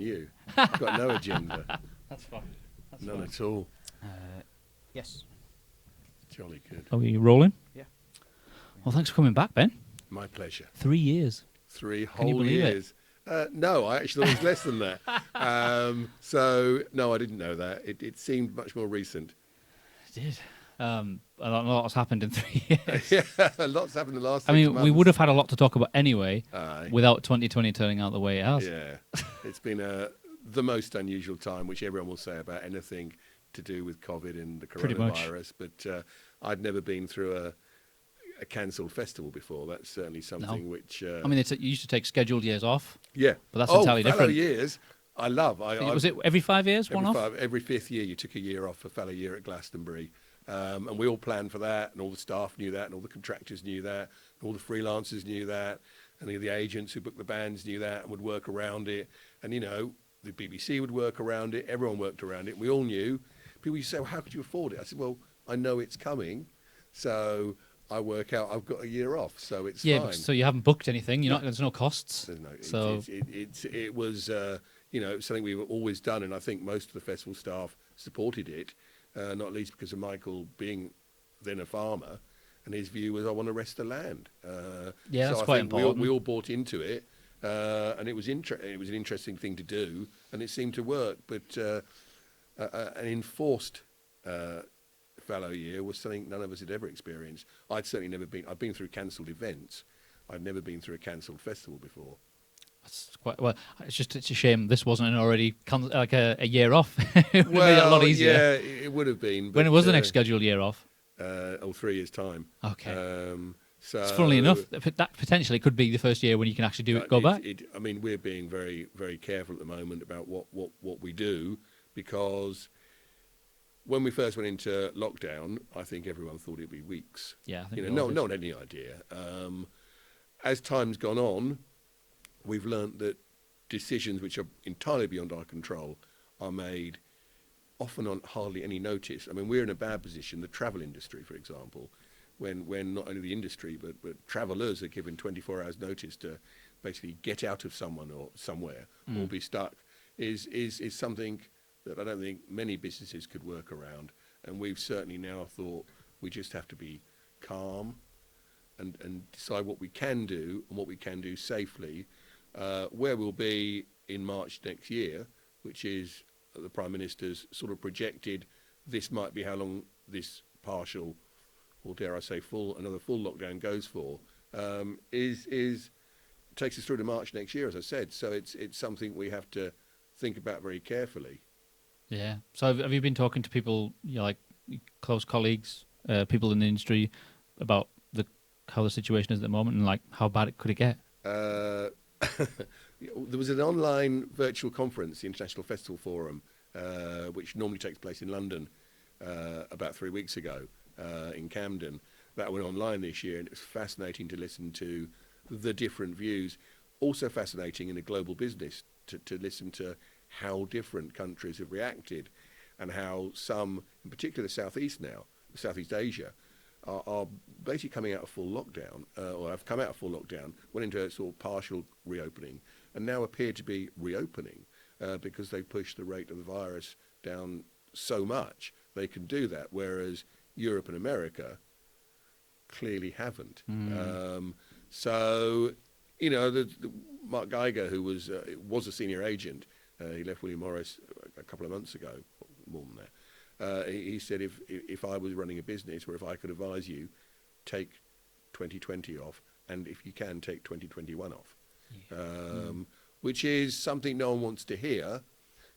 you. I've got no agenda. That's fine. None at all. Yes. Jolly good. Are we rolling? Yeah. Well, thanks for coming back, Ben. My pleasure. 3 years. 3 you whole believe it? years. No, I actually thought it was less than that. So, no, I didn't know that. It seemed much more recent. It did. A lot's happened in 3 years. Yeah, a lot's happened in the last 6 I mean, months. we would have had a lot to talk about anyway Aye. without 2020 turning out the way it has. Yeah, it's been the most unusual time, which everyone will say about anything to do with COVID and the Pretty much. coronavirus. But I'd never been through a cancelled festival before. That's certainly something which... I mean, you used to take scheduled years off. Yeah. But that's entirely fellow different. years, I love. Was it every 5 years, one off? Every 5th year, you took a year off for fellow year at Glastonbury. And we all planned for that, and all the staff knew that, and all the contractors knew that, and all the freelancers knew that, and the agents who booked the bands knew that and would work around it. And, you know, the BBC would work around it. Everyone worked around it. We all knew. People used to say, well, how could you afford it? I said, well, I know it's coming, so I work out I've got a year off, so it's fine. So you haven't booked anything. There's no costs. It was, something we've always done, and I think most of the festival staff supported it. Not least because of Michael being then a farmer, and his view was, I want to rest the land. That's quite important. We all bought into it, and it was an interesting thing to do, and it seemed to work. But an enforced fallow year was something none of us had ever experienced. I'd certainly never been. I've been through cancelled events. I'd never been through a cancelled festival before. That's quite well. It's a shame this wasn't already like a year off. It would have made it a lot easier. Yeah, it would have been. When it was the next scheduled year off? 3 years' time. Okay. So funnily enough, that potentially could be the first year when you can actually go back. I mean, we're being very, very careful at the moment about what we do, because when we first went into lockdown, I think everyone thought it'd be weeks. Yeah, I think no one had any idea. As time's gone on, we've learnt that decisions which are entirely beyond our control are made often on hardly any notice. I mean, we're in a bad position. The travel industry, for example, when not only the industry but travellers are given 24 hours notice to basically get out of someone or somewhere or be stuck, is something that I don't think many businesses could work around. And we've certainly now thought we just have to be calm and decide what we can do and what we can do safely. Where we'll be in March next year, which is the Prime Minister's sort of projected, this might be how long this partial, or dare I say another full lockdown goes for, takes us through to March next year, as I said. So it's something we have to think about very carefully. Yeah. So have you been talking to people, like close colleagues, people in the industry, about how the situation is at the moment and like how bad it could get? There was an online virtual conference, the International Festival Forum, which normally takes place in London, about 3 weeks ago in Camden. That went online this year, and it was fascinating to listen to the different views. Also fascinating in a global business to listen to how different countries have reacted, and how some, in particular Southeast Asia, are basically coming out of full lockdown, or have come out of full lockdown, went into a sort of partial reopening, and now appear to be reopening because they pushed the rate of the virus down so much they can do that, whereas Europe and America clearly haven't. So, the Marc Geiger, who was a senior agent, he left William Morris a couple of months ago, more than that. He said, if I was running a business, or if I could advise you, take 2020 off, and if you can, take 2021 off. Which is something no one wants to hear,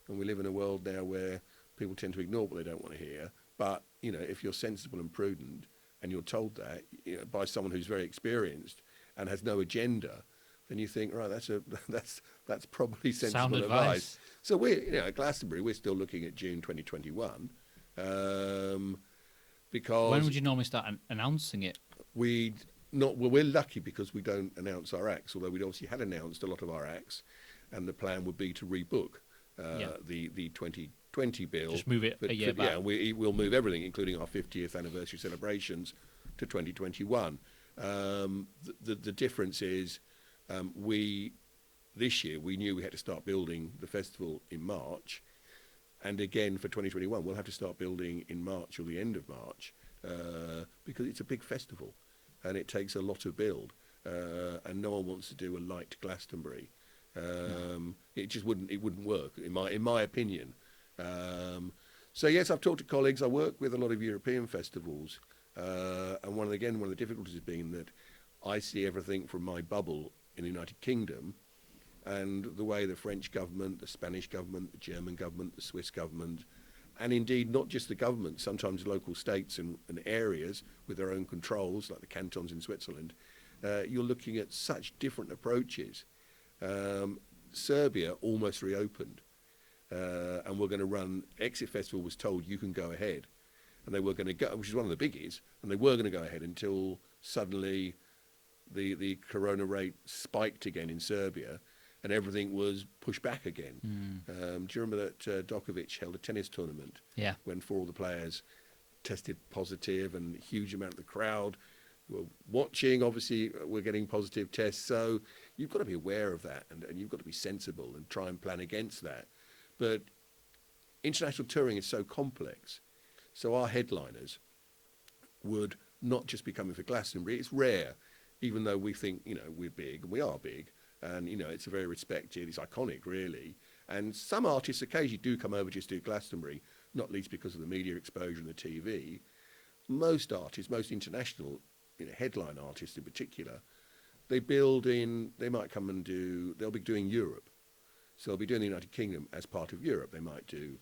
and we live in a world now where people tend to ignore what they don't want to hear. But if you're sensible and prudent, and you're told that by someone who's very experienced and has no agenda, then you think, right, that's probably sensible advice. So we're at Glastonbury, we're still looking at June 2021, because when would you normally start announcing it? We're lucky because we don't announce our acts, although we'd obviously had announced a lot of our acts, and the plan would be to rebook the 2020 bill. Just move it a year back. Yeah, we'll move everything, including our 50th anniversary celebrations, to 2021. The difference is we this year we knew we had to start building the festival in March, and again for 2021 we'll have to start building in March or the end of March, because it's a big festival and it takes a lot of build, and no one wants to do a light Glastonbury. It just wouldn't work in my opinion. So yes, I've talked to colleagues. I work with a lot of European festivals, and one of the difficulties has been that I see everything from my bubble in the United Kingdom, and the way the French government, the Spanish government, the German government, the Swiss government, and indeed not just the government, sometimes local states and areas with their own controls, like the cantons in Switzerland, you're looking at such different approaches. Serbia almost reopened, and we're going to run. Exit Festival was told you can go ahead, and they were going to go, which is one of the biggies, and they were going to go ahead until suddenly the corona rate spiked again in Serbia, and everything was pushed back again. Do you remember that Djokovic held a tennis tournament? Yeah. When 4 of the players tested positive, and a huge amount of the crowd were watching, obviously, were getting positive tests. So you've got to be aware of that, and you've got to be sensible and try and plan against that. But international touring is so complex. So our headliners would not just be coming for Glastonbury. It's rare, even though we think, we're big, and we are big. And, it's a very respected, it's iconic, really. And some artists occasionally do come over just to do Glastonbury, not least because of the media exposure and the TV. Most artists, most international headline artists in particular, they might come and they'll be doing Europe. So they'll be doing the United Kingdom as part of Europe. They might do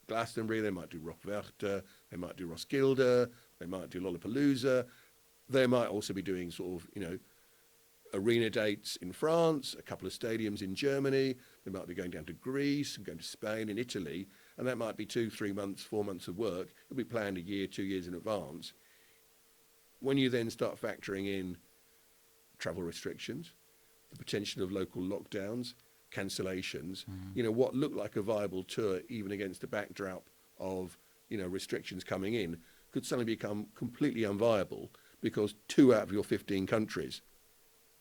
Glastonbury, they might do Roskilde, they might do Roskilde, they might do Lollapalooza. They might also be doing sort of, arena dates in France, a couple of stadiums in Germany. They might be going down to Greece and going to Spain and Italy, and that might be 2, 3 months, 4 months of work. It'll be planned a year, 2 years in advance. When you then start factoring in travel restrictions, the potential of local lockdowns, cancellations, what looked like a viable tour, even against the backdrop of, restrictions coming in, could suddenly become completely unviable because 2 out of your 15 countries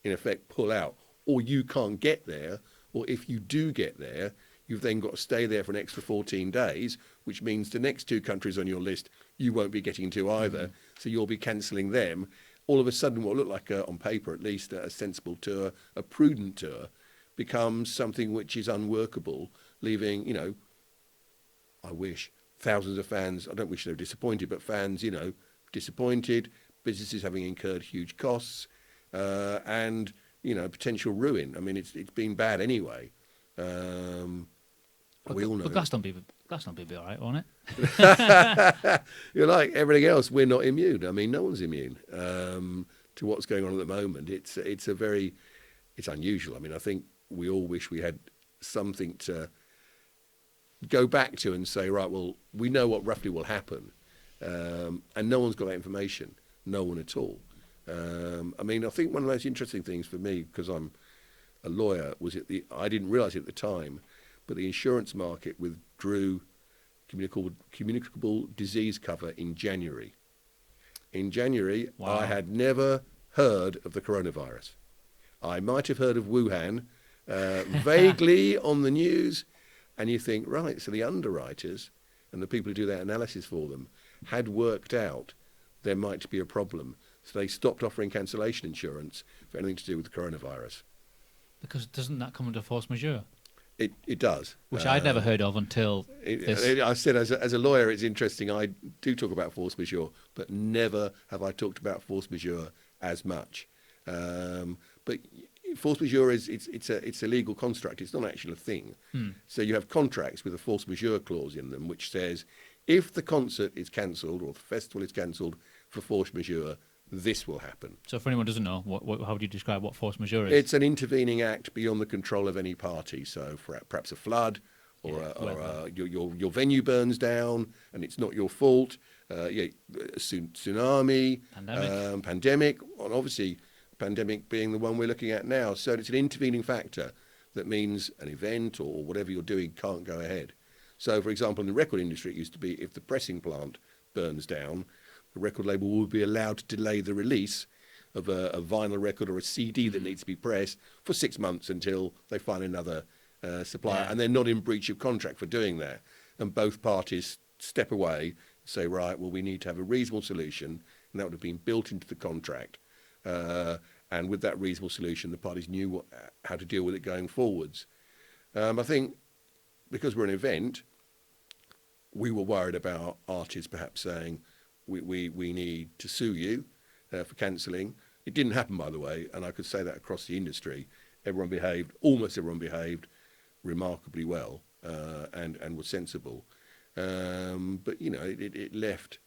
in effect pull out, or you can't get there, or if you do get there, you've then got to stay there for an extra 14 days, which means the next 2 countries on your list you won't be getting to either, so you'll be cancelling them. All of a sudden, what looked like, on paper at least, a sensible tour, a prudent tour, becomes something which is unworkable, leaving, I wish, thousands of fans, I don't wish they were disappointed, but fans, disappointed, businesses having incurred huge costs, and potential ruin. I mean, it's been bad anyway. We all know. But Glastonbury will be all right, won't it? You're like everything else. We're not immune. I mean, no one's immune to what's going on at the moment. It's unusual. I mean, I think we all wish we had something to go back to and say, right, well, we know what roughly will happen, and no one's got that information. No one at all. I mean, I think one of the most interesting things for me, because I'm a lawyer, was I didn't realise it at the time, but the insurance market withdrew communicable disease cover in January. In January, wow. I had never heard of the coronavirus. I might have heard of Wuhan, vaguely on the news, and you think, right, so the underwriters and the people who do that analysis for them had worked out there might be a problem. So they stopped offering cancellation insurance for anything to do with the coronavirus. Because doesn't that come under force majeure? It does. Which I'd never heard of until this. I said, as a lawyer, it's interesting. I do talk about force majeure, but never have I talked about force majeure as much. But force majeure it's a legal construct. It's not actually a thing. So you have contracts with a force majeure clause in them, which says if the concert is cancelled or the festival is cancelled for force majeure, this will happen. So for anyone who doesn't know, how would you describe what force majeure is? It's an intervening act beyond the control of any party. So for perhaps a flood or your venue burns down and it's not your fault. Tsunami, pandemic, and obviously pandemic being the one we're looking at now. So it's an intervening factor that means an event or whatever you're doing can't go ahead. So, for example, in the record industry, it used to be if the pressing plant burns down, the record label would be allowed to delay the release a vinyl record or a CD that needs to be pressed for 6 months until they find another supplier, Yeah. and they're not in breach of contract for doing that. And both parties step away, say, right, well, we need to have a reasonable solution, and that would have been built into the contract. And with that reasonable solution, the parties knew how to deal with it going forwards. I think because we're an event, we were worried about artists perhaps saying, we need to sue you for cancelling. It didn't happen, by the way, and I could say that across the industry. Almost everyone behaved remarkably well and was sensible. But, you know, it left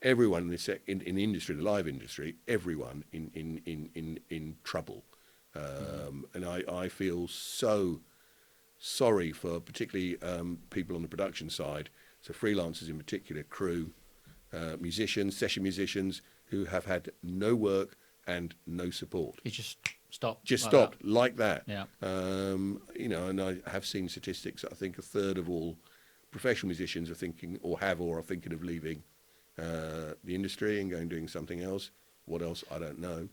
everyone in the industry, the live industry, everyone in trouble. And I feel so sorry for particularly people on the production side, so freelancers in particular, crew, musicians, session musicians who have had no work and no support. It just stopped. Just like stopped that. like that. Yeah. You know, and I have seen statistics that I think a third of all professional musicians are thinking or are thinking of leaving the industry and going doing something else. What else? I don't know.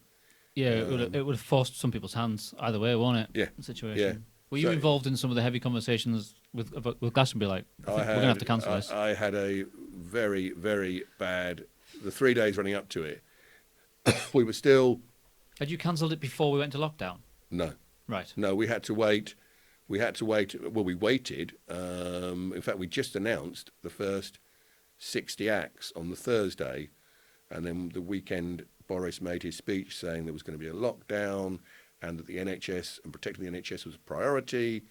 Yeah, it would have forced some people's hands either way, won't it? Yeah. The situation. Yeah. Were you So- involved in some of the heavy conversations with Glastonbury? Like, I think we're going to have to cancel this. I had a very, very bad. The 3 days running up to it, we were still Had you cancelled it before we went to lockdown? no. Right. No, we had to wait. Well, we waited. In fact, we just announced the first 60 acts on the Thursday, and then the weekend Boris made his speech saying there was going to be a lockdown and that the NHS and protecting the NHS was a priority,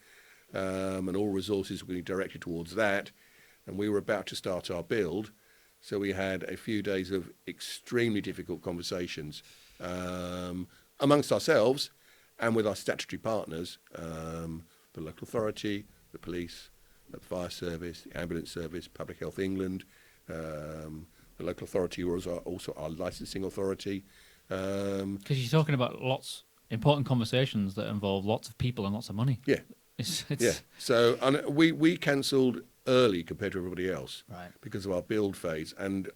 and all resources were going to be directed towards that. And we were about to start our build, so we had a few days of extremely difficult conversations amongst ourselves and with our statutory partners, the local authority, the police, the fire service, the ambulance service, Public Health England, the local authority was also our licensing authority. Because you're talking about important conversations that involve lots of people and lots of money. Yeah, It's yeah. So we cancelled early compared to everybody else Right. because of our build phase. And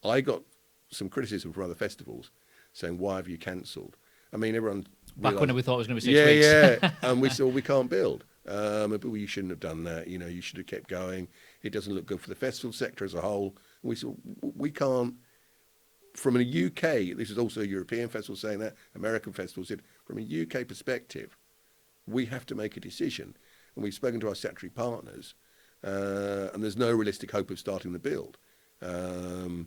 I got some criticism from other festivals saying, why have you cancelled? I mean, everyone... Back when we thought it was going to be 6 yeah, weeks. Yeah, and we said, well, we can't build. But you shouldn't have done that. You know, you should have kept going. It doesn't look good for the festival sector as a whole. And we said, we can't... From a UK, this is also a European festival saying that, American festival said, from a UK perspective, we have to make a decision. And we've spoken to our statutory partners, and there's no realistic hope of starting the build. And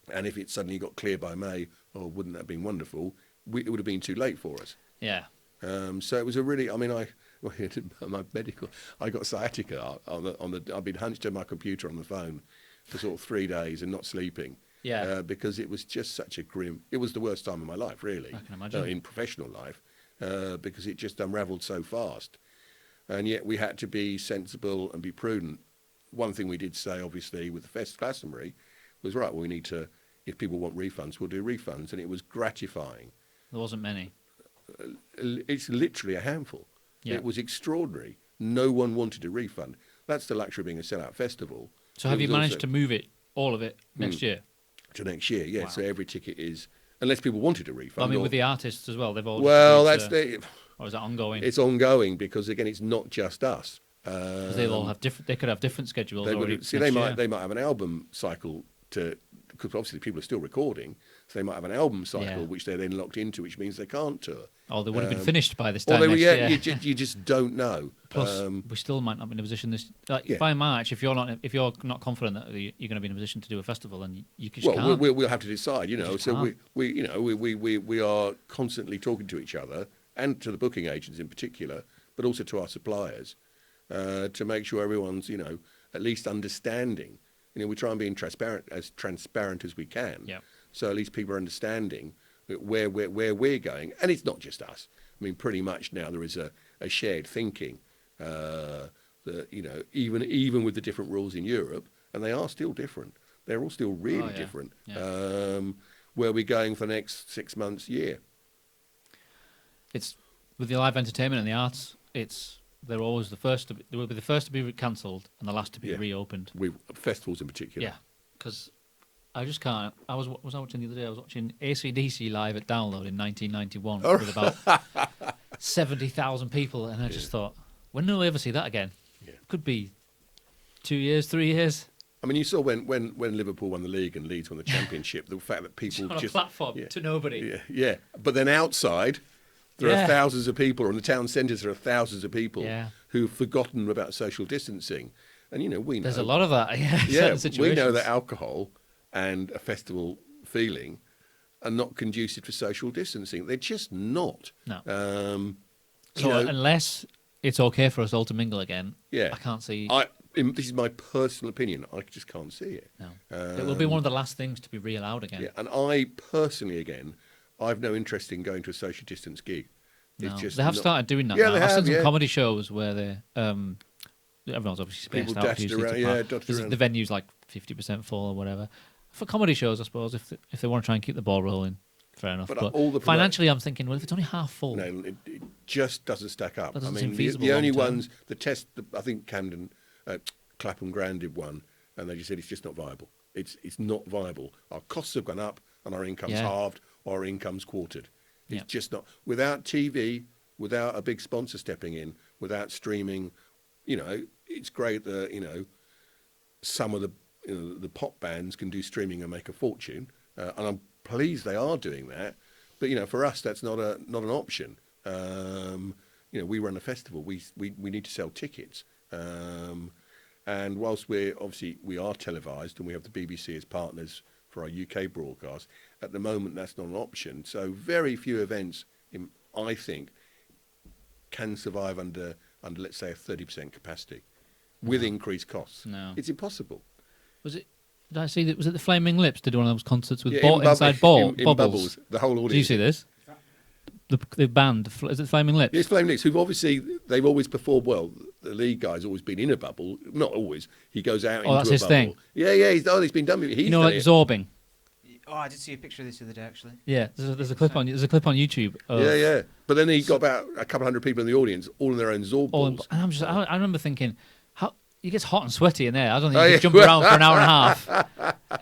if it suddenly got clear by May, oh, wouldn't that have been wonderful? It would have been too late for us. Yeah. So it was a really, I mean, my medical, I got sciatica I've been hunched on my computer on the phone for sort of 3 days and not sleeping. Yeah. Because it was just such a it was the worst time of my life, really. I can imagine. In professional life, because it just unravelled so fast. And yet we had to be sensible and be prudent. One thing we did say, obviously, with the Glastonbury was, right, well, we need to, if people want refunds, we'll do refunds. And it was gratifying. There wasn't many. It's literally a handful. Yeah. It was extraordinary. No one wanted a refund. That's the luxury of being a sellout festival. So have It you was managed also- to move it, all of it, next year? to next year? Yeah. Wow. So every ticket is, unless people wanted a refund. I mean, or- with the artists as well, they've all... well, just that's agreed to- Or is that ongoing? it's ongoing because again, it's not just us. 'Cause they'll all have different... They could have different schedules They already would, see, next they year. might have an album cycle because obviously people are still recording, so they might have an album cycle Yeah. which they're then locked into, which means they can't tour. Or they would have been finished by this Or time they were, next yeah, year. you just don't know. Plus, we still might not be in a position this... Like, Yeah. by March, if you're not confident that you're going to be in a position to do a festival, then you just Well, can't. we'll have to decide, you know. just So can't. we are constantly talking to each other and to the booking agents in particular, but also to our suppliers to make sure everyone's, you know, at least understanding. You know, we try and be transparent as we can. Yeah. So at least people are understanding where we're going, and it's not just us. I mean, pretty much now there is a shared thinking that, you know, even with the different rules in Europe, and they are still different. They're all still really yeah. different. Yeah. Where we're going for the next 6 months, year. It's with the live entertainment and the arts. They're always the first. They will be the first to be cancelled and the last to be Yeah. reopened. Festivals in particular. Yeah, because I just can't. I was watching the other day. I was watching AC/DC live at Download in 1991 Oh. with about 70,000 people, and I just thought, when will we ever see that again? Yeah. Could be 2 years, 3 years. I mean, you saw when Liverpool won the league and Leeds won the championship, the fact that people On a just platform to nobody. Yeah, yeah. But then outside, there are thousands of people, or in the town centres, there are thousands of people who've forgotten about social distancing. And, you know, we know. There's a lot of that. Yeah, Yeah, certain we know situations. that alcohol and a festival feeling are not conducive to social distancing. They're just not. No. You know, unless it's okay for us all to mingle again, yeah, I can't see. This is my personal opinion. I just can't see it. No. It will be one of the last things to be re-allowed again. Yeah, and I personally, again, I've no interest in going to a social distance gig. No. It's just They have not- started doing that Yeah, now. they I've have, seen some yeah. comedy shows where they everyone's obviously spaced People out. dashed usually around, to yeah, part. dodged Because around. the venue's like 50% full or whatever. For comedy shows, I suppose, if they want to try and keep the ball rolling, fair enough. But But all the financially, I'm thinking, well, if it's only half full, No, it just doesn't stack up. That doesn't I seem mean, feasible the only long-term. ones, I think Camden, Clapham Grand did one, and they just said it's just not viable. It's not viable. Our costs have gone up, and our income's halved, or our income's quartered. It's just not. Without TV, without a big sponsor stepping in, without streaming, you know, it's great that, you know, some of the pop bands can do streaming and make a fortune, and I'm pleased they are doing that. But you know, for us, that's not an option. You know, we run a festival. We need to sell tickets, and whilst we are televised and we have the BBC as partners for our UK broadcast, at the moment that's not an option. So very few events, I think, can survive under let's say a 30% capacity with increased costs. No. It's impossible. was it? Did I see that? Was it the Flaming Lips? Did one of those concerts with Yeah, in inside in bubbles? bubbles, the whole audience. Do you see this? The band, is it Flaming Lips? Yeah, it's Flaming Lips, who've obviously, they've always performed well. The lead guy's always been in a bubble. Not always. He goes out into that's a his bubble. thing? Yeah, he's been done with it. He's You know, done like it. Zorbing. Oh, I did see a picture of this the other day, actually. Yeah, there's a clip on YouTube. Of Yeah. But then he got about a couple hundred people in the audience, all in their own Zorb all in, balls. and I remember thinking, how it gets hot and sweaty in there. I don't think Oh, you yeah. could jump around for an hour and a half.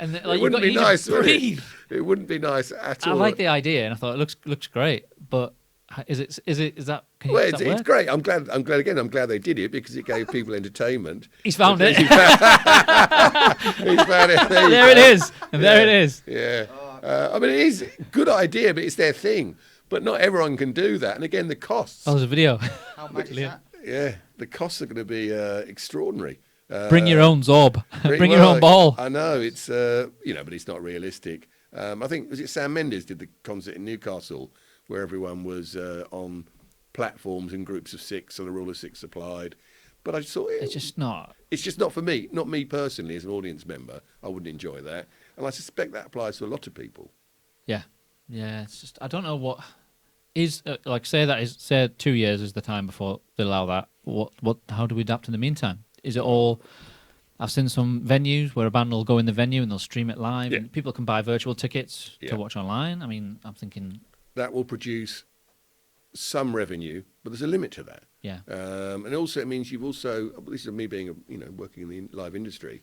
And like, It wouldn't be you nice, would it? breathe. It wouldn't be nice at I all. like the idea, and I thought it looks great, but is that? Well, does that it's work? great. I'm glad they did it because it gave people entertainment. He's found it. He's found it. There it is, and there it is. Yeah. I mean, it is a good idea, but it's their thing. But not everyone can do that. And again, the costs. Oh, there's a video. How mad is that? Yeah, the costs are going to be extraordinary. Bring your own Zorb. Bring your own ball. I know it's but it's not realistic. I think was it Sam Mendes did the concert in Newcastle where everyone was on platforms in groups of six, so the rule of six applied. But I just thought It's just not. it's just not for me, not me personally as an audience member. I wouldn't enjoy that, and I suspect that applies to a lot of people. Yeah. It's just I don't know what is say 2 years is the time before they allow that. What? How do we adapt in the meantime? Is it all? I've seen some venues where a band will go in the venue and they'll stream it live, Yeah. and people can buy virtual tickets Yeah. to watch online. I mean, I'm thinking, That will produce some revenue, but there's a limit to that. yeah, And also it means you've also, this is me being, working in the live industry,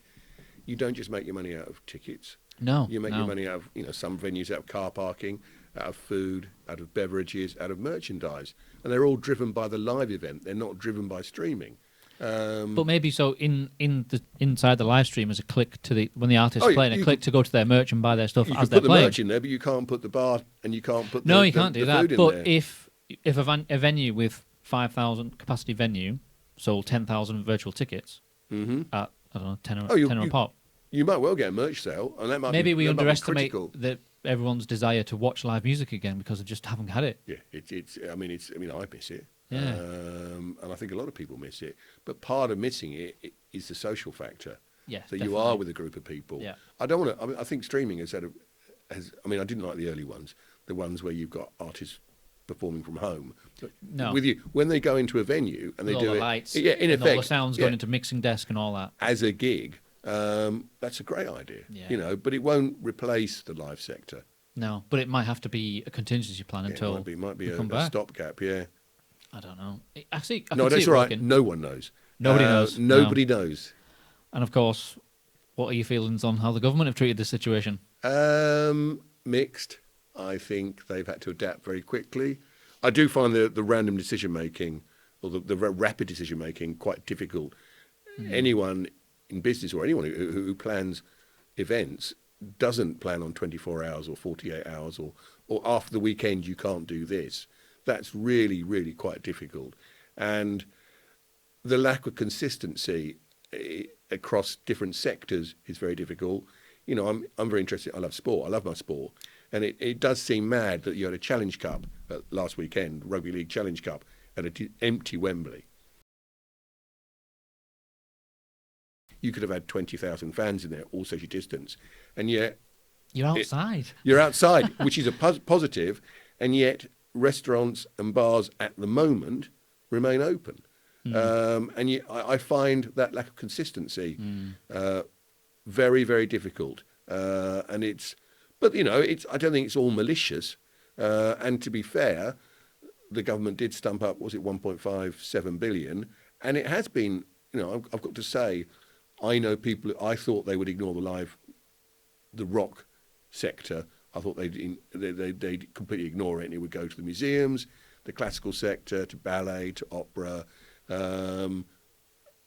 you don't just make your money out of tickets. no, You make no. your money out of, some venues out of car parking, out of food, out of beverages, out of merchandise. And they're all driven by the live event. They're not driven by streaming. But maybe so inside the live stream is a click to when the artist's Oh, playing, a you click to go to their merch and buy their stuff You as can they're put the playing. merch in there, but you can't put the bar and you can't put No, the, you can't do the that. food in But there. if a venue with 5,000 capacity venue sold 10,000 virtual tickets at I don't know 10 or a pop, You might well get a merch sale, and that might maybe we that might be underestimate critical. everyone's desire to watch live music again because they just haven't had it. Yeah, I miss it. Yeah. And I think a lot of people miss it. But part of missing it is the social factor. Yeah, that you definitely. are with a group of people. Yeah. I don't want to. I think streaming has I didn't like the early ones, the ones where you've got artists performing from home. But No. with you when they go into a venue and they With do all the it. lights, Yeah, in and effect, all the sounds going into mixing desk and all that. as a gig. That's a great idea. Yeah. But it won't replace the live sector. No, but it might have to be a contingency plan Yeah, until it might be we come a back. stopgap. Yeah. I don't know. I can No, see that's it all right. working. No one knows. Nobody knows. Nobody knows. And of course, What are your feelings on how the government have treated this situation? Mixed. I think they've had to adapt very quickly. I do find the random decision making or the rapid decision making quite difficult. Anyone in business or anyone who plans events doesn't plan on 24 hours or 48 hours or after the weekend you can't do this. That's really, really quite difficult. And the lack of consistency across different sectors is very difficult. You know, I'm very interested. I love sport. I love my sport. And it does seem mad that you had a Challenge Cup last weekend, Rugby League Challenge Cup, at an empty Wembley. You could have had 20,000 fans in there, all social distance. And yet... You're outside. You're outside, which is a positive. And yet restaurants and bars at the moment remain open. And yet I find that lack of consistency very, very difficult. And it's... But, you know, I don't think it's all malicious. And to be fair, the government did stump up, was it 1.57 billion? And it has been, you know, I've got to say, I know people, I thought they would ignore the rock sector. I thought they'd completely ignore it and it would go to the museums, the classical sector, to ballet, to opera,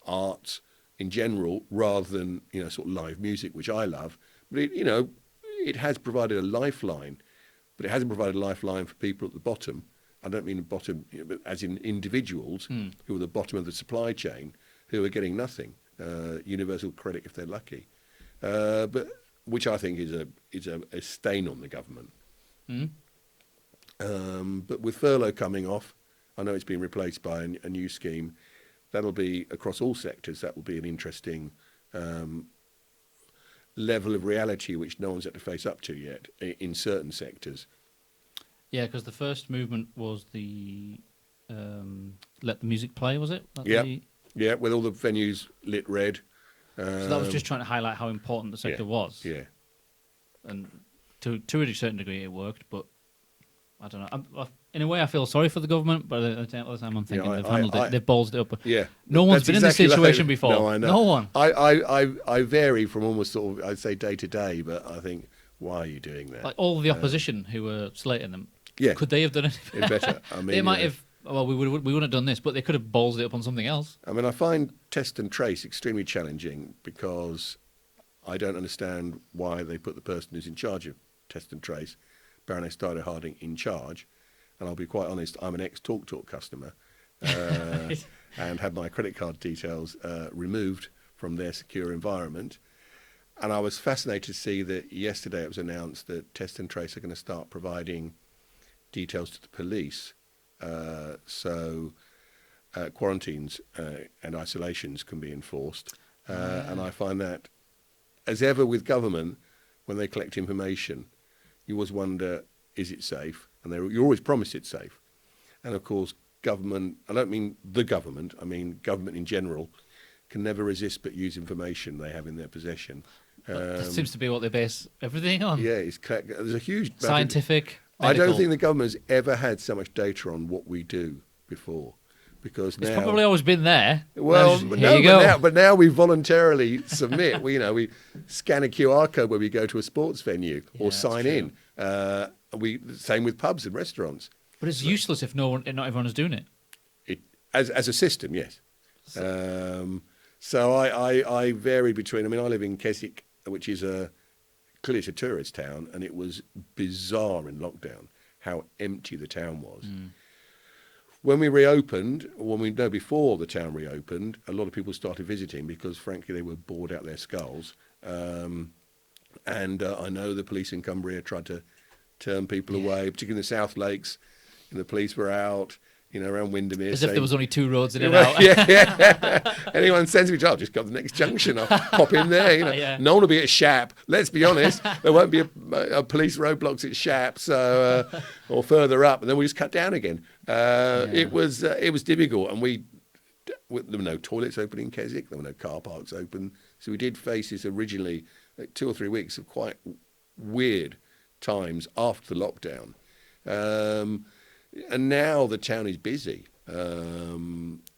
arts in general, rather than, you know, sort of live music, which I love. But, it has provided a lifeline, but it hasn't provided a lifeline for people at the bottom. I don't mean the bottom, but as in individuals who are the bottom of the supply chain, who are getting nothing. Universal credit if they're lucky, but which I think is a stain on the government. But with furlough coming off, I know it's been replaced by a new scheme. That'll be across all sectors. That will be an interesting level of reality which no one's had to face up to yet in certain sectors. Yeah, because the first movement was the let the music play, was it? Yeah, with all the venues lit red. So that was just trying to highlight how important the sector was. Yeah. And to a certain degree it worked, but I don't know. In a way I feel sorry for the government, but at the time I'm thinking they've handled it, they've ballsed it up. Yeah. No one's been exactly in this situation before. No, I know. No one. I vary from almost sort of, I'd say day to day, but I think, why are you doing that? Like all the opposition who were slating them, yeah. could they have done anything better? I mean, they might have. Well, we wouldn't have done this, but they could have ballsed it up on something else. I mean, I find test and trace extremely challenging because I don't understand why they put the person who's in charge of test and trace, Baroness Dido Harding, in charge. And I'll be quite honest, I'm an ex-TalkTalk customer and had my credit card details removed from their secure environment. And I was fascinated to see that yesterday it was announced that test and trace are going to start providing details to the police. So quarantines and isolations can be enforced. And I find that, as ever with government, when they collect information, you always wonder, is it safe? And you're always promised it's safe. And of course, government, I don't mean the government, I mean government in general, can never resist but use information they have in their possession. That seems to be what they base everything on. Yeah, there's a huge... Scientific, medical. I don't think the government has ever had so much data on what we do before. Because it's now, probably always been there. Well, but now we voluntarily submit. we scan a QR code when we go to a sports venue or sign in. Same with pubs and restaurants. But it's useless if not everyone is doing it. As a system, yes. So I vary between. I mean, I live in Keswick, which is clearly it's a tourist town, and it was bizarre in lockdown how empty the town was. When we reopened, before the town reopened, a lot of people started visiting because, frankly, they were bored out their skulls. And I know the police in Cumbria tried to turn people away, particularly in the South Lakes. And the police were out, around Windermere. As if there was only 2 roads in and out. Yeah. Anyone sends me, I'll just go to the next junction. I'll pop in there. Yeah. No one will be at Shap. Let's be honest. There won't be a police roadblocks at Shap, so or further up, and then we just cut down again. It was difficult, and there were no toilets open in Keswick. There were no car parks open, so we did face this originally 2 or 3 weeks of quite weird times after the lockdown. And now the town is busy.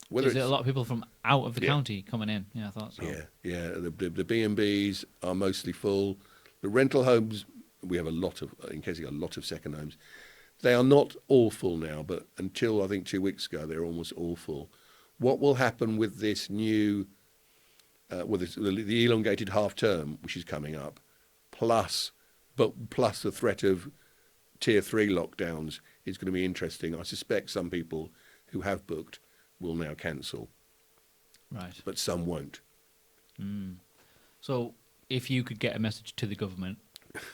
Whether Is it a it's- lot of people from out of the Yeah. county coming in? Yeah, I thought so. Yeah. The B&Bs are mostly full. The rental homes, we have a lot of second homes. They are not all full now, but until I think 2 weeks ago, they were almost all full. What will happen with this new, the elongated half term, which is coming up, plus the threat of tier 3 lockdowns is going to be interesting. I suspect some people who have booked will now cancel, Right. but some won't. So, if you could get a message to the government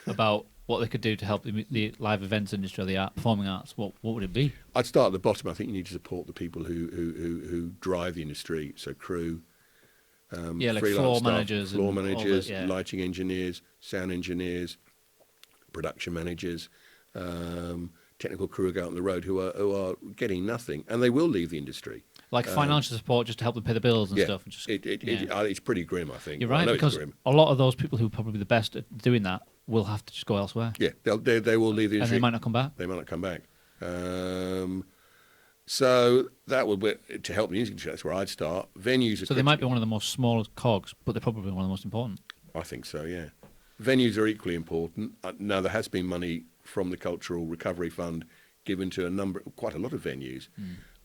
about what they could do to help the live events industry, or the performing arts, what would it be? I'd start at the bottom. I think you need to support the people who drive the industry, so crew, Like freelance floor staff, managers, floor and all managers, that, yeah. lighting engineers, sound engineers, production managers, technical crew who go out on the road who are getting nothing, and they will leave the industry. Like financial support just to help them pay the bills and stuff. And just, It's pretty grim, I think. You're I right, know it's because grim. a lot of those people who are probably the best at doing that will have to just go elsewhere, Yeah, they will leave the and industry. they might not come back. They might not come back. So that would be, to help the music industry. That's where I'd start. Venues. So they might be one of the most smallest cogs, but they're probably one of the most important. I think so. Yeah. Venues are equally important. Now there has been money from the Cultural Recovery Fund given to quite a lot of venues.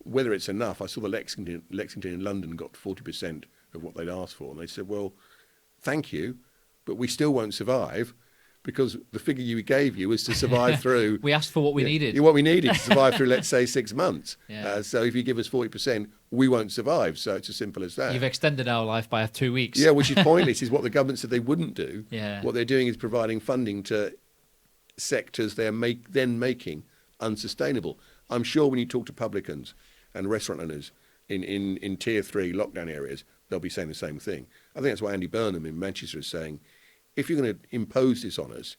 Whether it's enough, I saw the Lexington in London got 40% of what they'd asked for, and they said, "Well, thank you, but we still won't survive because the figure you gave you was to survive through." We asked for what we needed. What we needed to survive through, let's say, 6 months. Yeah. So if you give us 40%, we won't survive. So it's as simple as that. You've extended our life by 2 weeks. Yeah, which is pointless. Is what the government said they wouldn't do. Yeah. What they're doing is providing funding to sectors they're then making unsustainable. I'm sure when you talk to publicans and restaurant owners in tier 3 lockdown areas, they'll be saying the same thing. I think that's why Andy Burnham in Manchester is saying, if you're going to impose this on us,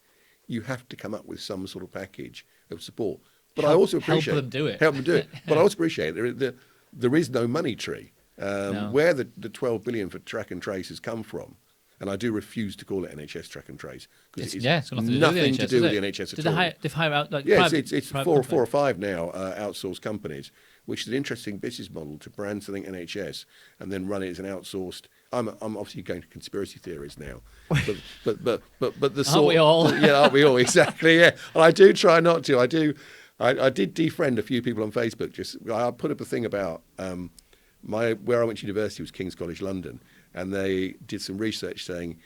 you have to come up with some sort of package of support. But I also appreciate help them do it. Help them do it. But I also appreciate there is no money tree. No. Where the 12 billion for track and trace has come from, and I do refuse to call it NHS track and trace because it's got nothing to do with the NHS Did at all. they've hired out like Yes, private, it's private four companies? or five now outsourced companies, which is an interesting business model to brand something NHS and then run it as an outsourced. I'm obviously going to conspiracy theories now, but the sort. Aren't we all? Yeah, aren't we all? Exactly. Yeah, and I do try not to. I did defriend a few people on Facebook. I put up a thing about where I went to university was King's College London, and they did some research saying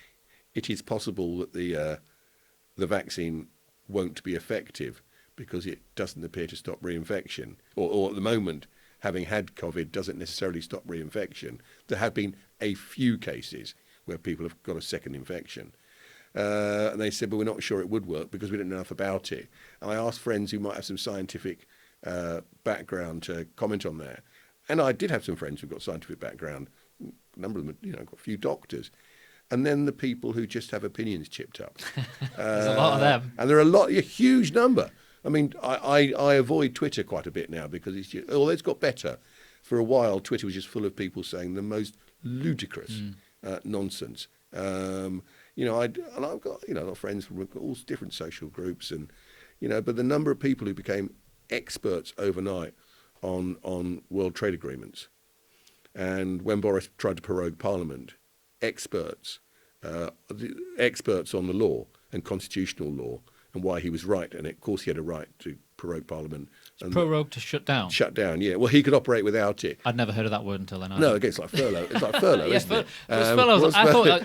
it is possible that the vaccine won't be effective because it doesn't appear to stop reinfection, or at the moment, having had COVID doesn't necessarily stop reinfection. There have been a few cases where people have got a second infection. And they said, but we're not sure it would work because we don't know enough about it. And I asked friends who might have some scientific background to comment on that. And I did have some friends who've got scientific background. A number of them, got a few doctors. And then the people who just have opinions chipped up. There's a lot of them. And there are a huge number. I mean, I avoid Twitter quite a bit now because it's got better. For a while, Twitter was just full of people saying the most ludicrous nonsense. I've got a lot of friends from all different social groups, and but the number of people who became experts overnight on World Trade Agreements, and when Boris tried to prorogue Parliament, experts on the law and constitutional law and why he was right, and of course he had a right to prorogue Parliament. Prorogue to shut down. Shut down, yeah. Well, he could operate without it. I'd never heard of that word until then. No, it's like furlough. It's like furlough, Yeah, isn't it? furlough.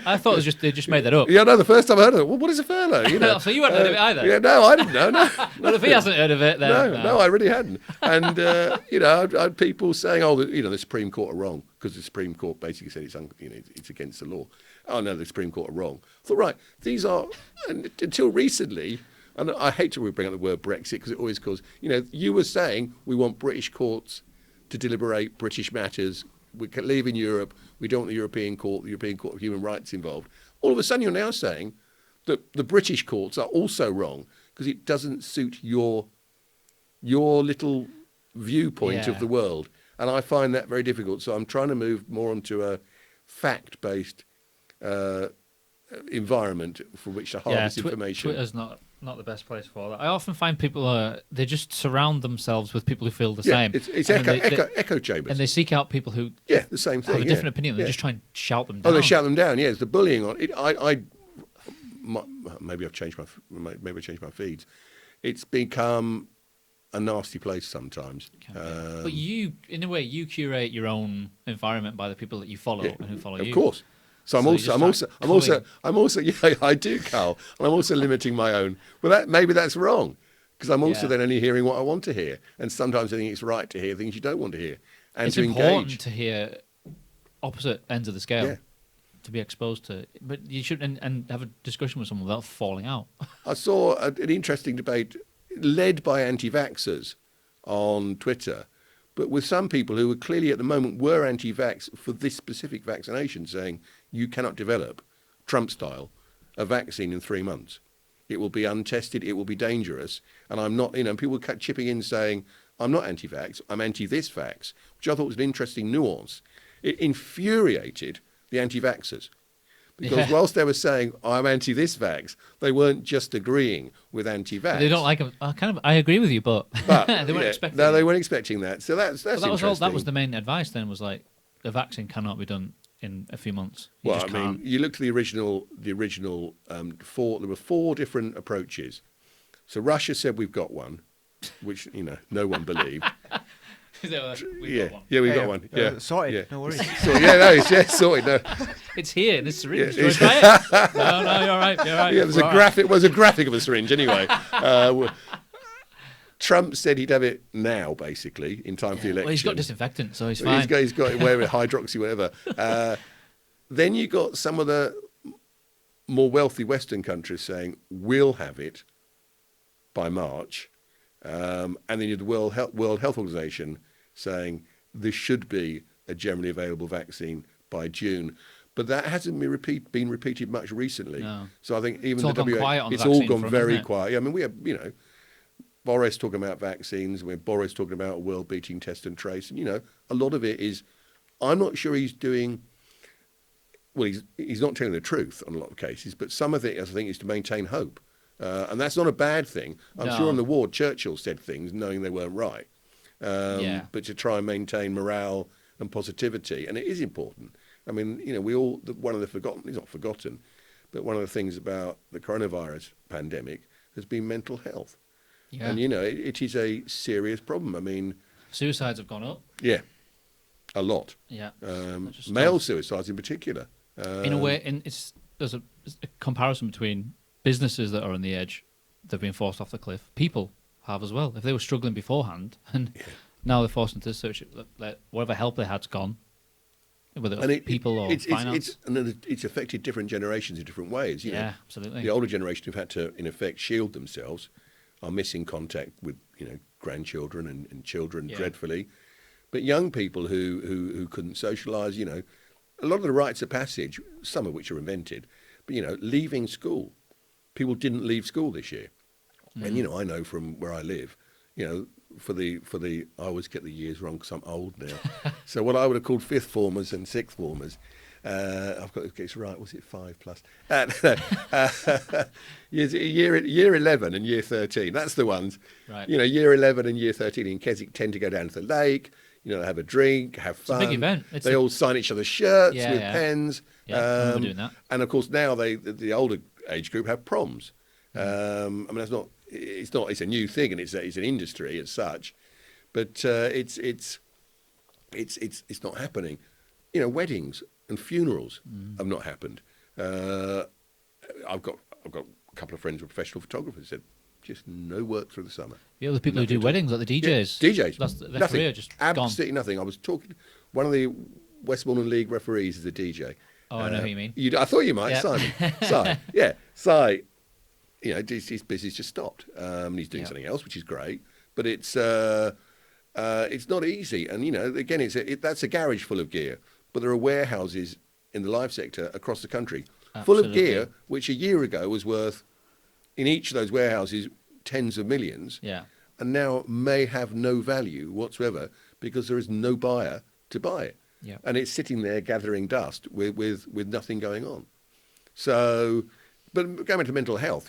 I thought it was just they just made that up. Yeah, no. The first time I heard of it, well, what is a furlough? So you hadn't heard of it either? Yeah, no, I didn't know. No, Well, if he hasn't heard of it, then no, I really hadn't. And I had people saying, "Oh, the Supreme Court are wrong," because the Supreme Court basically said it's against the law. Oh no, the Supreme Court are wrong. I thought, right, these are until recently. And I hate to bring up the word Brexit because it always causes, you were saying we want British courts to deliberate British matters. We can leave in Europe. We don't want the European Court of Human Rights involved. All of a sudden you're now saying that the British courts are also wrong because it doesn't suit your little viewpoint of the world. And I find that very difficult. So I'm trying to move more onto a fact-based environment from which to harvest information. Twitter's not not the best place for that. I often find people they just surround themselves with people who feel the Yeah, same. it's And then echo chambers. and they seek out people who Yeah, the same thing. have a yeah. different opinion. They Yeah. just try and shout them Oh, down. they shout them down. Yeah, it's the bullying on it. Maybe I've changed my feeds. It's become a nasty place sometimes. But you, in a way, you curate your own environment by the people that you follow Yeah, and who follow of you. course. So So you just I'm also, yeah, I do, Carl, and I'm also limiting my own. Well, maybe that's wrong, because I'm also Yeah. then only hearing what I want to hear, and sometimes I think it's right to hear things you don't want to hear, and It's to important engage. to hear opposite ends of the scale. Yeah. To be exposed to, but you should and have a discussion with someone without falling out. I saw an interesting debate led by anti-vaxxers on Twitter, but with some people who were clearly at the moment were anti-vax for this specific vaccination, saying you cannot develop, Trump style, a vaccine in 3 months. It will be untested, it will be dangerous. And I'm not, people kept chipping in saying, I'm not anti-vax, I'm anti-this vax, which I thought was an interesting nuance. It infuriated the anti-vaxxers. Because Yeah. whilst they were saying, I'm anti this vax, they weren't just agreeing with anti-vax. They don't like them. I agree with you, but, But, they weren't yeah, expecting. No, they it. weren't expecting that. So that's But that was interesting. all. That was the main advice. Then was like, the vaccine cannot be done in a few months. You Well, just I mean, can't. you look to the original four. There were 4 different approaches. So Russia said we've got one, which no one believed. We've yeah, got one. yeah, we've Yeah, got one. Yeah, sorted, yeah. no worries. So it's sorted. No, It's here in this syringe. Yeah, Do you want to try it? No, you're all right. You're all right. yeah, there's We're a all right. graphic. Well, there's a graphic of a syringe anyway. Trump said he'd have it now, basically, in time for the election. Well, he's got disinfectant, so he's So fine. he's got it where hydroxy, whatever. Then you got some of the more wealthy Western countries saying we'll have it by March, and then you had the World Health Organization saying there should be a generally available vaccine by June. But that hasn't been repeated much recently. No. So I think even It's all the gone quiet on the it's all vaccine gone front, very hasn't it? quiet. I mean, we have Boris talking about vaccines. We're Boris talking about a world-beating test and trace, and a lot of it is. I'm not sure he's doing. Well, he's not telling the truth on a lot of cases, but some of it, I think, is to maintain hope, and that's not a bad thing. I'm sure No. in the war, Churchill said things knowing they weren't right, Yeah. but to try and maintain morale and positivity, and it is important. I mean, we all one of the forgotten. It's not forgotten, but one of the things about the coronavirus pandemic has been mental health, Yeah. and it is a serious problem. I mean, Suicides have gone up. yeah, a lot. Yeah. Just Male suicides in particular. In a way, there's a comparison between businesses that are on the edge, they've been forced off the cliff. People have as well. If they were struggling beforehand, and now they're forced into search, whatever help they had's gone, whether it's people or finance. It's affected different generations in different ways. Yeah, absolutely. The older generation who've had to, in effect, shield themselves are missing contact with grandchildren and children Yeah. dreadfully. But young people who couldn't socialise, a lot of the rites of passage, some of which are invented, but leaving school, people didn't leave school this year, and I know from where I live, for the I always get the years wrong because I'm old now, so what I would have called 5th formers and 6th formers, I've got to get this right. Was it 5 plus? Year 11 and year 13. That's the ones. Right. Year 11 and year 13 in Keswick tend to go down to the lake. Have a drink, have fun. a big event. They all sign each other's shirts Yeah, with yeah. pens. Yeah, I remember doing that. And of course now the older age group have proms. I mean it's a new thing and it's an industry as such, but it's not happening. Weddings and funerals have not happened. I've got a couple of friends who are professional photographers said just no work through the summer. Yeah, the people who do weddings, like the DJs. Yeah, DJs. That's their nothing. career just Absolutely gone. nothing. I was talking. One of the Westmoreland League referees is a DJ. Oh, I know who you mean. I thought you might, Yeah. Simon. Si, yeah, Si. His business just stopped. He's doing Yeah. something else, which is great. But it's not easy. And again, that's a garage full of gear. But there are warehouses in the live sector across the country full of Absolutely. gear, which a year ago was worth in each of those warehouses tens of millions. Yeah. And now may have no value whatsoever because there is no buyer to buy it. Yeah. And it's sitting there gathering dust with nothing going on. So, but going back to mental health,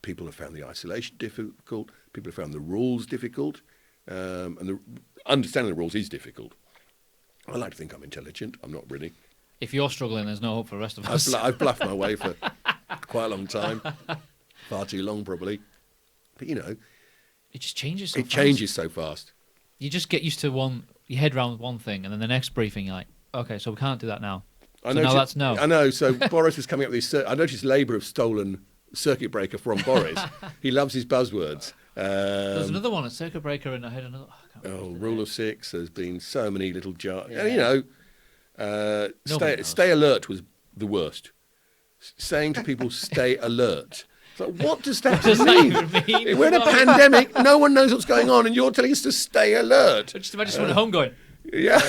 People have found the isolation difficult. People have found the rules difficult. And understanding the rules is difficult. I like to think I'm intelligent. I'm not really. If you're struggling, there's no hope for the rest of us. I've bluffed my way for quite a long time. Far too long, probably. But, you know. It just changes so fast. It changes so fast. You just get used to you head round one thing, and then the next briefing, you're like, okay, so we can't do that now. I know. So Boris was coming up with this. I noticed Labour have stolen circuit breaker from Boris. He loves his buzzwords. There's another one, a circuit breaker, and I had another. Rule of six. There's been so many little jars. Yeah. And, you know, stay alert was the worst. Saying to people, stay alert. So what does that mean? We're in a pandemic. No one knows what's going on, and you're telling us to stay alert. Just imagine someone at home going, yeah.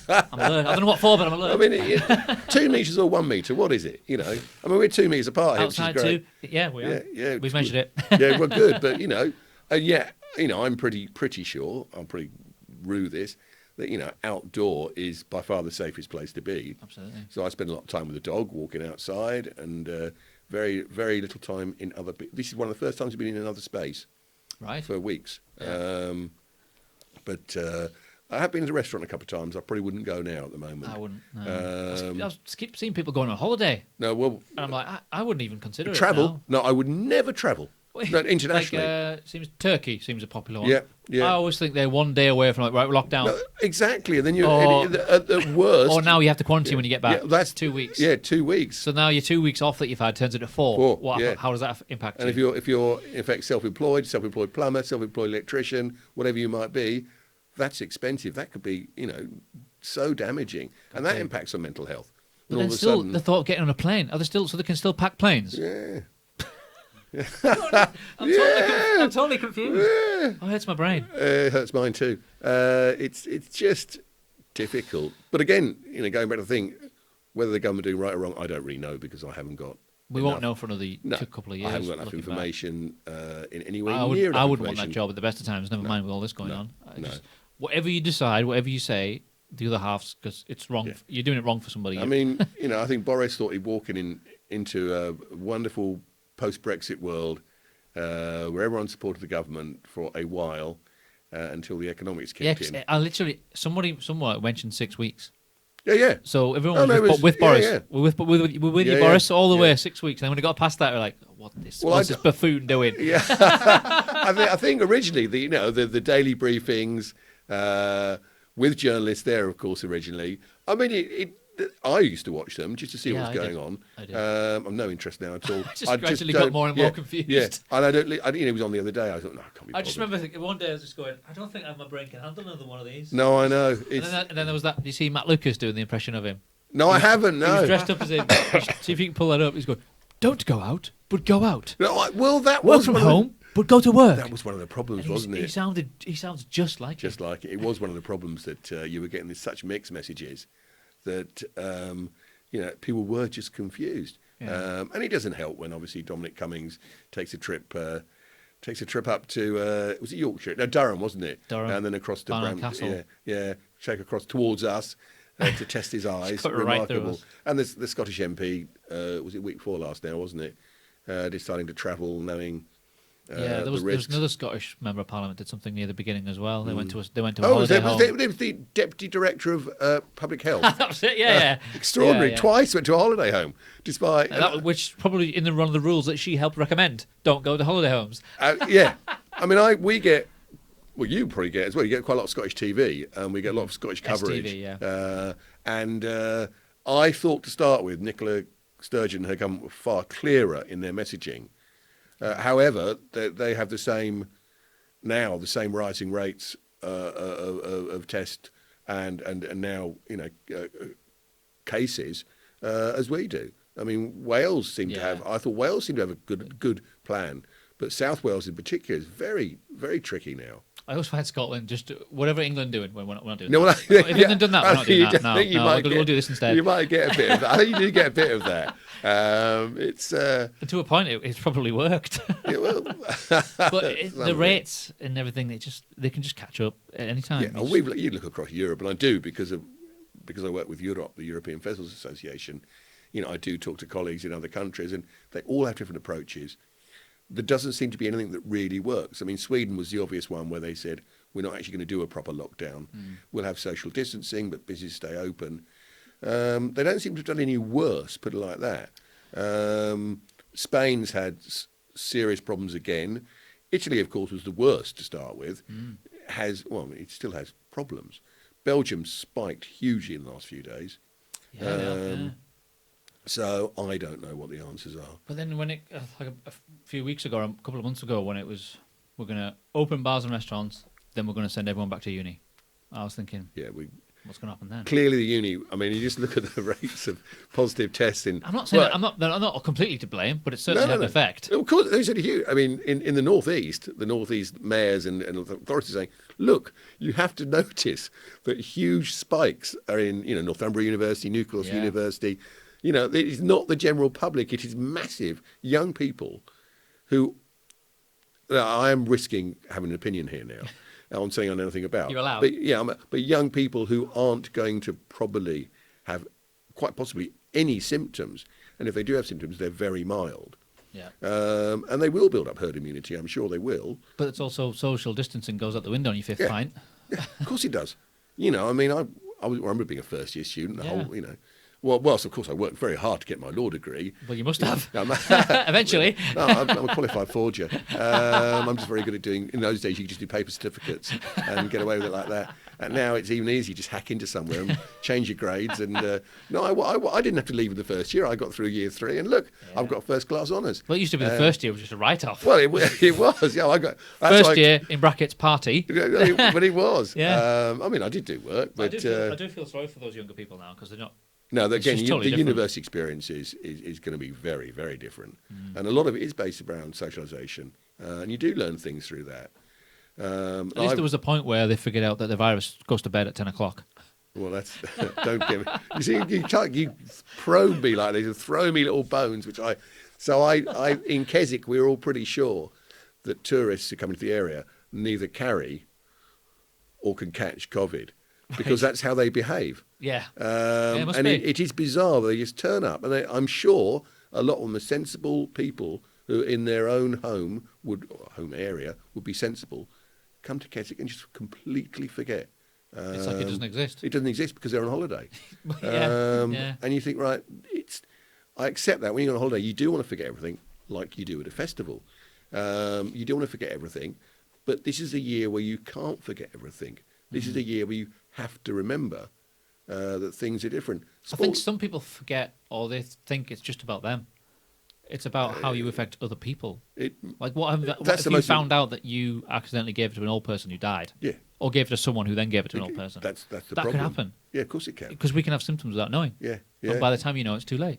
I'm alert. I don't know what for, but I'm alert. I mean, 2 metres or 1 metre, what is it? You know, I mean, we're 2 metres apart here, outside which is great. too. Yeah, we are. Yeah, We've measured it. Yeah, we're good, but you know, I'm pretty sure. I'll pretty rue this. That, you know, outdoor is by far the safest place to be. Absolutely. So I spend a lot of time with the dog, walking outside, and very, very little time in other. This is one of the first times I've been in another space, right, for weeks. Yeah. But I have been to the restaurant a couple of times. I probably wouldn't go now at the moment. I wouldn't. No. I keep seeing people going on holiday. No, well, and I'm like, I wouldn't even consider travel. it. Travel? No, I would never travel. No, internationally. Like, Turkey seems a popular one. Yeah. I always think they're 1 day away from lockdown. No, exactly, and then at the worst. Or now you have to quarantine when you get back. Yeah, that's 2 weeks. Yeah, 2 weeks. So now your 2 weeks off that you've had turns into 4. How does that impact you? And if you're in fact self-employed plumber, self-employed electrician, whatever you might be, that's expensive. That could be, you know, so damaging, and that impacts on mental health. But then still, the thought of getting on a plane, are they still so they can still pack planes? Yeah. I'm totally confused. Yeah. Oh, it hurts my brain. It hurts mine too. It's just difficult. But again, you know, going back to the thing, whether the government are doing right or wrong, I don't really know because I haven't got. We won't know for another couple of years. I haven't got enough information in any way I near enough I wouldn't want information. that job at the best of times. Never mind with all this going on. No. Whatever you decide, whatever you say, the other half's because it's wrong. Yeah. You're doing it wrong for somebody. I mean, you know, I think Boris thought he'd walking into a wonderful post-Brexit world where everyone supported the government for a while until the economics kicked in. I literally somewhere mentioned 6 weeks. Yeah. So everyone was with Boris. Yeah. We're with you, Boris, all the way 6 weeks. And when it got past that, we're like, what's this buffoon doing? Yeah. I think originally the daily briefings with journalists there, of course, originally. I mean, I used to watch them just to see what was going on. I did. I've no interest now at all. I gradually got more and more confused. Yeah, and it was on the other day. I thought, no, I can't be bothered. I just remember thinking, one day I was just going, I don't think my brain can handle another one of these. No, I know. And then there was that. Do you see Matt Lucas doing the impression of him? No, I haven't. No. He was dressed up as him. See if you can pull that up. He's going, don't go out, but go out. No, well, that work was from home, but go to work. That was one of the problems, wasn't it? He sounds just like it. It was one of the problems that you were getting such mixed messages that people were just confused. Yeah. And it doesn't help when obviously Dominic Cummings takes a trip up to was it Yorkshire? No, Durham, wasn't it? Durham. And then across to General Counsel. Take across towards us to test his eyes. Remarkable. Right, and the Scottish MP was it week 4 last now, wasn't it? Deciding to travel, knowing. There was another Scottish member of Parliament did something near the beginning as well. They went to a holiday home. It was the Deputy Director of Public Health. That was it. Yeah. Extraordinary. Yeah. Twice went to a holiday home, despite which probably in one of the rules that she helped recommend. Don't go to holiday homes. Yeah, I mean, we get. Well, you probably get as well. You get quite a lot of Scottish TV, and we get a lot of Scottish coverage. STV, yeah. And I thought to start with, Nicola Sturgeon had come far clearer in their messaging. However, they have the same rising rates of test and now cases as we do. I mean, Wales seem to have. I thought Wales seemed to have a good plan, but South Wales in particular is very, very tricky now. I always find Scotland just whatever England doing when we're not doing no, that. If England done that, we're not doing that. No, we'll do this instead. You might get a bit of that. I think you do get a bit of that. It's to a point, it's probably worked. It will. But the rates and everything, they can just catch up at any time. Yeah, you look across Europe, and I do because I work with Yourope, the European Festivals Association. I do talk to colleagues in other countries, and they all have different approaches. there doesn't seem to be anything that really works. I mean, Sweden was the obvious one where they said, we're not actually going to do a proper lockdown. We'll have social distancing, but businesses stay open. They don't seem to have done any worse, put it like that. Spain's had serious problems again. Italy, of course, was the worst to start with. It still has problems. Belgium spiked hugely in the last few days. So I don't know what the answers are. But then when it, like a few weeks ago, or a couple of months ago, when it was, we're going to open bars and restaurants, then we're going to send everyone back to uni. I was thinking, what's going to happen then? Clearly the uni, I mean, you just look at the rates of positive testing. I'm not saying that, they're not completely to blame, but it certainly had an effect. Of course, they said huge. I mean, in the northeast mayors and authorities saying, look, you have to notice that huge spikes are in, Northumbria University, Newcastle University. It's not the general public. It is massive young people who. I am risking having an opinion here now. On saying I know nothing about. You're allowed. But young people who aren't going to probably have quite possibly any symptoms, and if they do have symptoms, they're very mild. Yeah. And they will build up herd immunity. I'm sure they will. But it's also social distancing goes out the window on your fifth pint. Yeah, of course it does. I remember being a first year student. Whilst of course I worked very hard to get my law degree. Well, you must have. Eventually. I'm a qualified forger. I'm just very good at doing. In those days, you could just do paper certificates and get away with it like that. And now it's even easier. Just hack into somewhere and change your grades. And I didn't have to leave in the first year. I got through year 3, and look, I've got first class honours. Well, it used to be the first year was just a write-off. Well, it was. Yeah, I got first year in brackets party. But it was. Yeah. I did do work, but I do feel sorry for those younger people now because they're not. No, again, totally the university experience is going to be very, very different. And a lot of it is based around socialisation. And you do learn things through that. At least there was a point where they figured out that the virus goes to bed at 10 o'clock. Well, that's... don't give me... You see, you probe me like this and throw me little bones, which I... So in Keswick, we were all pretty sure that tourists who come into the area neither carry or can catch COVID. Because that's how they behave. Yeah. It is bizarre. They just turn up. And I'm sure a lot of them are sensible people who in their own home area would be sensible, come to Keswick and just completely forget. It's like it doesn't exist. It doesn't exist because they're on holiday. Yeah. And you think, right, I accept that. When you're on holiday, you do want to forget everything like you do at a festival. You do want to forget everything. But this is a year where you can't forget everything. This is a year where you have to remember that things are different. I think some people forget or they think it's just about them. It's about how you affect other people. What if you found out that you accidentally gave it to an old person who died? Yeah. Or gave it to someone who then gave it to an old person? That's the problem. That could happen. Yeah, of course it can. Because we can have symptoms without knowing. Yeah. And by the time you know, it's too late.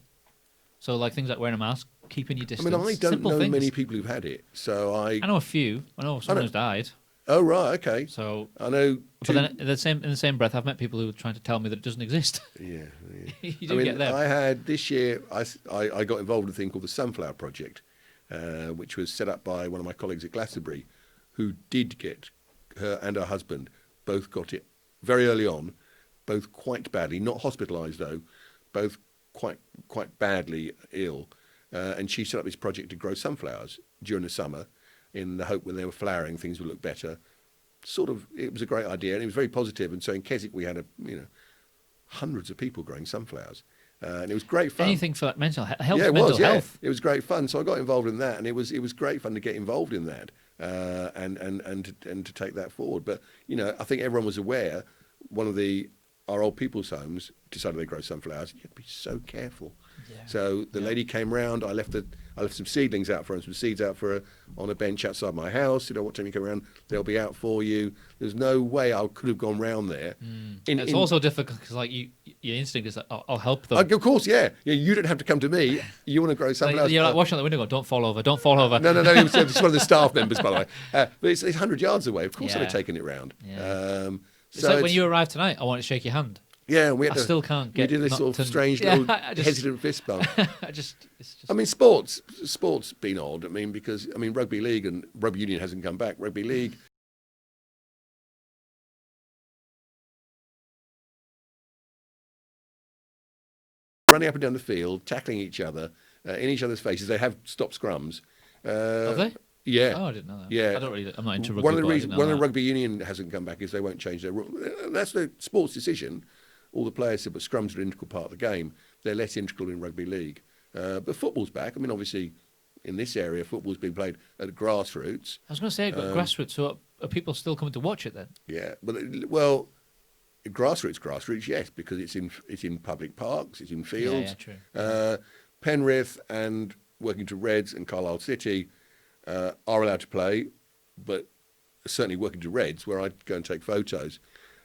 So like things like wearing a mask, keeping your distance. I don't simple know things. many people who've had it, so I know a few. I know someone who's died. Oh right, okay. So I know. But then in the same breath, I've met people who are trying to tell me that it doesn't exist. Yeah. You do get them. I had this year. I got involved in a thing called the Sunflower Project, which was set up by one of my colleagues at Glastonbury, who did get her and her husband both got it very early on, both quite badly, not hospitalised though, both quite badly ill, and she set up this project to grow sunflowers during the summer, in the hope when they were flowering things would look better. It was a great idea, and it was very positive. And so in Keswick we had hundreds of people growing sunflowers, and it was great fun. Anything for that mental health. Yeah, mental health. It was great fun. So I got involved in that, and it was great fun to get involved in that, and to take that forward. But I think everyone was aware. One of our old people's homes decided they grow sunflowers. You have to be so careful. Yeah. So the lady came round. I left some seedlings out for her and some seeds out for her on a bench outside my house. What time you come around, they'll be out for you. There's no way I could have gone round there. It's also difficult because your instinct is like, I'll help them. Of course, yeah. You don't have to come to me. You want to grow sunflowers. You're like watching out the window going, don't fall over, don't fall over. No. It's one of the staff members, by the way. But it's 100 yards away. Of course I'd have taken it round. Yeah. It's like when you arrived tonight, I want to shake your hand. Yeah, I still can't get. We did this sort of strange little hesitant fist bump. It's just. I mean, sports been odd. I mean, because rugby league and rugby union hasn't come back. Rugby league. Running up and down the field, tackling each other in each other's faces. They have stop scrums, Have they? Yeah. Oh, I didn't know that. Yeah. I'm not into rugby. One of the but I reasons didn't know one of the that. rugby union hasn't come back is they won't change their rule. That's the sports decision. All the players said, but scrums are an integral part of the game. They're less integral in rugby league. But football's back. I mean, obviously, in this area, football's been played at grassroots. I was going to say, grassroots. So are people still coming to watch it then? Yeah, but well, grassroots, yes, because it's in public parks, it's in fields. Yeah, true. Penrith and Workington Reds and Carlisle City are allowed to play, but certainly Workington Reds, where I go and take photos,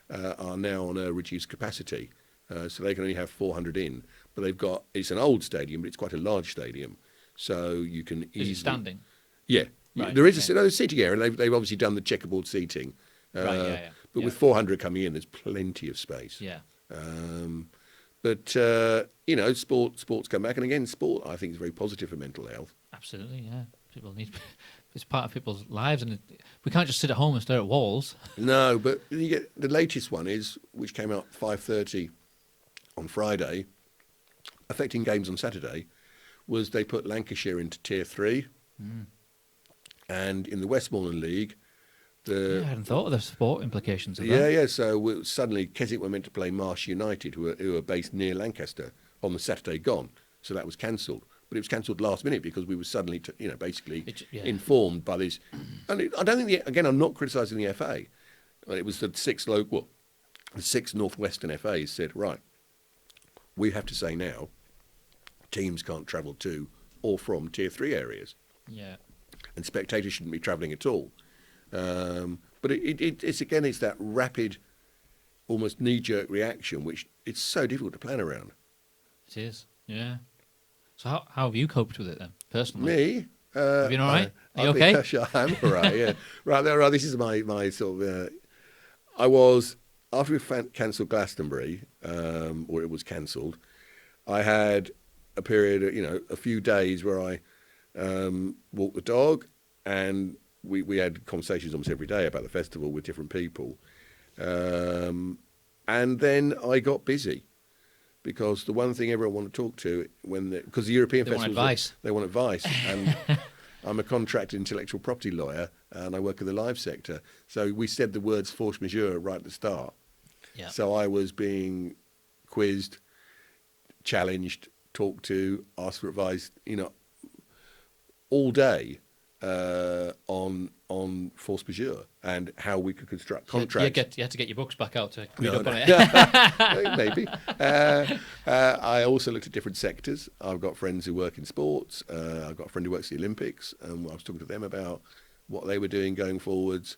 are now on a reduced capacity, so they can only have 400 in. But it's an old stadium, but it's quite a large stadium, so you can easily. Is it standing? Yeah, Right, there is a seating area, and they've obviously done the checkerboard seating. Right, But with 400 coming in, there's plenty of space. Yeah. But sports come back, and again, sport I think is very positive for mental health. Absolutely, yeah. People need it's part of people's lives, and we can't just sit at home and stare at walls. No, but you get the latest one which came out 5:30 on Friday, affecting games on Saturday, was they put Lancashire into Tier 3, and in the Westmoreland League, I hadn't thought of the sport implications of that. Yeah. So suddenly Keswick were meant to play Marsh United, who are based near Lancaster, on the Saturday gone. So that was cancelled. But it was cancelled last minute because we were suddenly, basically informed by this. And I don't think, again, I'm not criticising the FA. It was the six Northwestern FAs said, right, we have to say now, teams can't travel to or from Tier 3 areas. Yeah. And spectators shouldn't be travelling at all. But it's that rapid, almost knee-jerk reaction, which it's so difficult to plan around. It is, yeah. So how have you coped with it then, personally? Me? Have you been all right? Are you okay? I'm all right, yeah. right, this is my sort of... I was, after we cancelled Glastonbury, or it was cancelled, I had a period, a few days where I walked the dog, and we had conversations almost every day about the festival with different people. And then I got busy, because the one thing everyone want to talk to because the European festivals, they want advice, and I'm a contracted intellectual property lawyer, and I work in the live sector. So we said the words force majeure right at the start. Yeah. So I was being quizzed, challenged, talked to, asked for advice, all day on force majeure and how we could construct contracts. You had to get your books back out to read up on it. Maybe. I also looked at different sectors. I've got friends who work in sports. I've got a friend who works at the Olympics, and I was talking to them about what they were doing going forwards.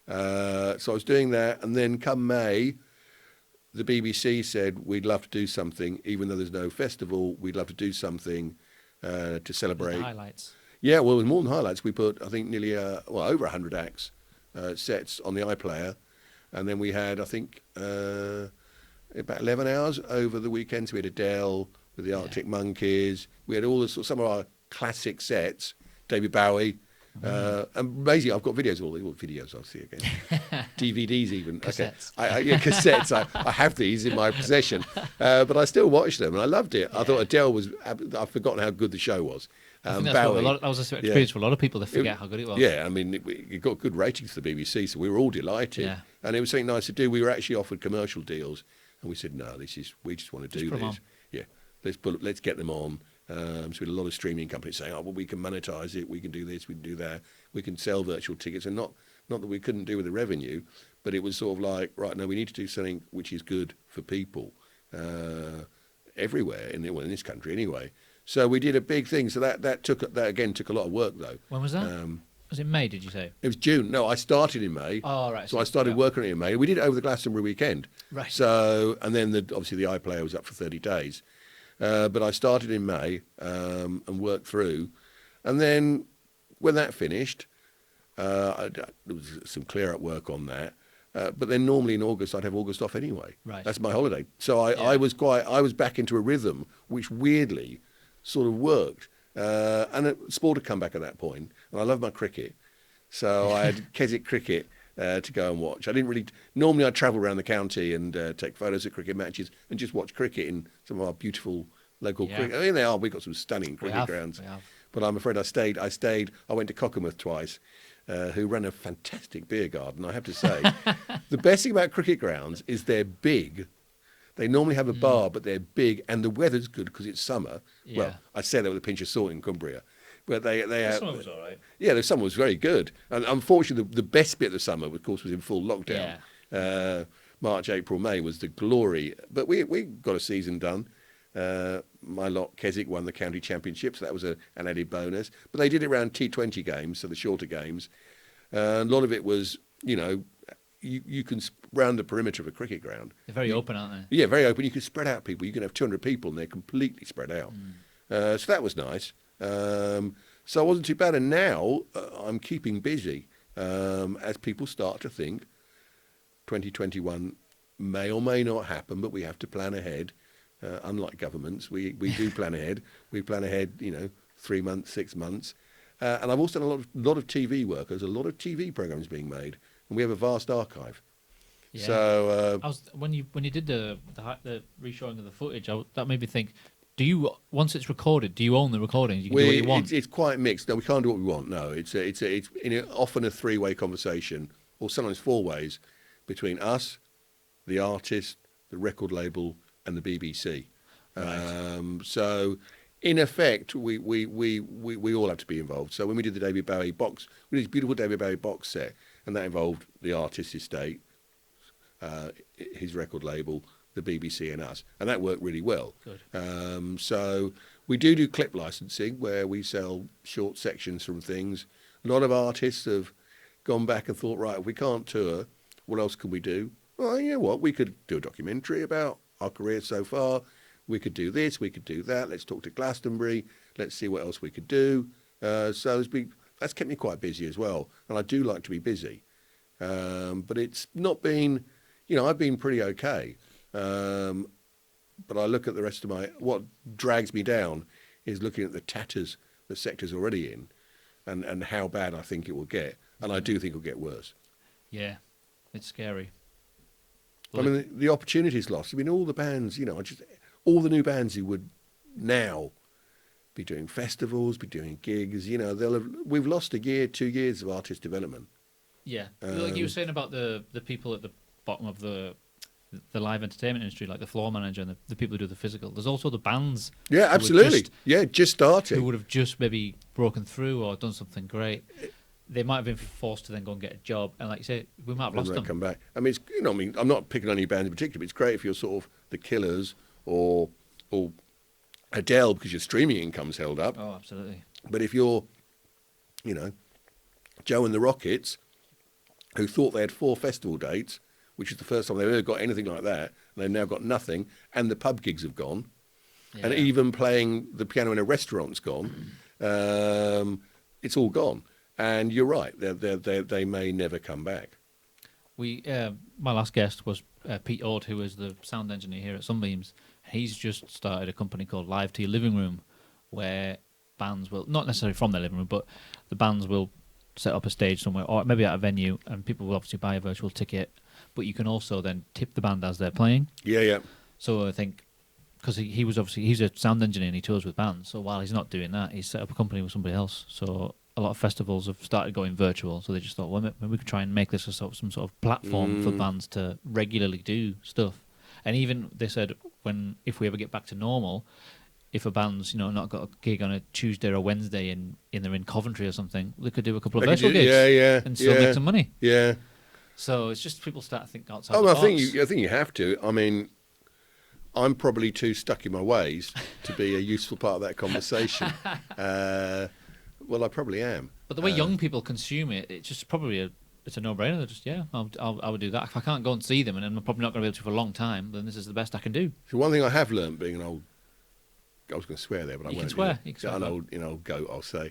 So I was doing that, and then come May, the BBC said, we'd love to do something, even though there's no festival, we'd love to do something to celebrate. The highlights. Yeah, well, it was more than highlights. We put, I think, nearly over 100 acts, sets on the iPlayer. And then we had, I think, about 11 hours over the weekend. So we had Adele with the Arctic Monkeys. We had all some of our classic sets, David Bowie. And basically, I've got videos, all videos I'll see again. DVDs even. Cassettes. Okay. Cassettes. I have these in my possession. But I still watched them, and I loved it. I thought Adele was... I've forgotten how good the show was. I think that's that was an experience for a lot of people to forget how good it was. Yeah, I mean, it got good ratings for the BBC, so we were all delighted. Yeah. And it was something nice to do. We were actually offered commercial deals, and we said, no, we just want to do this. Yeah, let's get them on. So we had a lot of streaming companies saying, oh, well, we can monetize it, we can do this, we can do that, we can sell virtual tickets. And not that we couldn't do with the revenue, but it was sort of like, right, no, we need to do something which is good for people everywhere, in this country anyway. So we did a big thing. So that took a lot of work, though. When was that? Was it May, did you say? It was June. No, I started in May. Oh, right. So I started working on it in May. We did it over the Glastonbury weekend. Right. So, and then obviously the iPlayer was up for 30 days. But I started in May and worked through. And then when that finished, there was some clear-up work on that. But then normally in August, I'd have August off anyway. Right. That's my holiday. So I was back into a rhythm, which weirdly sort of worked. And sport had come back at that point, and I love my cricket. So I had Keswick cricket to go and watch. I didn't really... Normally I'd travel around the county and take photos of cricket matches and just watch cricket in some of our beautiful local Yeah. cricket. I mean, they are. We've got some stunning We cricket have. grounds. We have. But I'm afraid I stayed. I went to Cockermouth twice, who run a fantastic beer garden. I have to say, the best thing about cricket grounds is they're big. They normally have a bar, but they're big, and the weather's good because it's summer. Yeah. Well, I say that with a pinch of salt in Cumbria, but they Some of us all right. yeah, the summer was very good. And unfortunately, the best bit of the summer, of course, was in full lockdown. March, April, May was the glory. But we got a season done. My lot, Keswick, won the county championship, so that was an added bonus. But they did it around T20 games, so the shorter games. A lot of it was, you can round the perimeter of a cricket ground. They're very open, aren't they? Yeah, very open. You can spread out people. You can have 200 people, and they're completely spread out. So that was nice. So I wasn't too bad. And now I'm keeping busy as people start to think 2021 may or may not happen, but we have to plan ahead. Unlike governments, we do plan ahead. We plan ahead, 3 months, 6 months. And I've also done a lot of TV work. There's a lot of TV programs being made, and we have a vast archive. Yeah. So when you did the reshowing of the footage, that made me think: do you, once it's recorded, do you own the recordings? You can do what you want. It's quite mixed. No, we can't do what we want. No, it's often a three-way conversation, or sometimes four ways, between us, the artist, the record label, and the BBC. Right. So, in effect, we all have to be involved. So when we did the David Bowie box, we did this beautiful David Bowie box set, and that involved the artist's estate, his record label, the BBC, and us, and that worked really well. Good. So we do clip licensing, where we sell short sections from things. A lot of artists have gone back and thought, right, if we can't tour, what else can we do? Well, you know what, we could do a documentary about our career so far. We could do this, we could do that. Let's talk to Glastonbury. Let's see what else we could do. So that's kept me quite busy as well. And I do like to be busy. But it's not been, I've been pretty okay. But I look at the rest of what drags me down is looking at the tatters the sector's already in and how bad I think it will get. And I do think it'll get worse. Yeah, it's scary. I mean, the opportunity's lost. I mean, all the bands, all the new bands who would now be doing festivals, be doing gigs, we've lost 2 years of artist development. Yeah, like you were saying about the people at the bottom of the live entertainment industry, like the floor manager and the people who do the physical. There's also the bands. Yeah, absolutely. Just starting. Who would have just maybe broken through or done something great. They might have been forced to then go and get a job, and like you say, we might have lost them. Come back. I mean, I'm not picking on any bands in particular, but it's great if you're sort of the Killers or Adele, because your streaming income's held up. Oh, absolutely. But if you're, Joe and the Rockets, who thought they had 4 festival dates, which is the first time they've ever got anything like that, and they've now got nothing, and the pub gigs have gone, and even playing the piano in a restaurant's gone. It's all gone. And you're right, they may never come back. My last guest was Pete Ord, who is the sound engineer here at Sunbeams. He's just started a company called Live to Your Living Room, where bands will, not necessarily from their living room, but the bands will set up a stage somewhere, or maybe at a venue, and people will obviously buy a virtual ticket, but you can also then tip the band as they're playing. Yeah. So I think, because he's a sound engineer and he tours with bands, so while he's not doing that, he's set up a company with somebody else. So a lot of festivals have started going virtual, so they just thought, well, maybe we could try and make this some sort of platform for bands to regularly do stuff. And even they said, if we ever get back to normal, if a band's not got a gig on a Tuesday or Wednesday and they're in Coventry or something, they could do a couple of virtual gigs, and still make some money. Yeah. So it's just people start to think outside. I the box. think you have to. I mean, I'm probably too stuck in my ways to be a useful part of that conversation. Well, I probably am. But the way young people consume it, it's just probably it's a no-brainer. They're just, I would do that. If I can't go and see them, and I'm probably not going to be able to for a long time, then this is the best I can do. So one thing I have learned, being an old, I was going to swear there, but I won't. You can swear. An old goat, I'll say,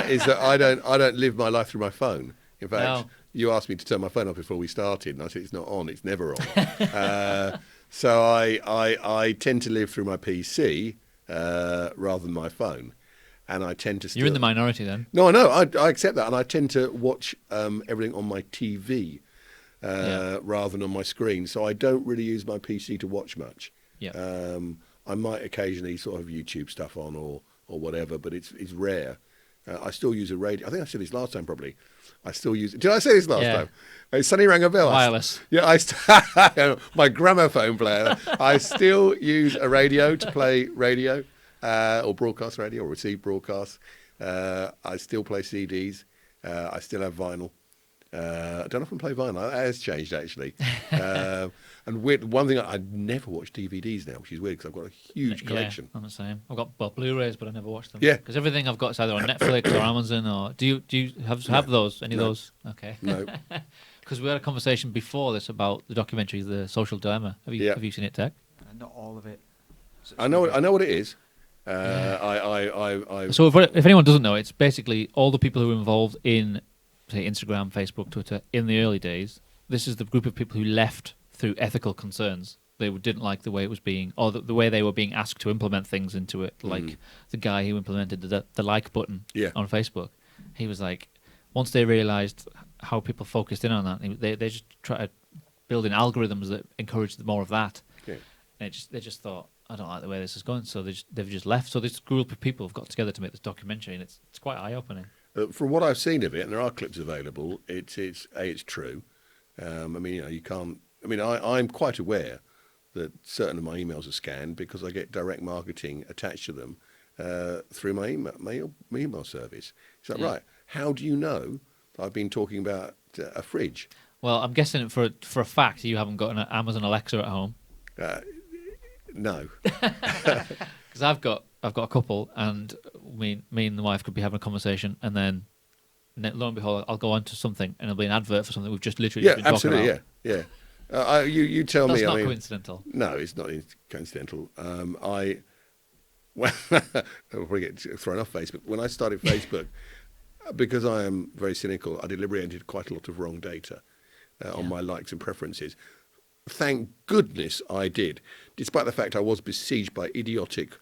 is that I don't live my life through my phone. In fact, you asked me to turn my phone off before we started, and I said it's not on. It's never on. So I tend to live through my PC rather than my phone. And I tend to. You're in the minority then. No, I know. I accept that, and I tend to watch everything on my TV rather than on my screen. So I don't really use my PC to watch much. Yeah. I might occasionally sort of YouTube stuff on or whatever, but it's rare. I still use a radio. I think I said this last time, probably. I still use. Did I say this last time? It suddenly rang a bell. Wireless. My gramophone player. I still use a radio to play radio, or broadcast radio, or receive broadcasts. I still play CDs. I still have vinyl. I don't often play vinyl. That has changed, actually. And one thing, I never watch DVDs now, which is weird because I've got a huge collection. Yeah, I'm the same. I've got Blu-rays, but I never watch them. Yeah. Because everything I've got is either on Netflix or Amazon. Or do you have those? Any of those? Okay. No. Because we had a conversation before this about the documentary, The Social Dilemma. Have you seen it, Tech? Not all of it. I know what it is. So if anyone doesn't know, it's basically all the people who were involved in, say, Instagram, Facebook, Twitter in the early days. This is the group of people who left through ethical concerns. They didn't like the way it was being, or the way they were being asked to implement things into it. Like the guy who implemented the like button on Facebook. He was like, once they realised how people focused in on that, they just tried to build in algorithms that encouraged more of that. Yeah. And they just thought, I don't like the way this is going, so they've just left. So this group of people have got together to make this documentary, and it's quite eye-opening. From what I've seen of it, and there are clips available, it's true. You can't. I'm quite aware that certain of my emails are scanned because I get direct marketing attached to them through my email service. Is that right? How do you know that I've been talking about a fridge? Well, I'm guessing for a fact you haven't got an Amazon Alexa at home. No. Because I've got a couple, and me and the wife could be having a conversation, and then lo and behold, I'll go on to something, and it'll be an advert for something we've just literally been talking about. Yeah. You tell That's me. That's not coincidental. No, it's not coincidental. I'll probably get thrown off Facebook. When I started Facebook, because I am very cynical, I deliberately entered quite a lot of wrong data on my likes and preferences. Thank goodness I did, despite the fact I was besieged by idiotic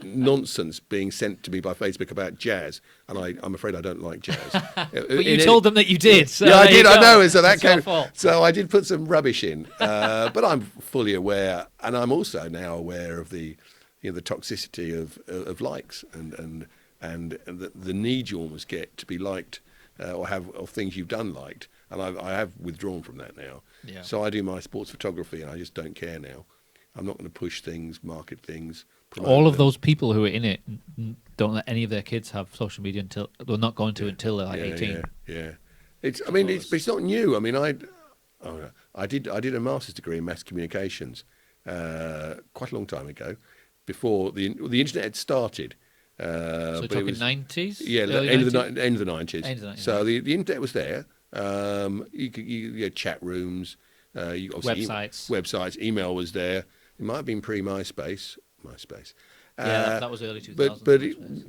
nonsense being sent to me by Facebook about jazz, and I'm afraid I don't like jazz. But you told them that you did. So yeah, I did. I know. So that it's your fault. So I did put some rubbish in, but I'm fully aware, and I'm also now aware of the toxicity of likes and the need you almost get to be liked or things you've done liked, and I have withdrawn from that now. Yeah. So I do my sports photography, and I just don't care now. I'm not going to push things, market things. All of those people who are in it don't let any of their kids have social media until they're not going to until they're like 18. Yeah. It's not new. I mean, I did a master's degree in mass communications quite a long time ago, before the internet had started. So talking 90s? Yeah, end of the 90s. So the internet was there. You had chat rooms, websites, email was there. It might have been pre-MySpace. That was early 2000s. But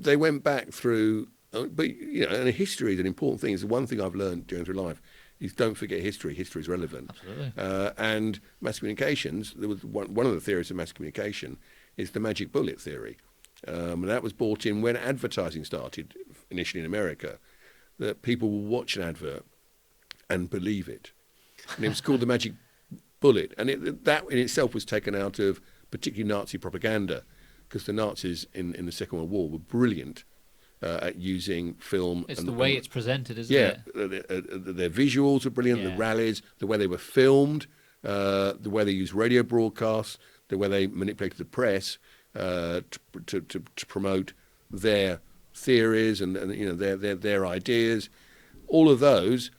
they went back through. But and history is an important thing. It's the one thing I've learned going through life is don't forget history. History is relevant. Absolutely. And mass communications. There was one of the theories of mass communication is the magic bullet theory, and that was brought in when advertising started initially in America. That people will watch an advert and believe it. And it was called the magic bullet. And that in itself was taken out of particularly Nazi propaganda, because the Nazis in the Second World War were brilliant at using film. It's the way it's presented, isn't it? Yeah, their visuals were brilliant, the rallies, the way they were filmed, the way they used radio broadcasts, the way they manipulated the press to promote their theories and their ideas. All of those,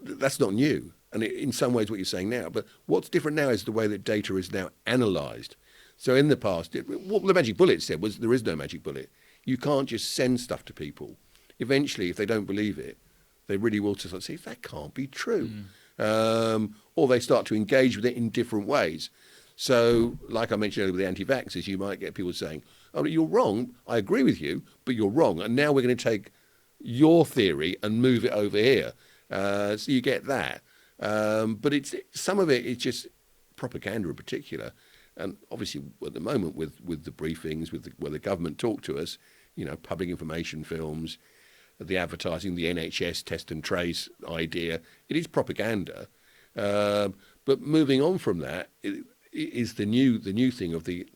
that's not new. And in some ways what you're saying now. But what's different now is the way that data is now analysed. So in the past, what the magic bullet said was there is no magic bullet. You can't just send stuff to people. Eventually, if they don't believe it, they really will just say, that can't be true. Or they start to engage with it in different ways. So, like I mentioned earlier with the anti-vaxxers, you might get people saying, oh, you're wrong, I agree with you, but you're wrong. And now we're going to take your theory and move it over here. So you get that. But some of it is just propaganda in particular. And obviously at the moment with the briefings, where the government talk to us, public information films, the advertising, the NHS test and trace idea, it is propaganda. But moving on from that, is the new thing of the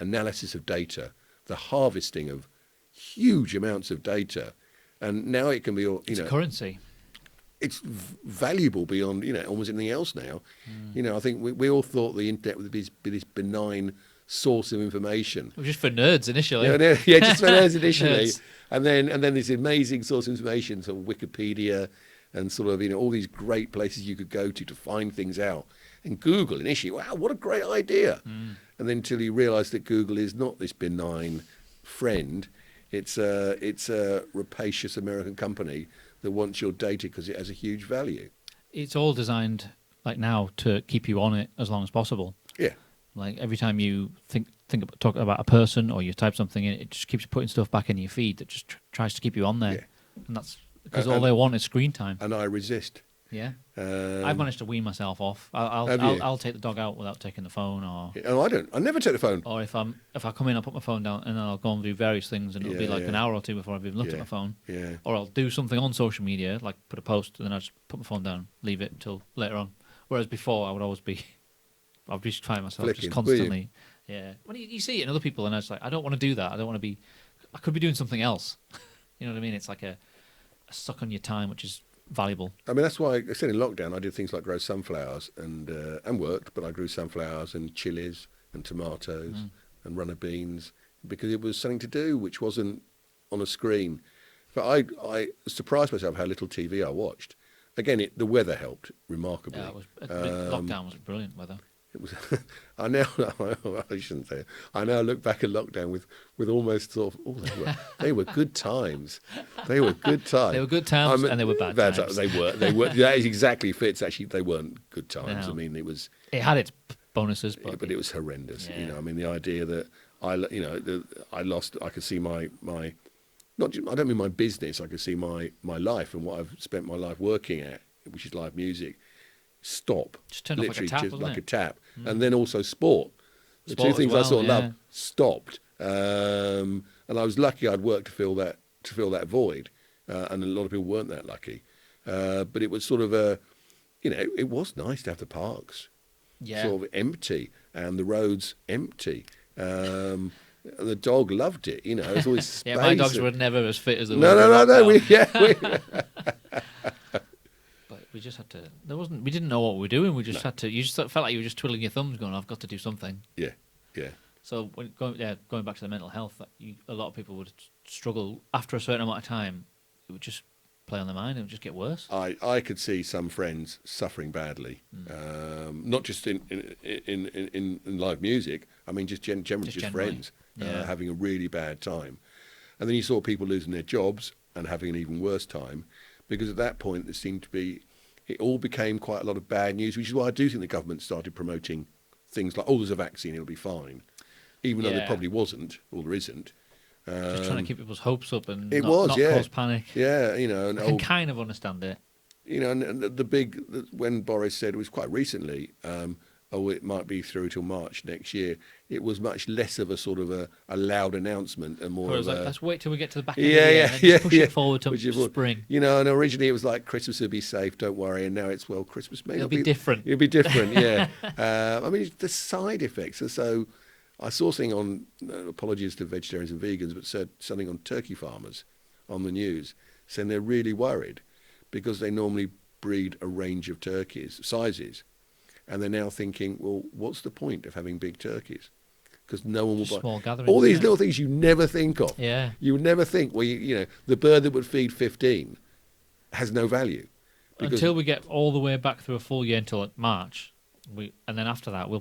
analysis of data, the harvesting of huge amounts of data, and now it can be It's currency. It's valuable beyond almost anything else now. I think we all thought the internet would be this benign source of information. It was just for nerds initially. Yeah, just for nerds initially, Nerds. and then this amazing source of information, sort of Wikipedia, and sort of all these great places you could go to find things out. And Google initially, wow, what a great idea! And then until you realise that Google is not this benign friend, it's a rapacious American company that wants your data because it has a huge value. It's all designed like now to keep you on it as long as possible. Yeah. Like every time you talk about a person or you type something in, it just keeps putting stuff back in your feed that just tries to keep you on there. Yeah. And that's because all they want is screen time. And I resist. Yeah. I've managed to wean myself off. I'll take the dog out without taking the phone, or Oh, I don't. I never take the phone. or if I come in, I'll put my phone down and then I'll go and do various things, and it'll be like an hour or two before I've even looked at my phone. Yeah. Or I'll do something on social media, like put a post, and then I just put my phone down, leave it until later on. Whereas before, I'd be just trying myself Flicking, just constantly. Yeah. When you see it in other people, and I was like, I don't want to do that. I don't want to be. I could be doing something else. You know what I mean? It's like a suck on your time, which is valuable. I mean, that's why I said in lockdown I did things like grow sunflowers and worked, but I grew sunflowers and chilies and tomatoes and runner beans because it was something to do which wasn't on a screen. But I surprised myself how little TV I watched. Again, the weather helped remarkably. Yeah, lockdown was brilliant weather. It was. I shouldn't say it. I now look back at lockdown with almost sort of, they were good times. They were good times. They were good times and they were bad times. They were. That exactly fits. Actually, they weren't good times. No. I mean, it was. It had its bonuses, but it was horrendous. Yeah. I mean, the idea that I lost. I could see my. Not. I don't mean my business. I could see my life and what I've spent my life working at, which is live music. Stop. Just turned off like a tap, just like wasn't a it? tap. And then also sport. The Sport two as things well, I sort of yeah. loved stopped. And I was lucky I'd worked to fill that void. And a lot of people weren't that lucky. But it was sort of it was nice to have the parks sort of empty and the roads empty. And the dog loved it, It was always space. Yeah, my dogs were never as fit as the No. But we just had to. We didn't know what we were doing. We just had to. You just felt like you were just twiddling your thumbs, going, "I've got to do something." Yeah. So going back to the mental health, a lot of people would struggle after a certain amount of time. It would just play on their mind and it would just get worse. I could see some friends suffering badly, not just in live music. I mean, just generally friends having a really bad time, and then you saw people losing their jobs and having an even worse time, because at that point there seemed to be, it all became quite a lot of bad news, which is why I do think the government started promoting things like, there's a vaccine, it'll be fine, even though there probably wasn't, or there isn't. Just trying to keep people's hopes up and not cause panic. Yeah, I can kind of understand it. And when Boris said, it was quite recently, it might be through till March next year, it was much less of a sort of a loud announcement and more of let's wait till we get to the back end of the year and just push it forward to spring. And originally it was like, Christmas will be safe, don't worry, and now it's, Christmas may It'll be different. It'll be different, yeah. I mean, the side effects are so... I saw something on, apologies to vegetarians and vegans, but said something on turkey farmers on the news, saying they're really worried because they normally breed a range of turkeys, sizes, and they're now thinking, well, what's the point of having big turkeys? Because no one will buy. Small gatherings. All these little things you never think of. Yeah. You would never think, the bird that would feed 15 has no value. Until we get all the way back through a full year until March. And then after that, a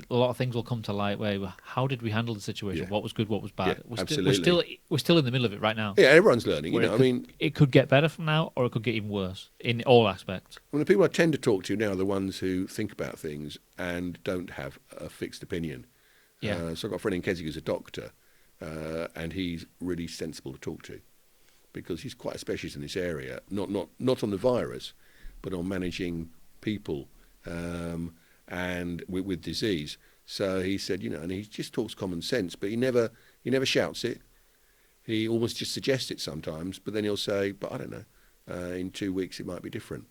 lot of things will come to light. How did we handle the situation? Yeah. What was good? What was bad? Yeah, absolutely. We're still in the middle of it right now. Yeah, everyone's learning. It could get better from now, or it could get even worse in all aspects. Well, the people I tend to talk to now are the ones who think about things and don't have a fixed opinion. Yeah. So I've got a friend in Keswick who's a doctor, and he's really sensible to talk to because he's quite a specialist in this area. Not on the virus, but on managing people. And with disease. So he said, and he just talks common sense, but he never shouts it. He almost just suggests it sometimes, but then he'll say, but I don't know, in 2 weeks it might be different.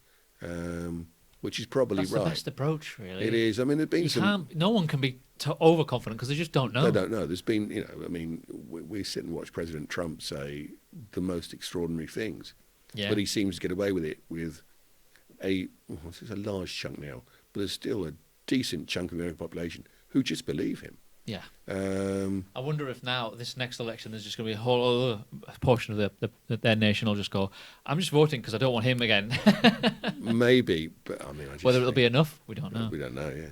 which is probably That's right. the best approach, really. It is. I mean, there's been No one can be overconfident because they just don't know. They don't know. There's been, I mean, we sit and watch President Trump say the most extraordinary things, but he seems to get away with it with it's a large chunk now, but there's still a decent chunk of the American population who just believe him. Yeah. I wonder if now this next election is just going to be a whole other portion of their nation will just go, I'm just voting because I don't want him again. Maybe, but I mean, whether it'll be enough, we don't know. We don't know. Yeah.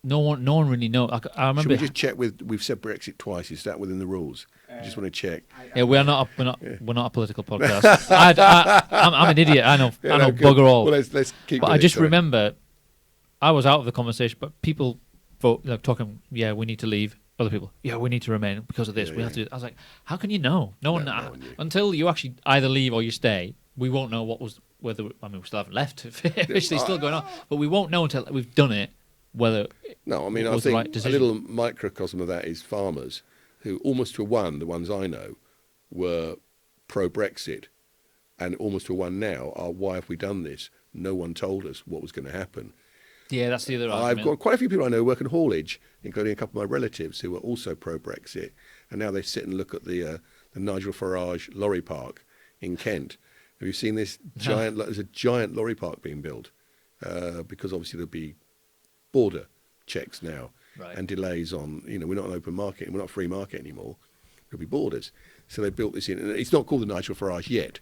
No one really knows. I remember. Should we just check we've said Brexit twice? Is that within the rules? I just want to check. Yeah, we're not a political podcast. I'm an idiot. I know bugger all. Well, let's keep. But I just remember, I was out of the conversation, but people vote talking. Yeah, we need to leave. Other people, yeah, we need to remain because of this. We have to. I was like, how can you know? No one knew. Until you actually either leave or you stay. We won't know whether. I mean, we still haven't left. Officially, still going on, but we won't know until we've done it. Whether no, I mean, I think a little microcosm of that is farmers who almost to a one, the ones I know, were pro-Brexit, and almost to a one now are, why have we done this? No one told us what was going to happen. Yeah, that's the other argument. I've got quite a few people I know who work in haulage, including a couple of my relatives who are also pro-Brexit, and now they sit and look at the Nigel Farage lorry park in Kent. Have you seen this giant? There's a giant lorry park being built because obviously there'll be border checks now and delays on, we're not an open market and we're not a free market anymore. There'll be borders. So they built this in. And it's not called the Nigel Farage yet.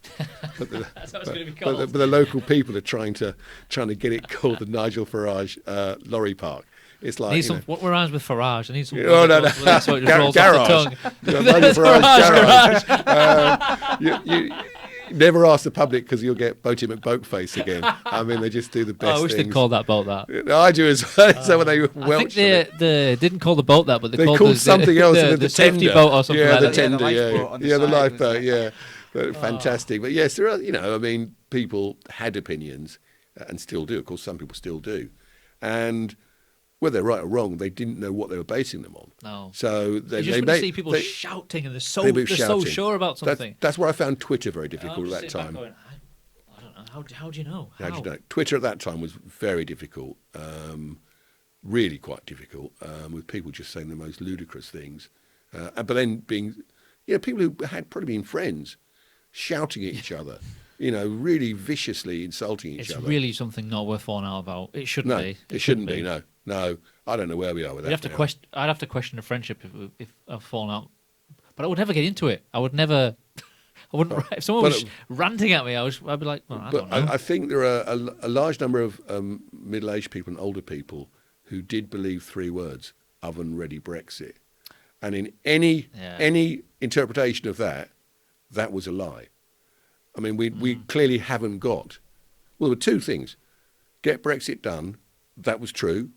But That's what it's going to be called. But the local people are trying to get it called the Nigel Farage lorry park. It's like, what rhymes with Farage? I need some. Oh, no. So it just rolls off the tongue. Nigel Farage garage. You never ask the public because you'll get Boaty McBoatface again. I mean, they just do the best. I wish things. they'd called that boat that. No, I do as well. So when they Welsh, I think they didn't call the boat that, but they called something else. The safety boat or something like that. The tender, the lifeboat, yeah. But fantastic. But yes, there are. I mean, people had opinions and still do. Of course, some people still do, and whether they're right or wrong, they didn't know what they were basing them on. No. So they see people shouting and they're so sure about something. That's where I found Twitter very difficult at that time. Going, I don't know. How do you know? How do you know? Twitter at that time was very difficult, really quite difficult, with people just saying the most ludicrous things. But then being, people who had probably been friends shouting at each other. Really viciously insulting each other. It's really something not worth falling out about. It shouldn't be. It shouldn't be. No. I don't know where we are with that. I'd have to question a friendship if I've fallen out, but I would never get into it. I would never. I wouldn't. If someone was ranting at me, I'd be like, well, I don't know. I think there are a large number of middle-aged people and older people who did believe three words: oven-ready Brexit, and in any interpretation of that was a lie. I mean, we clearly haven't got. Well, there were two things: get Brexit done. That was true.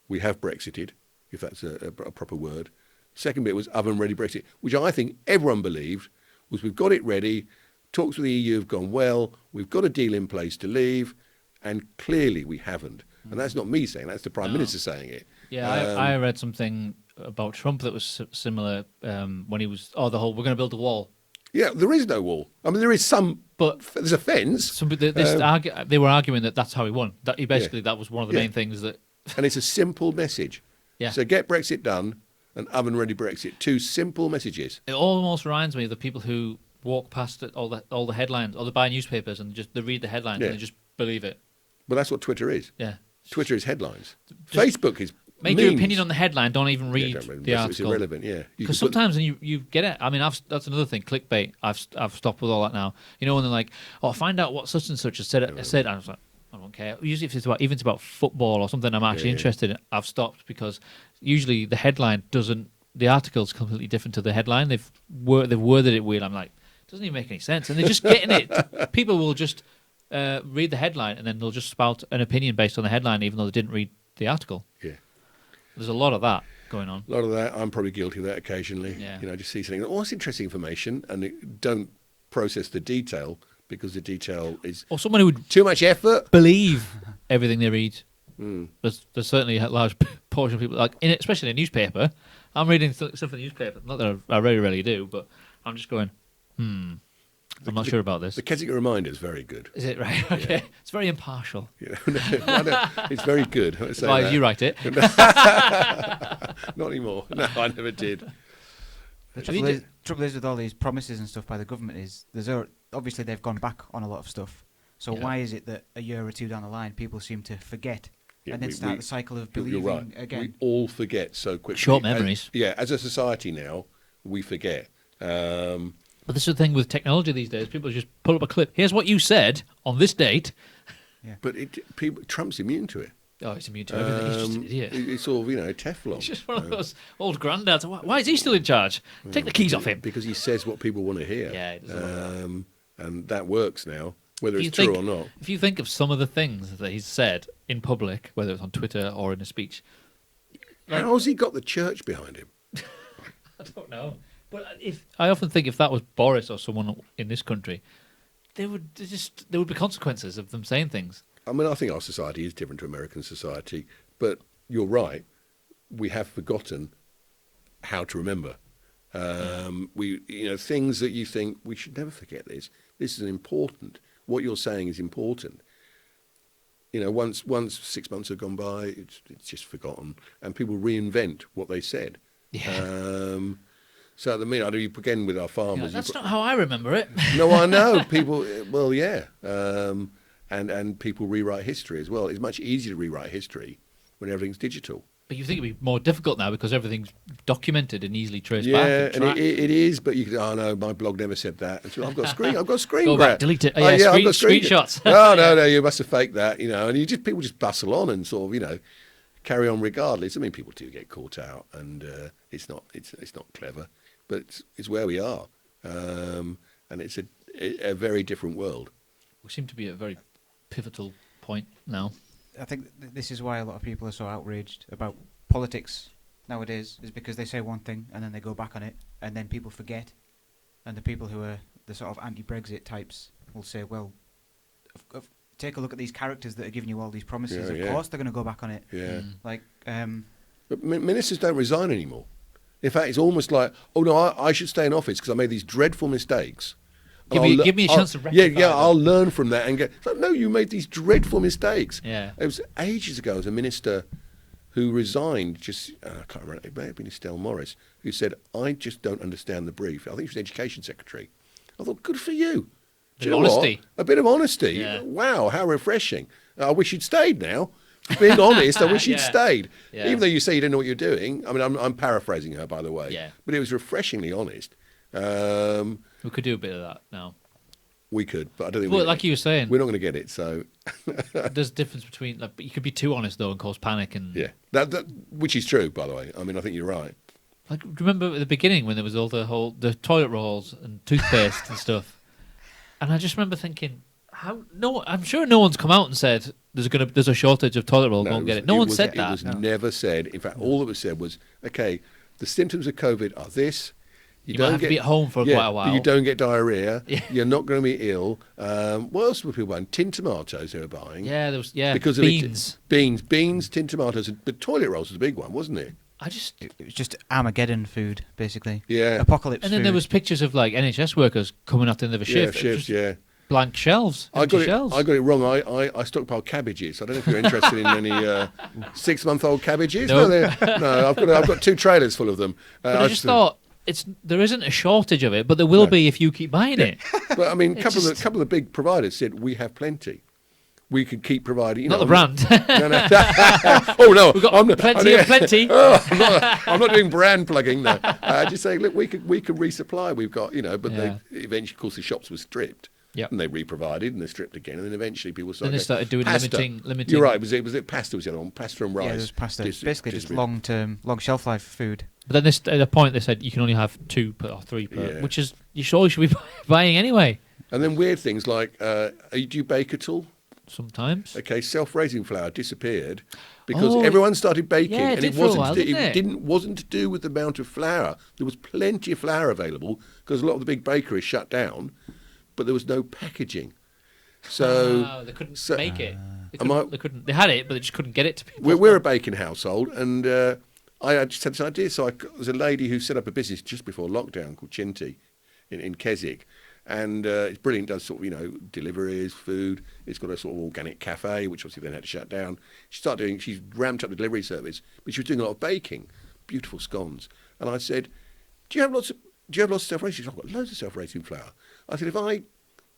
We have Brexited, if that's a proper word. Second bit was oven-ready Brexit, which I think everyone believed was we've got it ready. Talks with the EU have gone well. We've got a deal in place to leave, and clearly we haven't. And that's not me saying; that's the Prime Minister saying it. Yeah, I read something about Trump that was similar when he was we're going to build a wall. Yeah, there is no wall. I mean, there is some, but there's a fence. They were arguing that that's how he won. That he basically that was one of the main things that. And it's a simple message. Yeah. So get Brexit done and oven-ready Brexit. Two simple messages. It almost reminds me of the people who walk past all the headlines, or they buy newspapers and they read the headlines and they just believe it. Well, that's what Twitter is. Yeah. Twitter is headlines. Facebook is make memes. your opinion on the headline. Don't even read the article. It's irrelevant. Yeah. Because sometimes you get it. I mean, that's another thing. Clickbait. I've stopped with all that now. When they're like, find out what such and such has said. I was like, I don't care. Usually, if it's about football or something I'm actually interested in, I've stopped because usually the headline doesn't. The article's completely different to the headline. They've worded it weird. I'm like, it doesn't even make any sense. And they're just getting it. People will just read the headline and then they'll just spout an opinion based on the headline, even though they didn't read the article. Yeah. There's a lot of that going on. A lot of that. I'm probably guilty of that occasionally. Yeah. Just see something. It's interesting information, and don't process the detail. Because the detail is or someone who would too much effort believe everything they read. There's certainly a large portion of people, especially in a newspaper. I'm reading stuff in the newspaper. Not that I very rarely do, but I'm just going, I'm not sure about this. The Keswick Reminder is very good. Is it right? Okay. It's very impartial. Yeah. It's very good. I say Why that. you write it? Not anymore. No, I never did. The trouble is with all these promises and stuff by the government is obviously they've gone back on a lot of stuff. So why is it that a year or two down the line people seem to forget and then start the cycle of believing you're right. again? We all forget so quickly. Short memories. As a society now, we forget. But this is the thing with technology these days. People just pull up a clip. Here's what you said on this date. Yeah. But Trump's immune to it. Oh, he's immune to everything. He's just an idiot. It's all, Teflon. He's just one of those old granddads. Why is he still in charge? Take the keys off him. Because he says what people want to hear. Yeah, it doesn't and that works now, whether If you it's true think- or not. If you think of some of the things that he's said in public, whether it's on Twitter or in a speech, like- How's he got the church behind him? I don't know. But I often think if that was Boris or someone in this country, there would be consequences of them saying things. I mean, I think our society is different to American society, but you're right. We have forgotten how to remember. Things that you think we should never forget this. This is important. What you're saying is important. Once 6 months have gone by, it's just forgotten, and people reinvent what they said. Yeah. So at the minute, I do again with our farmers. That's not how I remember it. No, I know people. Well, yeah, and people rewrite history as well. It's much easier to rewrite history when everything's digital. But you think it'd be more difficult now because everything's documented and easily traced Yeah, back. and it is. But you could, oh no, my blog never said that. And so I've got screen Go grab. back, delete it. Oh, I've got screenshots. No, you must have faked that, and people just bustle on and sort of, carry on regardless. I mean, people do get caught out, and it's not clever, but it's where we are, and it's a very different world. We seem to be at a very pivotal point now. I think this is why a lot of people are so outraged about politics nowadays, is because they say one thing and then they go back on it, and then people forget. And the people who are the sort of anti-Brexit types will say, well, take a look at these characters that are giving you all these promises. Of course they're going to go back on it. Yeah. But ministers don't resign anymore. In fact, it's almost like, oh no, I should stay in office because I made these dreadful mistakes. Give me a chance to rectify them. I'll learn from that and go. It's like, no, you made these dreadful mistakes. Yeah. It was ages ago. As a minister who resigned, I can't remember. It may have been Estelle Morris, who said, "I just don't understand the brief." I think she was Education Secretary. I thought, good for you. Do you know honesty. what? A bit of honesty. Yeah. Wow, how refreshing. I wish you'd stayed now. Being honest, I wish you'd stayed. Yeah. Even though you say you didn't know what you're doing. I mean, I'm paraphrasing her, by the way. Yeah. But it was refreshingly honest. We could do a bit of that now. We could, but I don't think Well, like you were saying, we're not going to get it. So there's a difference between, but you could be too honest though and cause panic and yeah, that which is true, by the way. I mean, I think you're right. Like, remember at the beginning when there was all the toilet rolls and toothpaste and stuff, and I just remember thinking, I'm sure no one's come out and said there's a shortage of toilet roll. Go and get it. No one said that. It was never said. In fact, all that was said was, okay, the symptoms of COVID are this. You might have to be at home for quite a while. You don't get diarrhea. Yeah. You're not going to be ill. What else were people buying? Tin tomatoes they were buying. Yeah, there was because beans. Beans, tin tomatoes, but toilet rolls was a big one, wasn't it? it was just Armageddon food, basically. Yeah. Apocalypse And then food. there was pictures of like NHS workers coming at the end of a shift. Yeah, shifts, yeah. Blank shelves. I got shelves. it wrong. I stockpile cabbages. I don't know if you're interested in any 6-month-old cabbages. Nope. No, I've got 2 trailers full of them. But I just thought there isn't a shortage of it, but there will be if you keep buying it. But I mean, a couple of the big providers said we have plenty. We could keep providing. Not the brand. No. Oh no, We've got plenty of plenty. I'm not doing brand plugging. No, just saying, look, we could resupply. We've got, but they eventually, of course, the shops were stripped. Yep. And they reprovided and they stripped again, and then eventually people started. Then they started doing pasta. limiting. You're right. Was it pasta? Was the other one? Pasta and rice. Yeah, there's pasta. Basically, just long shelf life food. But then at a point they said you can only have 2 or 3 per, Yeah. which is you surely should be buying anyway. And then weird things like, do you bake at all? Sometimes. Okay, self-raising flour disappeared because Oh, everyone started baking, yeah, it and did it for a wasn't. while, didn't it? Wasn't to do with the amount of flour. There was plenty of flour available because a lot of the big bakeries shut down, but there was no packaging. So they couldn't make it. They couldn't. They had it, but they just couldn't get it to people. we're a baking household, and I just had this idea. So there's a lady who set up a business just before lockdown called Chinty in Keswick, And it's brilliant. Does sort of deliveries, food. It's got a sort of organic cafe, which obviously then had to shut down. She ramped up the delivery service, but she was doing a lot of baking, beautiful scones. And I said, do you have lots of self-raising? She said, I've got loads of self-raising flour. I said, if I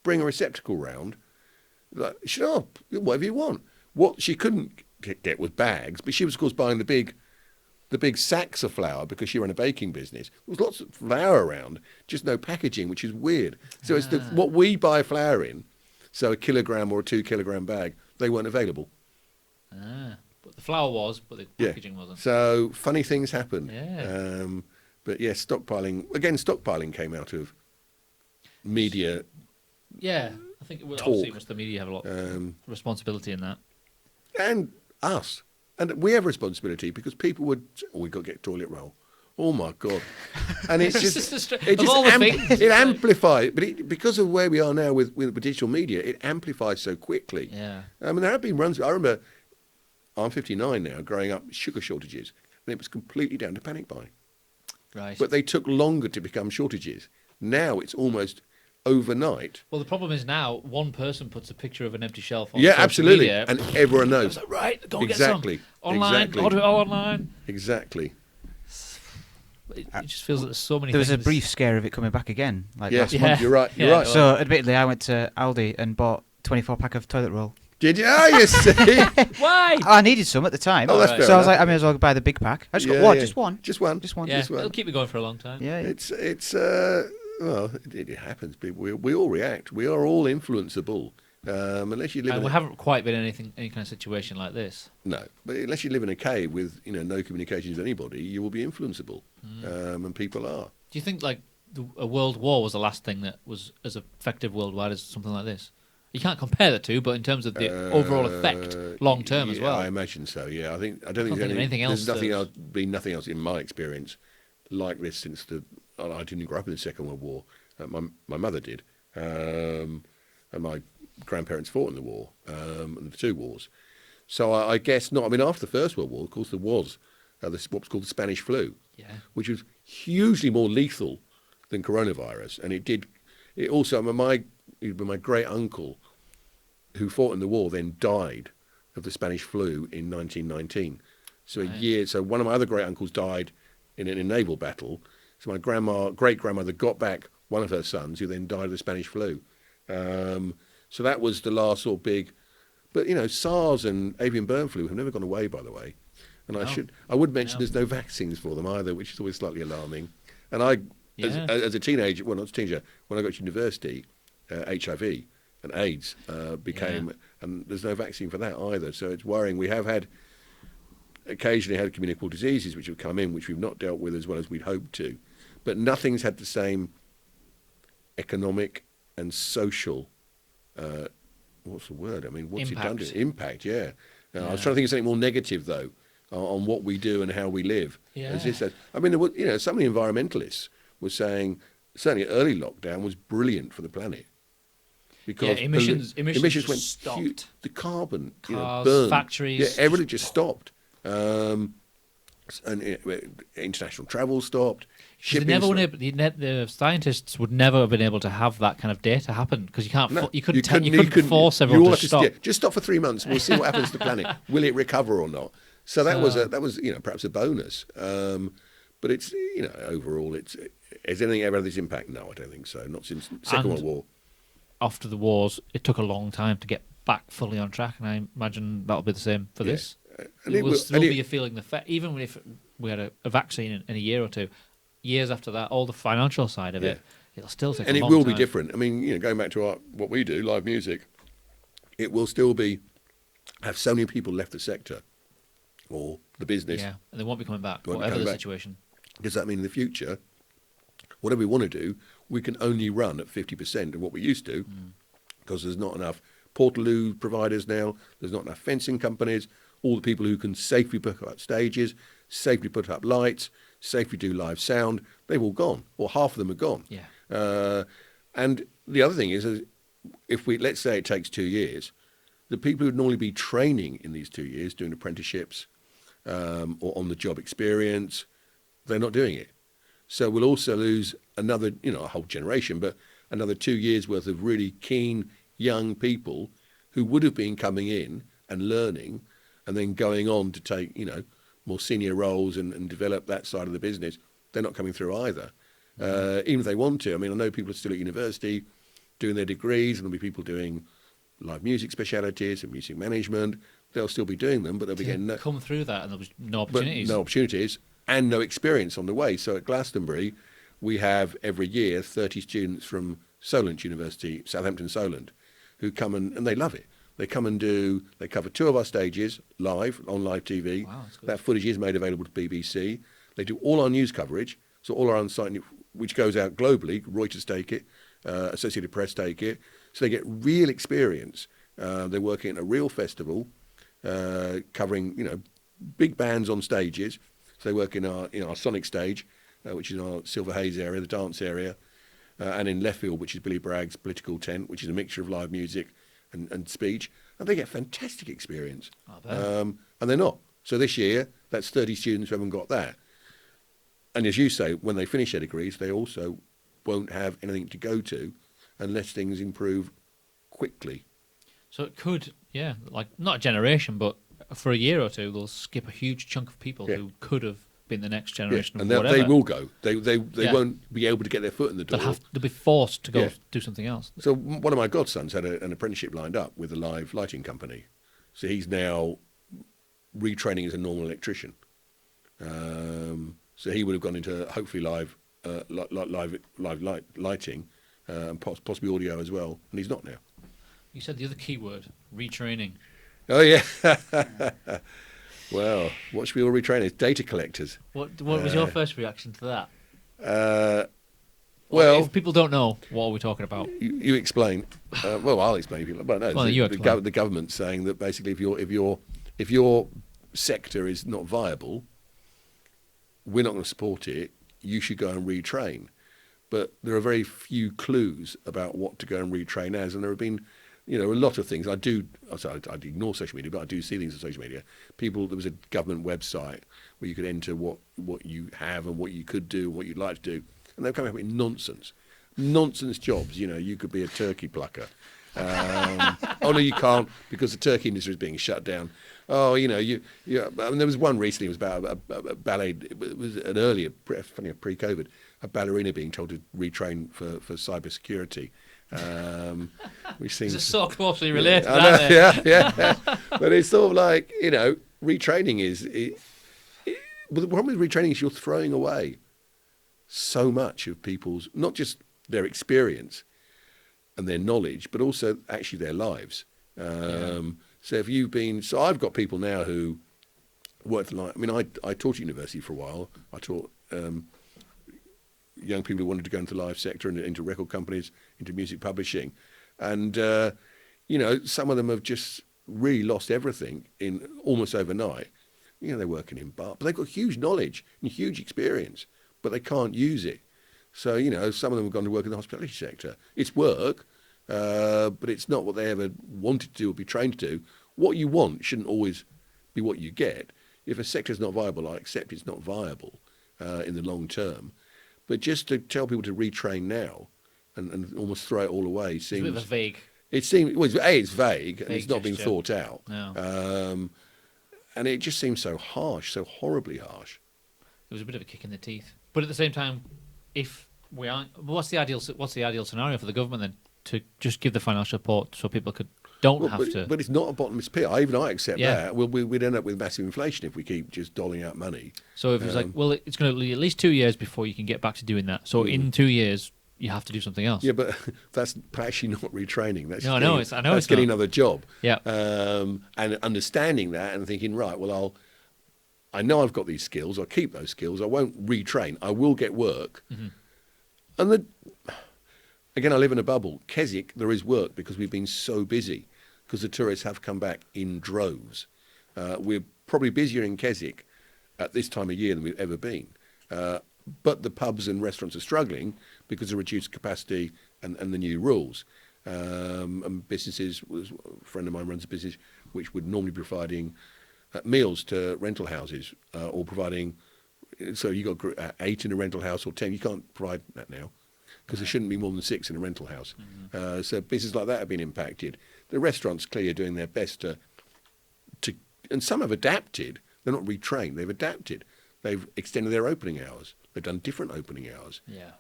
bring a receptacle round, she said, oh, whatever you want. What she couldn't get was bags, but she was of course buying the big sacks of flour because she ran a baking business. There was lots of flour around, just no packaging, which is weird. So it's what we buy flour in, so a kilogram or a 2 kilogram bag, they weren't available. But the flour was, but the packaging wasn't. So funny things happen. Yeah. But yeah, stockpiling came out of media. Yeah, I think obviously must the media have a lot of responsibility in that. And us. And we have responsibility because people would, we've got to get toilet roll. Oh my God. And it's it amplifies, but because of where we are now with digital media, it amplifies so quickly. Yeah. I mean, there have been runs, I remember, I'm 59 now, growing up, sugar shortages, and it was completely down to panic buying. Right. But they took longer to become shortages. Now it's almost overnight. Well, the problem is now one person puts a picture of an empty shelf on social absolutely. Media, and everyone knows. Like, right, go exactly. Get some. Online, exactly. order it all online. Exactly. It just feels that there's so many There was things. a brief scare of it coming back again. Like yes, last month. you're right. You're Yeah. right. So, admittedly, I went to Aldi and bought 24 pack of toilet roll. Did you? Oh, you see? Why? I needed some at the time. Oh, that's Right. fair So I was enough. like, I may as well buy the big pack. I just got Yeah, one, yeah. just one. Just one. Just one. Yeah, Just one. it'll keep me going for a long time. Yeah. It's well, it happens. We all react. We are all influenceable. Unless you live And in we haven't quite been in any kind of situation like this. no, but unless you live in a cave with no communications with anybody, you will be influenceable, and people are. Do you think like a world war was the last thing that was as effective worldwide as something like this? You can't compare the two, but in terms of the overall effect, long term as well. I imagine so. Yeah, I don't think think of anything else There's that's- been nothing else in my experience like this since I didn't grow up in the Second World War. My mother did, and my grandparents fought in the war, and the two wars. So I guess not. I mean, after the First World War, of course, there was what's called the Spanish flu, which was hugely more lethal than coronavirus, and it also. My great uncle, who fought in the war, then died of the Spanish flu in 1919. So So one of my other great uncles died in a naval battle. So my great grandmother got back one of her sons, who then died of the Spanish flu. So that was the last sort of big. But SARS and avian bird flu have never gone away, by the way. And I would mention there's no vaccines for them either, which is always slightly alarming. And as a teenager, well, not a teenager, when I got to university, HIV and AIDS became, and there's no vaccine for that either. So it's worrying. We have occasionally had communicable diseases which have come in, which we've not dealt with as well as we'd hoped to. But nothing's had the same economic and social, what's the word? I mean, what's it done to it? Impact, yeah. I was trying to think of something more negative, though, on what we do and how we live. Yeah. As this says. I mean, some of the environmentalists were saying, certainly early lockdown was brilliant for the planet. Because emissions went stopped. The carbon, Cars, burned. factories. Yeah, everything just stopped. And international travel stopped. Shipping The scientists would never have been able to have that kind of data happen because you couldn't force everyone to stop. Just stop for 3 months. We'll see what happens to the planet. Will it recover or not? So that was perhaps a bonus. But it's overall, has anything ever had this impact? No, I don't think so. Not since Second World War. After the wars, it took a long time to get back fully on track, and I imagine that'll be the same for this. And it will still be feeling the effect, even if we had a vaccine in a year or two. Years after that, all the financial side of it, it'll still take a long time. And it will be different. I mean, going back to what we do, live music, it will still have so many people left the sector or the business. Yeah, and they won't be coming back, whatever the situation. Does that mean in the future, whatever we want to do, we can only run at 50% of what we used to because there's not enough Portaloo providers now, there's not enough fencing companies, all the people who can safely put up stages, safely put up lights, safely do live sound, they've all gone, or half of them are gone. Yeah. And the other thing is, let's say it takes 2 years, the people who would normally be training in these 2 years, doing apprenticeships or on-the-job experience, they're not doing it. So we'll also lose another, a whole generation, but another 2 years worth of really keen young people who would have been coming in and learning and then going on to take, more senior roles and develop that side of the business. They're not coming through either. Even if they want to. I mean, I know people are still at university doing their degrees, and there'll be people doing live music specialities and music management. They'll still be doing them, but they'll be getting come through that, and there'll be no opportunities. No opportunities and no experience on the way. So at Glastonbury, we have every year 30 students from Solent University, Southampton Solent, who come and they love it. They come and they cover 2 of our stages live on live TV. Wow, that's good. That footage is made available to BBC. They do all our news coverage, so all our on-site, which goes out globally. Reuters take it, Associated Press take it. So they get real experience. They're working at a real festival, covering, big bands on stages. So they work in our Sonic stage, which is our Silver Haze area, the dance area, and in Leftfield, which is Billy Bragg's political tent, which is a mixture of live music and speech. And they get fantastic experience. And they're not. So this year, that's 30 students who haven't got that. And as you say, when they finish their degrees, they also won't have anything to go to unless things improve quickly. So it could, like not a generation, but for a year or two, they'll skip a huge chunk of people who could have been the next generation. And of whatever. they will go. They won't be able to get their foot in the door. They'll be forced to go do something else. So one of my godsons had an apprenticeship lined up with a live lighting company. So he's now retraining as a normal electrician. So he would have gone into hopefully live lighting and possibly audio as well, and he's not now. You said the other key word, retraining. Oh yeah. Well, what should we all retrain as? Data collectors. What was your first reaction to that? Well, if people don't know, what are we talking about? You explain. Well, I'll explain. But no, well, the government's saying that basically, if your sector is not viable, we're not going to support it. You should go and retrain. But there are very few clues about what to go and retrain as, and there have been, a lot of things. I ignore social media, but I do see things on social media. There was a government website where you could enter what you have and what you could do, and what you'd like to do, and they're coming up with nonsense jobs. You could be a turkey plucker. Oh no, you can't, because the turkey industry is being shut down. Oh, there was one recently. It was about a ballet. It was an earlier, pre-COVID, a ballerina being told to retrain for cyber security, which seems it's so closely related. Yeah. But it's sort of like retraining is. But the problem with retraining is you're throwing away so much of people's, not just their experience and their knowledge, but also actually their lives. So I've got people now who worked I taught at university for a while. I taught young people who wanted to go into the live sector and into record companies, into music publishing. And, some of them have just really lost everything in almost overnight. They're working in bar, but they've got huge knowledge and huge experience, but they can't use it. So, some of them have gone to work in the hospitality sector. It's work, but it's not what they ever wanted to do or be trained to do. What you want shouldn't always be what you get. If a sector is not viable, I accept it's not viable in the long term. But just to tell people to retrain now and almost throw it all away seems... It's a bit of a vague... It seems... Well, it's vague and it's not gesture. been thought out. No. And it just seems so harsh, so horribly harsh. It was a bit of a kick in the teeth. But at the same time, if we aren't... What's the ideal scenario for the government then? To just give the financial support so people don't have to... But it's not a bottomless pit. Even I accept that. We'd end up with massive inflation if we keep just doling out money. So if it's it's going to be at least 2 years before you can get back to doing that. So in 2 years, you have to do something else. Yeah, but that's actually not retraining. That's I know it's getting another job. Yeah. And understanding that and thinking, right, well, I know I've got these skills. I'll keep those skills. I won't retrain. I will get work. Mm-hmm. And again, I live in a bubble. Keswick, there is work because we've been so busy, because the tourists have come back in droves. We're probably busier in Keswick at this time of year than we've ever been. But the pubs and restaurants are struggling because of reduced capacity and the new rules. And businesses, a friend of mine runs a business which would normally be providing meals to rental houses or providing, so you got 8 in a rental house or 10, you can't provide that now. because there shouldn't be more than 6 in a rental house. So businesses like that have been impacted. The restaurants clearly are doing their best to, and some have adapted. They're not retrained. They've adapted. They've extended their opening hours. They've done different opening hours. Yeah.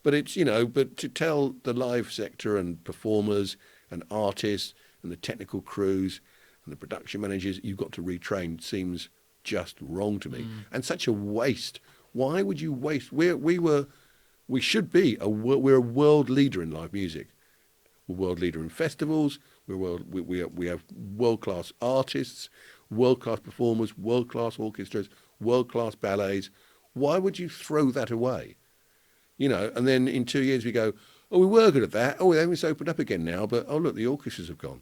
But it's, but to tell the live sector and performers and artists and the technical crews and the production managers, you've got to retrain, seems just wrong to me. And such a waste. Why would you waste? We should be we're a world leader in live music. We're world leader in festivals. We have world-class artists, world-class performers, world-class orchestras, world-class ballets. Why would you throw that away? And then in 2 years we go, oh, we were good at that. Oh, it's opened up again now, but oh, look, the orchestras have gone.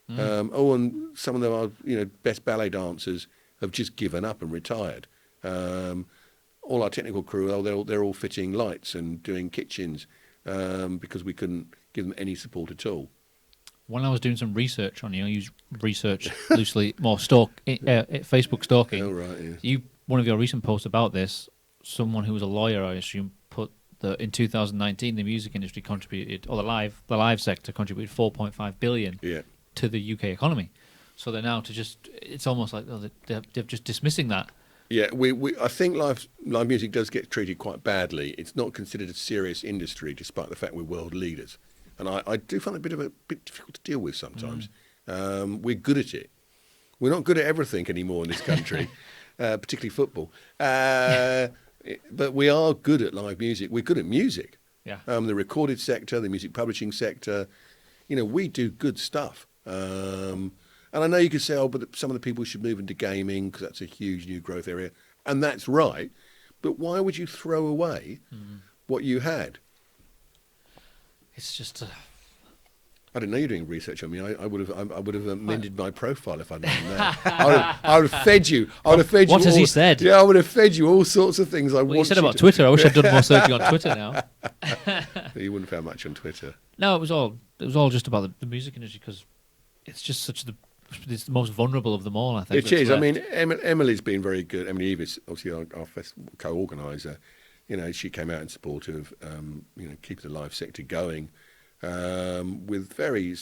And some of them are, best ballet dancers have just given up and retired. All our technical crew, they're all fitting lights and doing kitchens because we couldn't give them any support at all. When I was doing some research on you, I use research loosely, more Facebook stalking. Oh, right, yeah. One of your recent posts about this, someone who was a lawyer, I assume, put that in 2019 the music industry contributed, or the live sector contributed 4.5 billion to the UK economy. So they're now it's almost like they're just dismissing that. Yeah, I think live music does get treated quite badly. It's not considered a serious industry, despite the fact we're world leaders. And I do find it a bit difficult to deal with sometimes. We're good at it. We're not good at everything anymore in this country, particularly football. But we are good at live music. We're good at music. Yeah. The recorded sector, the music publishing sector, we do good stuff. And I know you could say, but some of the people should move into gaming because that's a huge new growth area. And that's right. But why would you throw away what you had? It's just... I didn't know you were doing research on me. I would have amended my profile if I'd known that. I would have fed you. What has he said? Yeah, I would have fed you all sorts of things. You said about Twitter. I wish I'd done more searching on Twitter now. You wouldn't have found much on Twitter. No, it was all just about the music industry because it's just it's the most vulnerable of them all, I think. It is. I mean, Emily's been very good. Emily Evis, obviously our festival co-organiser, she came out in support of, keeping the live sector going. With very,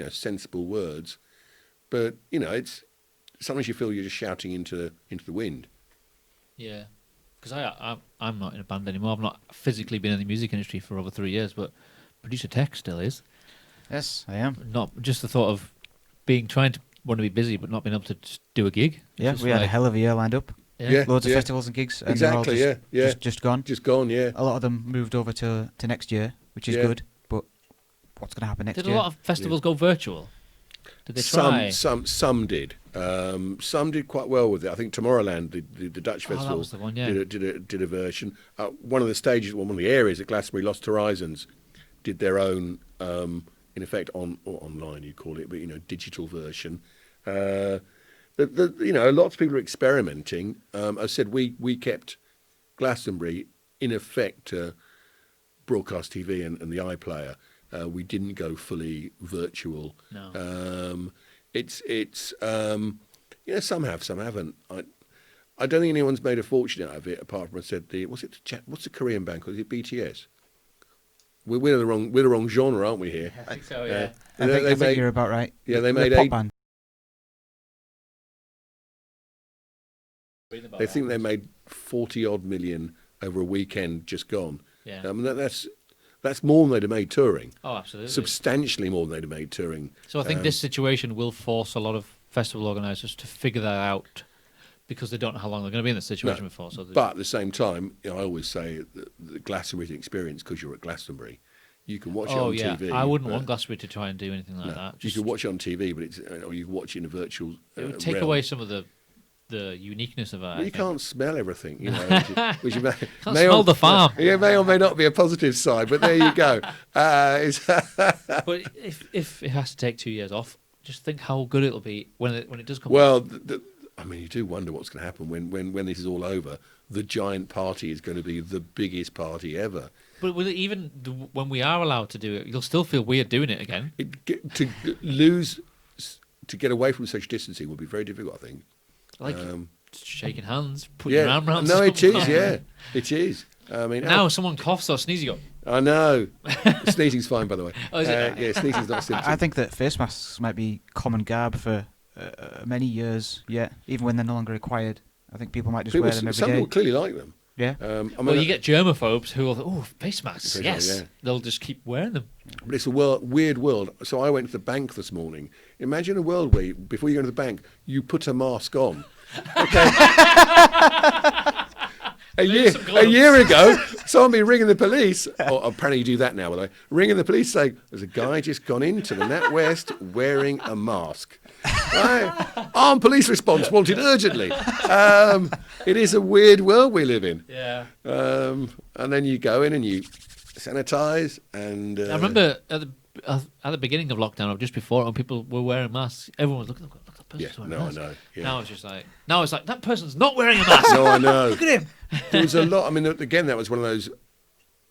sensible words, but it's sometimes you feel you're just shouting into the wind. Yeah, because I'm not in a band anymore. I've not physically been in the music industry for over 3 years, but producer tech still is. Yes, I am. Not just the thought of trying to want to be busy, but not being able to just do a gig. Yeah, we had a hell of a year lined up. Yeah, loads of festivals and gigs. And exactly. Just gone. Just gone. Yeah. A lot of them moved over to next year, which is good. What's going to happen next year? Did a lot of festivals go virtual? Did they try? Some did. Some did quite well with it. I think Tomorrowland, the Dutch festival, that was the one, yeah. did a version. One of the stages, one of the areas at Glastonbury, Lost Horizons, did their own, in effect, online you call it, but digital version. Lots of people are experimenting. I said we kept Glastonbury in effect broadcast TV and the iPlayer. We didn't go fully virtual. No. Some have, some haven't. I don't think anyone's made a fortune out of it apart from what's the Korean band called? Is it BTS? We're the wrong genre, aren't we here? I think so. Yeah. I think you're about right. Yeah, they made pop band. They think they made 40 odd million over a weekend just gone. Yeah. That's more than they'd have made touring. Oh, absolutely. Substantially more than they'd have made touring. So I think this situation will force a lot of festival organisers to figure that out because they don't know how long they're going to be in this situation before. But at the same time, I always say the Glastonbury experience, because you're at Glastonbury, you can watch it on TV. I wouldn't want Glastonbury to try and do anything like that. You can watch it on TV, but or you can watch it in a virtual. It would take away some of the uniqueness of it. Well, you can't smell everything, which you can't smell the farm. Yeah, may or may not be a positive side, but there you go. But if it has to take 2 years off, just think how good it'll be when it does come. Well, you do wonder what's going to happen when this is all over. The giant party is going to be the biggest party ever. But when we are allowed to do it, you'll still feel weird doing it again. To get away from social distancing will be very difficult, I think. Like shaking hands, putting your arm around. No, someone. it is. Yeah, it is. I mean, now someone coughs or sneezes, you go. I know. Sneezing's fine, by the way. Oh, is it? Yeah, sneezing's not a symptom. I think that face masks might be common garb for many years yet, even when they're no longer required. I think people might just wear them every some day. people clearly like them. Yeah. Well, you get germaphobes who will, face masks, Face yes. masks, yeah. They'll just keep wearing them. But it's a weird world. So I went to the bank this morning. Imagine a world where, before you go to the bank, you put a mask on. Okay. A year ago, someone be ringing the police, or apparently you do that now, by the way, ringing the police saying, there's a guy just gone into the NatWest wearing a mask. Right? Armed police response wanted urgently. It is a weird world we live in. Yeah. And then you go in and you sanitize and... I remember at the beginning of lockdown, or just before, when people were wearing masks, everyone was looking, look, that person's wearing a mask. I know. Yeah. Now it's like, that person's not wearing a mask. No, I know. Look at him. There was a lot. I mean, again, that was one of those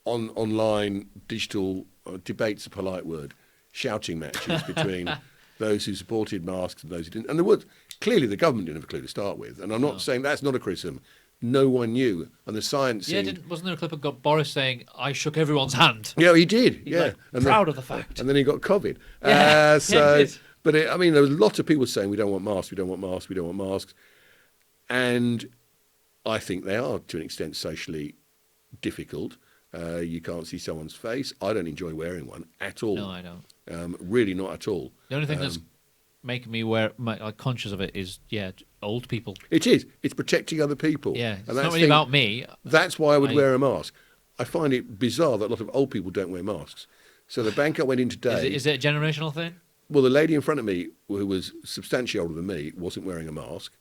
online digital debates, a polite word, shouting matches between those who supported masks and those who didn't. And there was clearly the government didn't have a clue to start with. And I'm not saying that's not a criticism. No one knew, and the science. Yeah, wasn't there a clip of Boris saying, "I shook everyone's hand"? Yeah, he did. He's yeah, like, proud of the fact. And then he got COVID. Yeah, But there was lots of people saying we don't want masks, we don't want masks, we don't want masks, and I think they are to an extent socially difficult. You can't see someone's face. I don't enjoy wearing one at all. No, I don't. Really, not at all. The only thing that's making me conscious of it is old people. It is. It's protecting other people. Yeah, and it's not really about me. That's why I would wear a mask. I find it bizarre that a lot of old people don't wear masks. So the bank I went in today... Is it a generational thing? Well, the lady in front of me, who was substantially older than me, wasn't wearing a mask.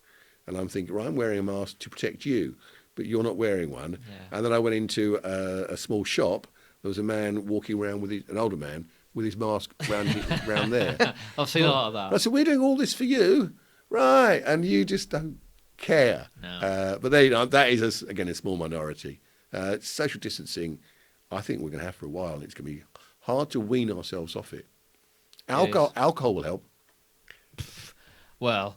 And I'm thinking, right, I'm wearing a mask to protect you, but you're not wearing one. Yeah. And then I went into a small shop. There was a man walking around with an older man with his mask round there. I've seen a lot of that. I said, we're doing all this for you. Right. And you just don't care. No. But there you know, that is, again, a small minority. Social distancing, I think we're going to have for a while. And it's going to be hard to wean ourselves off it. Alcohol will help. Well...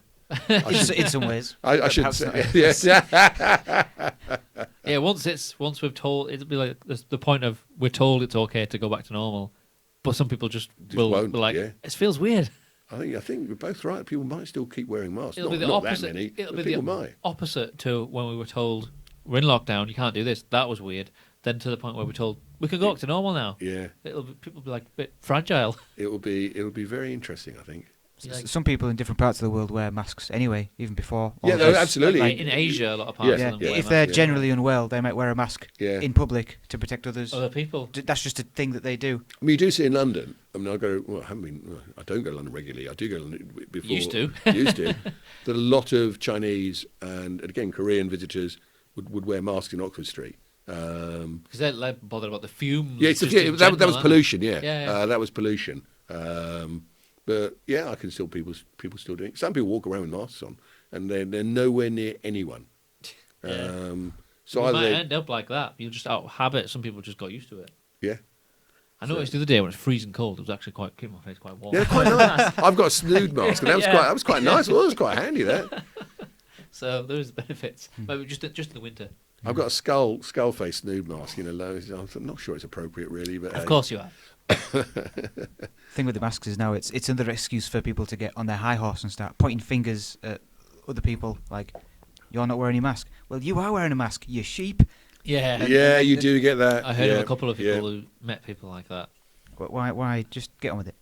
in some ways. I should say. Yes. Yeah, once we've told, it'll be like the point of we're told it's okay to go back to normal, but some people just will be like, it feels weird. I think we're both right. People might still keep wearing masks. It'll be the not opposite. that many, It'll be people the might. opposite to when we were told we're in lockdown, you can't do this. That was weird. Then to the point where we're told we can go back to normal now. Yeah. People will be like a bit fragile. It'll be very interesting, I think. Some people in different parts of the world wear masks anyway, even before. Yeah, no, absolutely. Like in Asia, a lot of parts of them wear if masks. they're generally unwell, they might wear a mask in public to protect other people. That's just a thing that they do. I mean, you do see in London. I mean, I don't go to London regularly. I do go to London before. Used to. That a lot of Chinese and again Korean visitors would wear masks in Oxford Street. Because they're like bothered about the fumes. Yeah, that was pollution. Yeah. That was pollution. But yeah, I can still people still doing it. Some people walk around with masks on, and they're nowhere near anyone. Yeah. So you either might end up like that. You'll just out of habit. Some people just got used to it. Yeah. I noticed the other day when it's freezing cold, it was actually keeping my face quite warm. Yeah, quite nice. I've got a snood mask, and that was quite nice. Well, it was quite handy that. So there's benefits, maybe just in the winter. I've got a skull face snood mask. I'm not sure it's appropriate really, but of course you are. Thing with the masks is now it's another excuse for people to get on their high horse and start pointing fingers at other people like, you're not wearing a mask. Well, you are wearing a mask, you sheep. Yeah. You do get that. I heard of a couple of people who met people like that. Why? Just get on with it.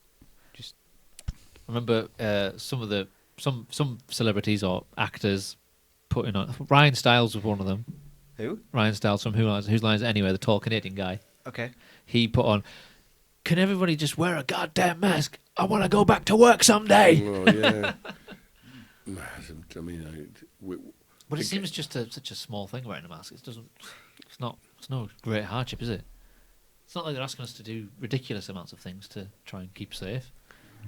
I remember some celebrities or actors putting on. Ryan Stiles was one of them. Who? Ryan Stiles from Whose Lines It Anyway, the tall Canadian guy. Okay. He put on, can everybody just wear a goddamn mask? I want to go back to work someday. Oh, yeah. I mean, but it seems just such a small thing wearing a mask. It's no great hardship, is it? It's not like they're asking us to do ridiculous amounts of things to try and keep safe.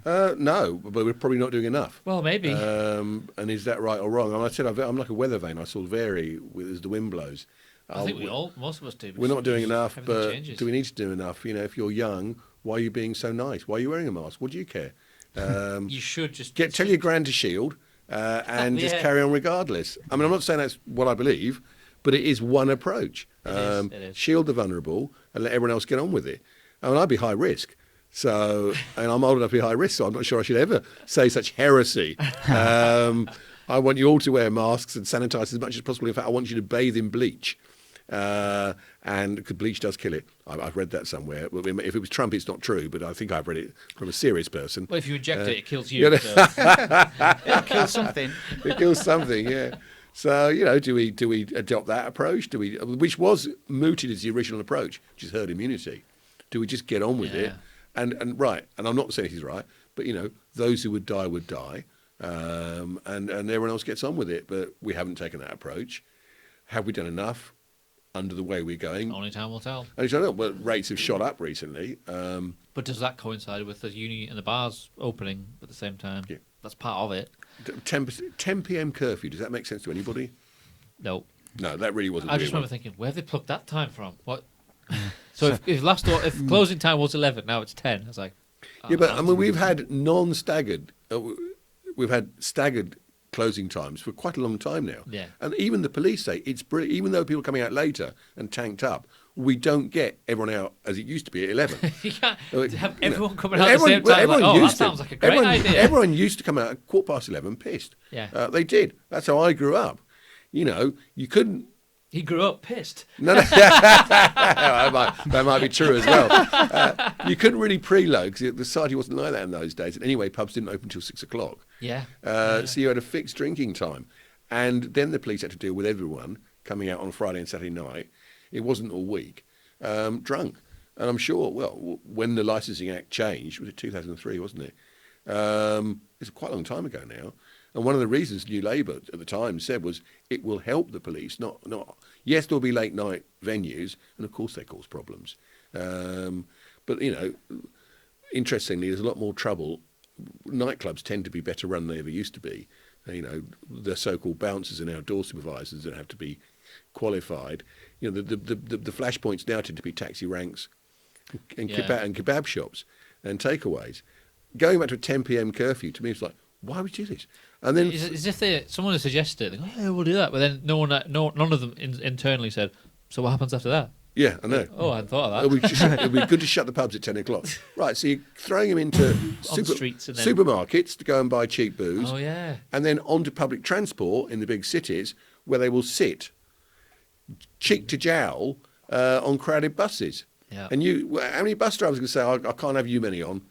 No, but we're probably not doing enough. Well, maybe. And is that right or wrong? And I said I'm like a weather vane. I sort of vary as the wind blows. I think most of us do. We're not doing enough, but changes. do we need to do enough? You know, if you're young, why are you being so nice? Why are you wearing a mask? What do you care? You should just tell your grand to shield and just carry on regardless. I mean, I'm not saying that's what I believe, but it is one approach. It is. Shield the vulnerable, and let everyone else get on with it. I mean, I'd be high risk. So, and I'm old enough to be high risk, so I'm not sure I should ever say such heresy. I want you all to wear masks and sanitize as much as possible. In fact, I want you to bathe in bleach. And because bleach does kill it. I've read that somewhere. If it was Trump, it's not true, but I think I've read it from a serious person. Well, if you inject it kills you. So. It'll kill something. It kills something, yeah. So, do we adopt that approach? Which was mooted as the original approach, which is herd immunity. Do we just get on with it? And right, and I'm not saying he's right, but those who would die, and everyone else gets on with it. But we haven't taken that approach. Have we done enough under the way we're going? Only time will tell. And I don't know, well, rates have shot up recently. But does that coincide with the uni and the bars opening at the same time? Yeah. That's part of it. 10 p.m. curfew, does that make sense to anybody? No. No, that really wasn't. I just remember thinking, where have they plucked that time from? What? So if closing time was 11, now it's 10. I was like, yeah, but I mean, we've had non-staggered, we've had staggered closing times for quite a long time now. Yeah. And even the police say it's brilliant. Even though people are coming out later and tanked up, we don't get everyone out as it used to be at 11. you can't have everyone coming out at the same time. Everyone used that to. sounds like a great idea. Everyone used to come out at 11:15 pissed. Yeah. They did. That's how I grew up. You couldn't. He grew up pissed. No. that might be true as well. You couldn't really preload because the society wasn't like that in those days. And anyway, pubs didn't open until 6 o'clock. Yeah. So you had a fixed drinking time. And then the police had to deal with everyone coming out on Friday and Saturday night. It wasn't all week, drunk. And I'm sure, when the Licensing Act changed, was it 2003, wasn't it? It's quite a long time ago now. And one of the reasons New Labour at the time said was it will help the police. Yes, there'll be late night venues, and of course they cause problems. But interestingly, there's a lot more trouble. Nightclubs tend to be better run than they ever used to be. The so-called bouncers and outdoor supervisors that have to be qualified. The flashpoints now tend to be taxi ranks and kebab shops and takeaways. Going back to a 10 p.m. curfew, to me, it's like, why would you do this? And then as if someone had suggested it. They go, yeah, we'll do that. But then none of them internally said, so what happens after that? Yeah, I know. Oh, I hadn't thought of that. It'd be good to shut the pubs at 10 o'clock. Right, so you're throwing them into streets and then... supermarkets to go and buy cheap booze. Oh, yeah. And then onto public transport in the big cities where they will sit cheek to jowl on crowded buses. Yeah. And how many bus drivers are going to say, I can't have you many on,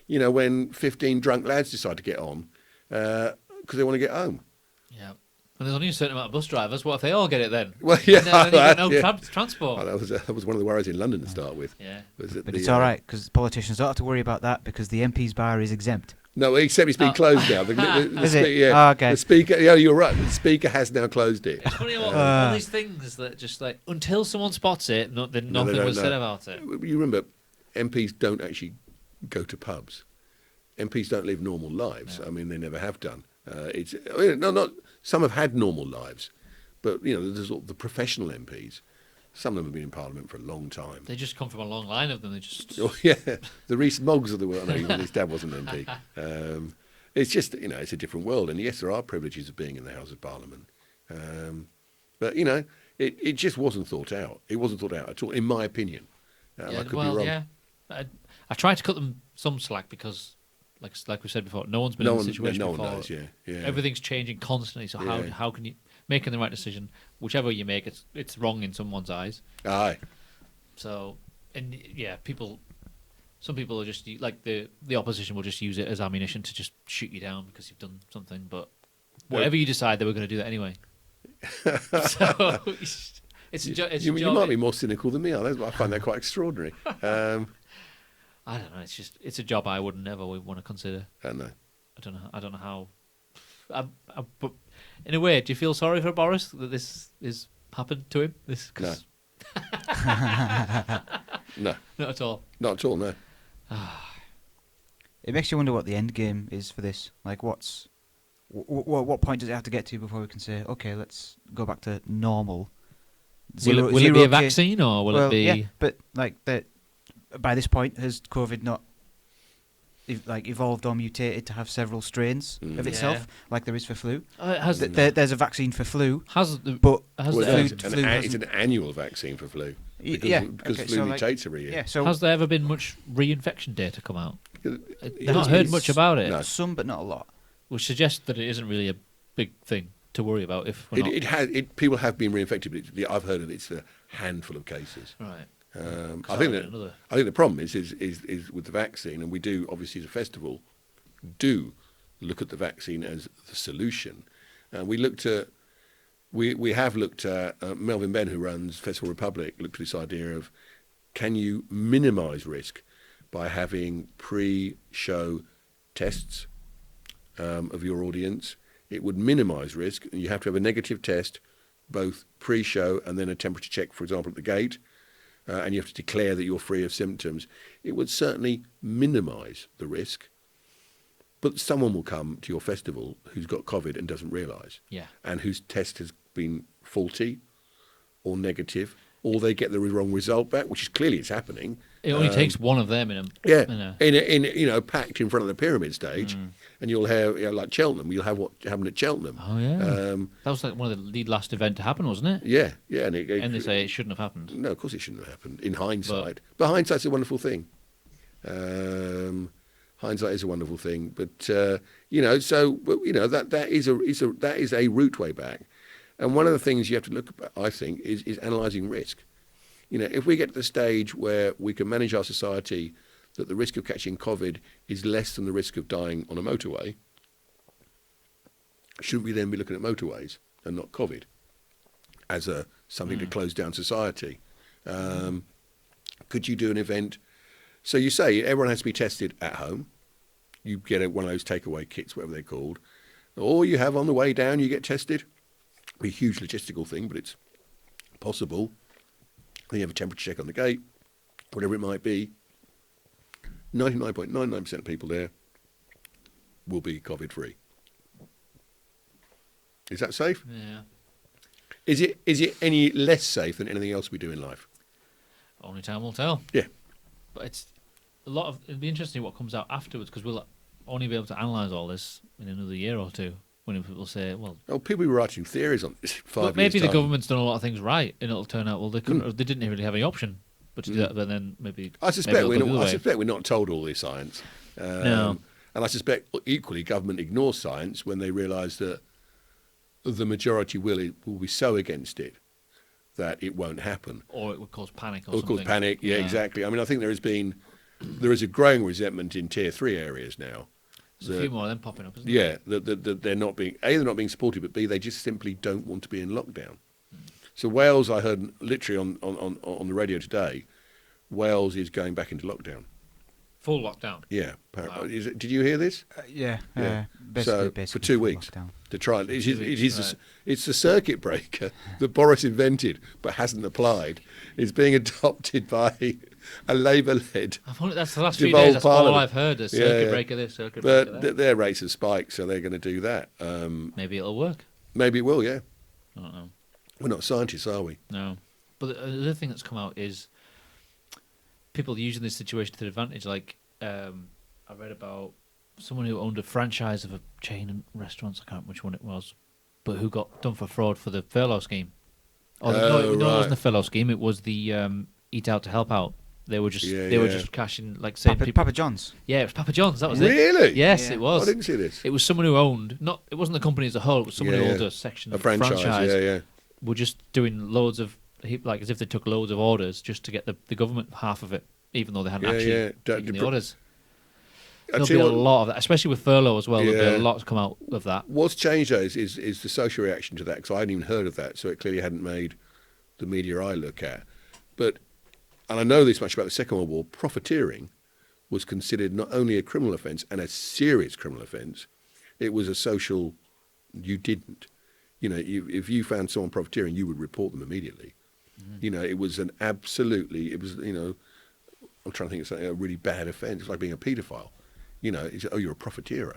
when 15 drunk lads decide to get on because they want to get home. Yeah. And there's only a certain amount of bus drivers. What if they all get it then? Well, yeah. Then you got no transport. Oh, that was one of the worries in London to start with. Yeah. But it's all right, because politicians don't have to worry about that, because the MP's bar is exempt. No, except it's been closed now. Is it? Yeah. Oh, okay. The speaker, you're right. The speaker has now closed it. It's funny all these things that just like, until someone spots it, then nothing was said about it. You remember, MPs don't actually go to pubs. MPs don't live normal lives. Yeah. I mean, they never have done. Some have had normal lives, but there's all the professional MPs. Some of them have been in Parliament for a long time. They just come from a long line of them. They just the Rees Moggs of the world. No, even his dad wasn't an MP. It's just it's a different world, and yes, there are privileges of being in the House of Parliament, but it just wasn't thought out. It wasn't thought out at all, in my opinion. I could be wrong. Yeah, I've tried to cut them some slack because. Like we said before, no one's been in the situation before. No one knows, yeah. Everything's changing constantly, so how can you... Making the right decision, whichever you make, it's wrong in someone's eyes. Aye. So, and yeah, some people are just... Like, the opposition will just use it as ammunition to just shoot you down because you've done something, but whatever you decide, they were going to do that anyway. So, it's a job. You might be more cynical than me. I find that quite extraordinary. I don't know. It's a job I would never want to consider. I know. I don't know how. But in a way, do you feel sorry for Boris that this is happened to him? No. No. Not at all. Not at all. No. It makes you wonder what the end game is for this. Like, what point does it have to get to before we can say, okay, let's go back to normal? Will it be a vaccine or will it be? Yeah, but like that. By this point, has COVID not evolved or mutated to have several strains of itself, like there is for flu? There's a vaccine for flu. It's an annual vaccine for flu. because okay, flu so, like, mutates every year. Yeah, so Has there ever been much reinfection data come out? It- I've it's not heard been much about it, no. some, but not a lot. which suggests that it isn't really a big thing to worry about if we're not. It has. People have been reinfected, but I've heard of it's a handful of cases. Right. I think the problem is with the vaccine, and we do obviously as a festival do look at the vaccine as the solution. We have looked at Melvin Benn, who runs Festival Republic, looked at this idea of can you minimise risk by having pre-show tests of your audience. It would minimise risk, and you have to have a negative test, both pre-show and then a temperature check, for example, at the gate, and you have to declare that you're free of symptoms. It would certainly minimise the risk, but someone will come to your festival who's got COVID and doesn't realise, Yeah. and whose test has been faulty or negative, or they get the wrong result back, which is clearly it's happening. It only takes one of them in a. Yeah, in packed in front of the pyramid stage, and you'll have like Cheltenham. You'll have what happened at Cheltenham. Oh yeah. That was like one of the last event to happen, wasn't it? Yeah, and And they say it shouldn't have happened. no, of course it shouldn't have happened in hindsight. But hindsight's a wonderful thing. Hindsight is a wonderful thing. But that is a route way back. And one of the things you have to look at, I think, is analysing risk. If we get to the stage where we can manage our society that the risk of catching COVID is less than the risk of dying on a motorway, shouldn't we then be looking at motorways and not COVID as something to close down society? Could you do an event? So you say everyone has to be tested at home. You get one of those takeaway kits, whatever they're called. Or you have on the way down, you get tested. Be a huge logistical thing, but it's possible. Then you have a temperature check on the gate, whatever it might be. 99.99% of people there will be COVID-free. Is that safe? Yeah. Is it any less safe than anything else we do in life? Only time will tell. Yeah. But it's a lot of. It'll be interesting what comes out afterwards because we'll only be able to analyse all this in another year or two. When people say, well... Oh, people were writing theories on this 5 But maybe years' the time. government's done a lot of things right, and it'll turn out, well, they couldn't, they didn't really have any option but to do that, but then maybe... I suspect maybe it'll go the other way. we're not told all this science. No. And I suspect equally government ignores science when they realise that the majority will be so against it that it won't happen. Or it would cause panic or Or something. cause panic, yeah, exactly. I mean, I think there is a growing resentment in tier 3 areas now. There's a few more of them popping up, isn't Yeah, that they're not being, A, they're not being supported, but B, they just simply don't want to be in lockdown. So Wales, I heard literally on the radio today, Wales is going back into lockdown. Full lockdown. Yeah. Wow. Did you hear this? Yeah. So for 2 weeks lockdown. to try. Right. It's the circuit breaker that Boris invented but hasn't applied. It's being adopted by a Labour-led. That's the last few devolved days. That's all parliament. I've heard. A circuit breaker this, circuit But breaker that. their rates have spiked, so they're going to do that. Maybe it'll work. Maybe it will. Yeah. I don't know. We're not scientists, are we? No. But the other thing that's come out is people using this situation to their advantage. Like, I read about someone who owned a franchise of a chain of restaurants. I can't remember which one it was, but who got done for fraud for the furlough scheme. No, it wasn't the furlough scheme. It was the Eat Out to Help Out. They were just were just cashing, like saying Papa John's. Yeah, it was Papa John's. That was it. Really? Yes, Yeah. it was. I didn't see this. It was someone who owned it wasn't the company as a whole. It was someone who owned a section A of franchise. Yeah. Were just doing loads of like as if they took loads of orders just to get the government half of it, even though they hadn't actually taken the orders. There'll be a lot of that, especially with furlough as well. There'll be a lot to come out of that. What's changed though is the social reaction to that, because I hadn't even heard of that, so it clearly hadn't made the media I look at. But, and I know this much about the Second World War, profiteering was considered not only a criminal offence and a serious criminal offence, it was a social, you didn't. If you found someone profiteering, you would report them immediately. It was I'm trying to think of something, a really bad offence. It's like being a paedophile. You're a profiteer.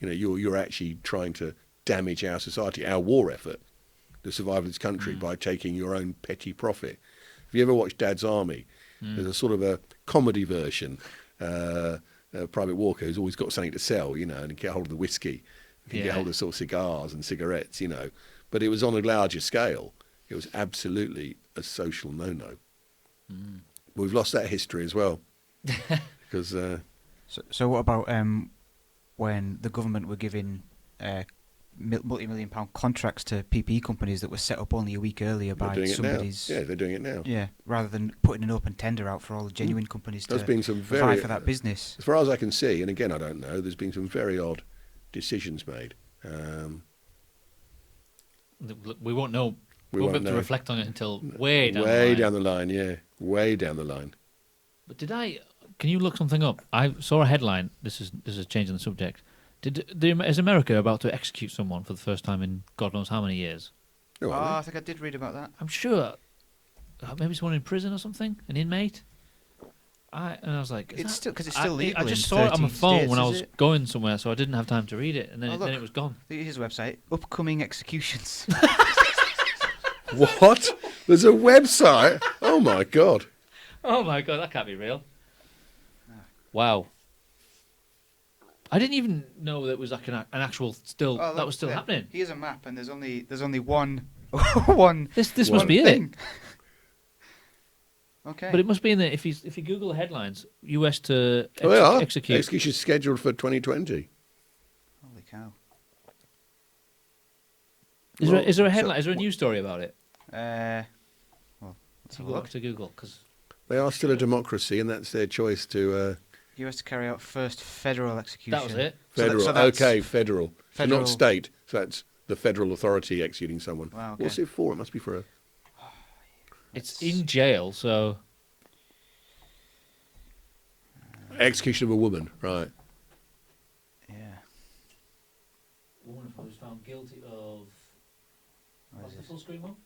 You're actually trying to damage our society, our war effort, the survival of this country by taking your own petty profit. Have you ever watched Dad's Army? There's a sort of a comedy version. Private Walker, who's always got something to sell, and get hold of the whiskey, get hold of sort of cigars and cigarettes, But it was on a larger scale. It was absolutely a social no-no. We've lost that history as well. Because So what about when the government were giving multi-million-pound contracts to PPE companies that were set up only a week earlier they're by doing it now. somebody's... Yeah, they're doing it now. Yeah, rather than putting an open tender out for all the genuine companies There's to been some vie very, for that business. as far as I can see, and again I don't know, there's been some very odd decisions made. We won't know. We We won't be won't able to know. reflect on it until way down the Way line. down the line, yeah. Way down the line. But can you look something up? I saw a headline. This is changing the subject. Is America about to execute someone for the first time in God knows how many years? Oh, Oh, are I think I did read about that. I'm sure. Maybe someone in prison or something, an inmate. And I was like, It's still because it's still legal. I just in saw it on my 13 phone states, when I is was it? going somewhere, so I didn't have time to read it, and then, Oh, then look. it was gone. Here's a website: upcoming executions. they? What? There's a website? Oh my God. Oh my god, that can't be real. Wow. I didn't even know that was like an actual Oh, that look, was still there. happening. Here's a map, and there's only one one. This One must be it. thing. Okay. But it must be in there. If you Google the headlines, US to Oh, they are. execute. Execution scheduled for 2020. Holy cow. Is Well, there a headline? so- Is there a news story about it? Well, let's have a Go look. up to Google because They are still a democracy, and that's their choice to US to carry out first federal execution. that was it. federal. So that's Okay, federal. So federal- not state. So that's the federal authority executing someone. Wow, okay. What's it for? It must be for a. It's in jail, so Execution of a woman, right? Yeah. woman was found guilty of. What What's is the it? full screen one?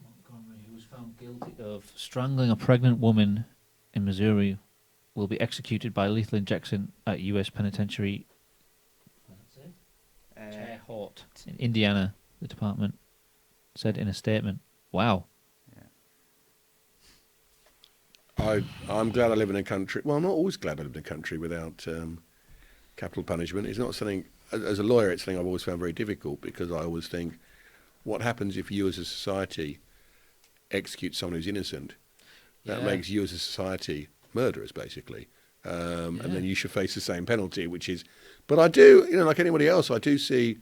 Montgomery, who was found guilty of strangling a pregnant woman in Missouri, will be executed by lethal injection at U.S. penitentiary. Terre Haute in Indiana. The department said in a statement. Wow. I'm glad I live in a country. Well, I'm not always glad I live in a country without capital punishment. It's not something. As a lawyer, it's something I've always found very difficult because I always think, what happens if you as a society execute someone who's innocent? That Yeah. makes you as a society murderers, basically. And then you should face the same penalty, which is. But I do, like anybody else, I do see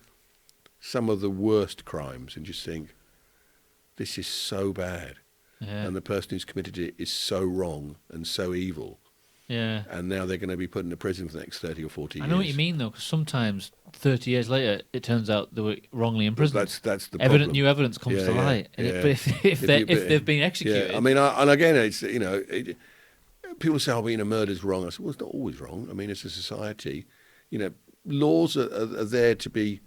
some of the worst crimes and just think, this is so bad. Yeah. And the person who's committed it is so wrong and so evil. Yeah. And now they're going to be put into prison for the next 30 or 40 years. I know what you mean, though, because sometimes 30 years later, it turns out they were wrongly imprisoned. That's the problem. New evidence comes Yeah, to yeah, light. And yeah. but if they've been executed, Yeah, I mean, and again, it's, people say, oh, murder's wrong. I said, well, it's not always wrong. I mean, it's a society. Laws are there to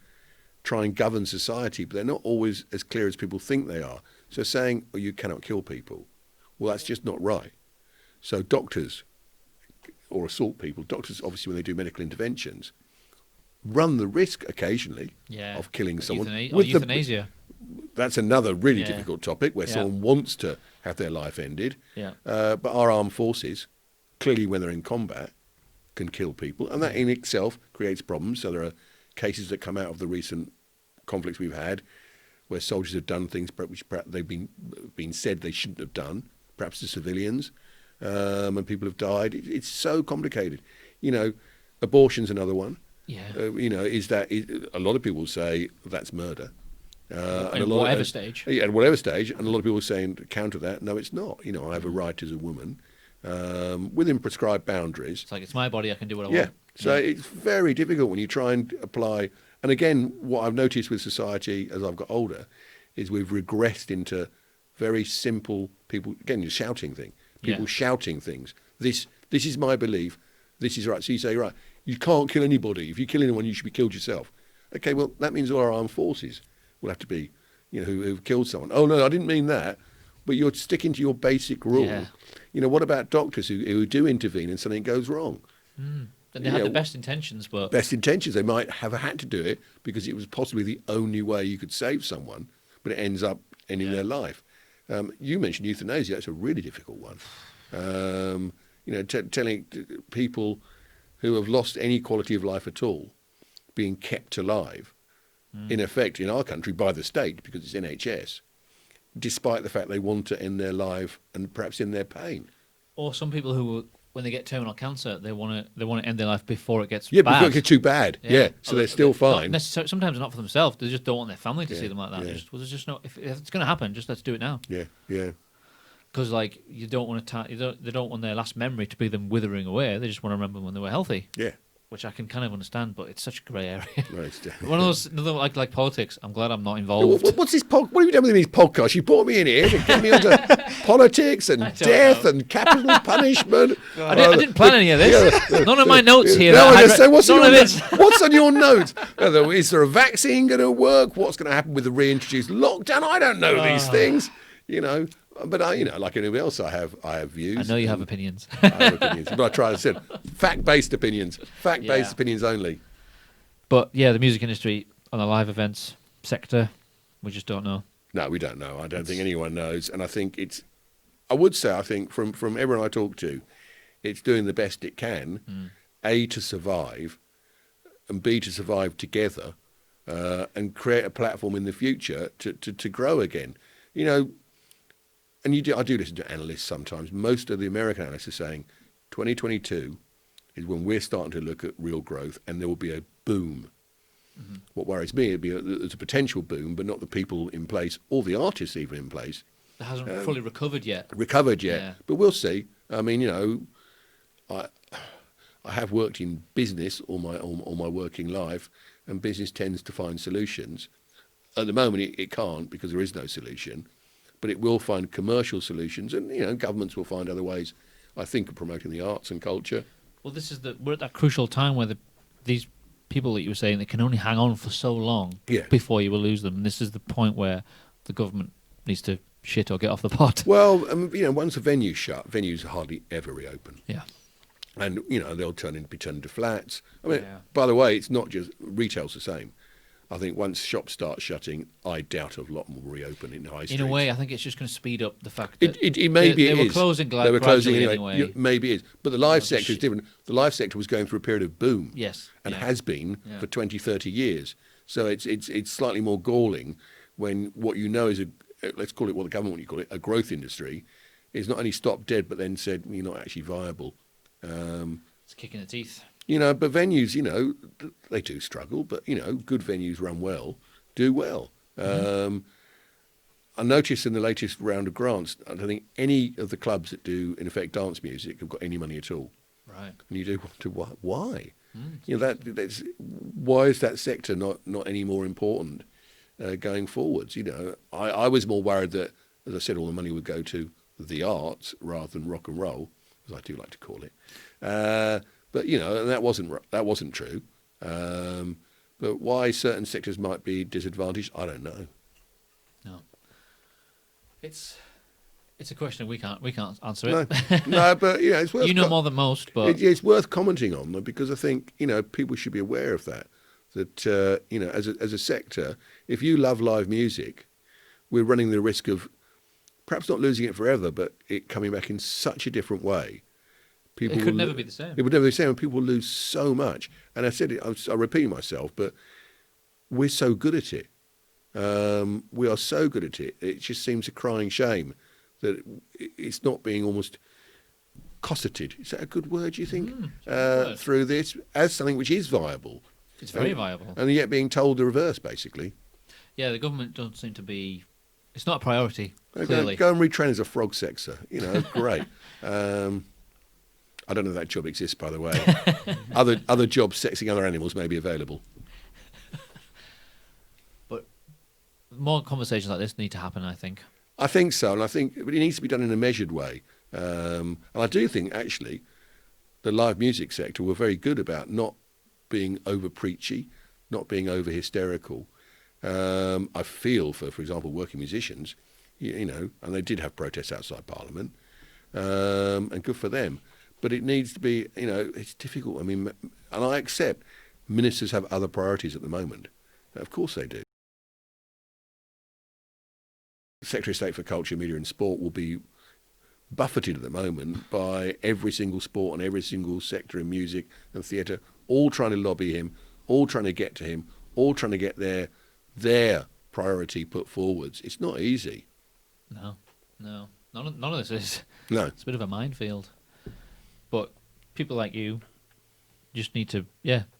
try and govern society, but they're not always as clear as people think they are. So saying, oh, you cannot kill people, well, that's just not right. So doctors or assault people, doctors, obviously, when they do medical interventions, run the risk occasionally yeah, of killing someone. euthanasia. That's another really Yeah. difficult topic where Yeah. someone wants to have their life ended. Yeah. But our armed forces, clearly when they're in combat, can kill people. And that in itself creates problems. So there are cases that come out of the recent conflicts we've had where soldiers have done things which perhaps they've been said they shouldn't have done, perhaps to civilians, and people have died. It's so complicated. Abortion's another one. Yeah. A lot of people say that's murder. At whatever stage. Yeah, at whatever stage. And a lot of people are saying to counter that, no, it's not. I have a right as a woman within prescribed boundaries. It's like, it's my body, I can do what I Yeah. want. So it's very difficult when you try and apply. And again, what I've noticed with society as I've got older is we've regressed into very simple people. Again, the shouting thing. People Yeah. shouting things. This is my belief. This is right. So you say, right, you can't kill anybody. If you kill anyone, you should be killed yourself. Okay, well, that means all our armed forces will have to be, who've killed someone. Oh, no, I didn't mean that. But you're sticking to your basic rule. Yeah. What about doctors who do intervene and something goes wrong? And they had the best intentions, but Best intentions. They might have had to do it because it was possibly the only way you could save someone, but it ends up ending their life. You mentioned euthanasia. That's a really difficult one. Telling people who have lost any quality of life at all, being kept alive, in effect, in our country, by the state, because it's NHS, despite the fact they want to end their life and perhaps in their pain. Or some people who, when they get terminal cancer, they want to end their life before it gets Yeah, bad. before it gets too bad. Yeah, so they're still fine. Sometimes not for themselves. They just don't want their family to Yeah, see them like that. yeah. There's just no. If it's going to happen, just let's do it now. Yeah, yeah. Because like you don't want to. They don't want their last memory to be them withering away. They just want to remember when they were healthy. Yeah. Which I can kind of understand, but it's such a grey area. Right, it's One of those, another like politics. I'm glad I'm not involved. What's this? What have you done with these podcasts? You brought me in here to get me onto politics and death and capital punishment. I didn't plan any of this. None of my notes here. No, I just say, what's on your notes? Is there a vaccine going to work? What's going to happen with the reintroduced lockdown? I don't know these things. But like anybody else, I have views. I know you have opinions. I have opinions, but I try to say fact-based opinions only. But yeah, the music industry on the live events sector, we just don't know. No, we don't know. I don't think anyone knows, and I think I would say, from everyone I talk to, it's doing the best it can, A, to survive, and B, to survive together, and create a platform in the future to grow again. And I do listen to analysts sometimes. Most of the American analysts are saying 2022 is when we're starting to look at real growth, and there will be a boom. Mm-hmm. What worries me, there's a potential boom, but not the people in place, or the artists even in place. It hasn't fully recovered yet. Yeah. But we'll see. I mean, I have worked in business all my working life, and business tends to find solutions. At the moment, it can't, because there is no solution. But it will find commercial solutions, and governments will find other ways, I think, of promoting the arts and culture. Well, we're at that crucial time where these people that you were saying, they can only hang on for so long before you will lose them. And this is the point where the government needs to shit or get off the pot. Well, once a venue's shut, venues hardly ever reopen. Yeah. And they'll be turned into flats. I mean, by the way, it's not just retail's the same. I think once shops start shutting, I doubt a lot will reopen in high streets. In a way, I think it's just going to speed up the fact that it maybe they were closing. They were closing anyway. Maybe it is, but the live sector is different. The live sector was going through a period of boom, and has been for 20, 30 years. So it's slightly more galling when what is let's call it what the government would call it, a growth industry, is not only stopped dead but then said you're not actually viable. It's a kick in the teeth. But venues, they do struggle, but, good venues run well, do well. I noticed in the latest round of grants, I don't think any of the clubs that do, in effect, dance music have got any money at all. Right. And you do wonder why? Why is that sector not any more important going forwards? I was more worried that, as I said, all the money would go to the arts rather than rock and roll, as I do like to call it. But and that wasn't true. But why certain sectors might be disadvantaged, I don't know. No, it's a question we can't answer it. No, but it's worth. More than most, but it's worth commenting on, because I think people should be aware of that. That as a sector, if you love live music, we're running the risk of perhaps not losing it forever, but it coming back in such a different way. It could never be the same. It would never be the same, and people will lose so much. And I said it, I repeat myself, but we're so good at it. We are so good at it. It just seems a crying shame that it's not being almost cosseted. Is that a good word, do you think? Through this as something which is viable. It's very viable. And yet being told the reverse, basically. Yeah, the government don't seem to be... It's not a priority, Go clearly. and retrain as a frog sexer. Great. I don't know if that job exists, by the way. Other jobs sexing other animals may be available. But more conversations like this need to happen, I think. I think so, and I think it needs to be done in a measured way. And I do think, actually, the live music sector were very good about not being over preachy, not being over hysterical. I feel for example, working musicians, and they did have protests outside Parliament, and good for them. But it needs to be, it's difficult. I mean, and I accept ministers have other priorities at the moment. Of course they do. Secretary of State for Culture, Media and Sport will be buffeted at the moment by every single sport and every single sector in music and theatre, all trying to lobby him, all trying to get to him, all trying to get their their priority put forwards. It's not easy. No. None of this is. No. It's a bit of a minefield. But people like you just need to,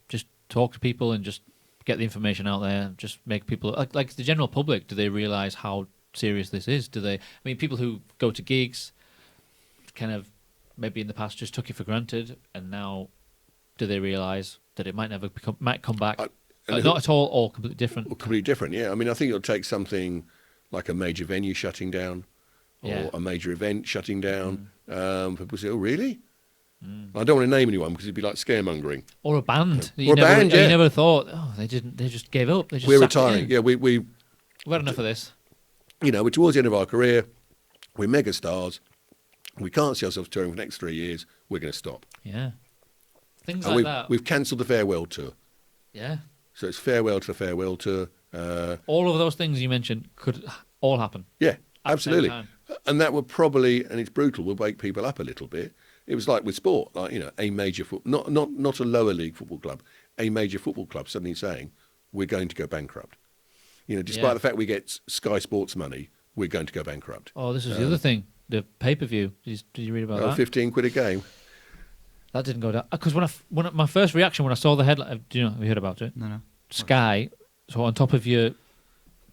just talk to people and just get the information out there. Just make people, like the general public, do they realise how serious this is? People who go to gigs kind of maybe in the past just took it for granted, and now do they realise that it might come back? Not at all, or completely different. Or completely different, yeah. I mean, I think it'll take something like a major venue shutting down, or a major event shutting down. People say, "Oh, really?" I don't want to name anyone because it'd be like scaremongering. Or a band. Or a band, You never thought, they didn't. They just gave up. We're retiring. Yeah, we've had enough of this. We're towards the end of our career. We're mega stars. We can't see ourselves touring for the next 3 years. We're going to stop. Yeah. Things And like that. We've cancelled the farewell tour. Yeah. So it's farewell to the farewell tour. All of those things you mentioned could all happen. Yeah, at the absolutely. same time. And that would probably, and it's brutal, will wake people up a little bit. It was like with sport, like, a major not a lower league football club, a major football club suddenly saying, we're going to go bankrupt. Despite the fact we get Sky Sports money, we're going to go bankrupt. Oh, this is the other thing. The pay-per-view. Did you read about that? 15 quid a game. That didn't go down. Because when my first reaction when I saw the headline, have you heard about it? No. Sky, so on top of your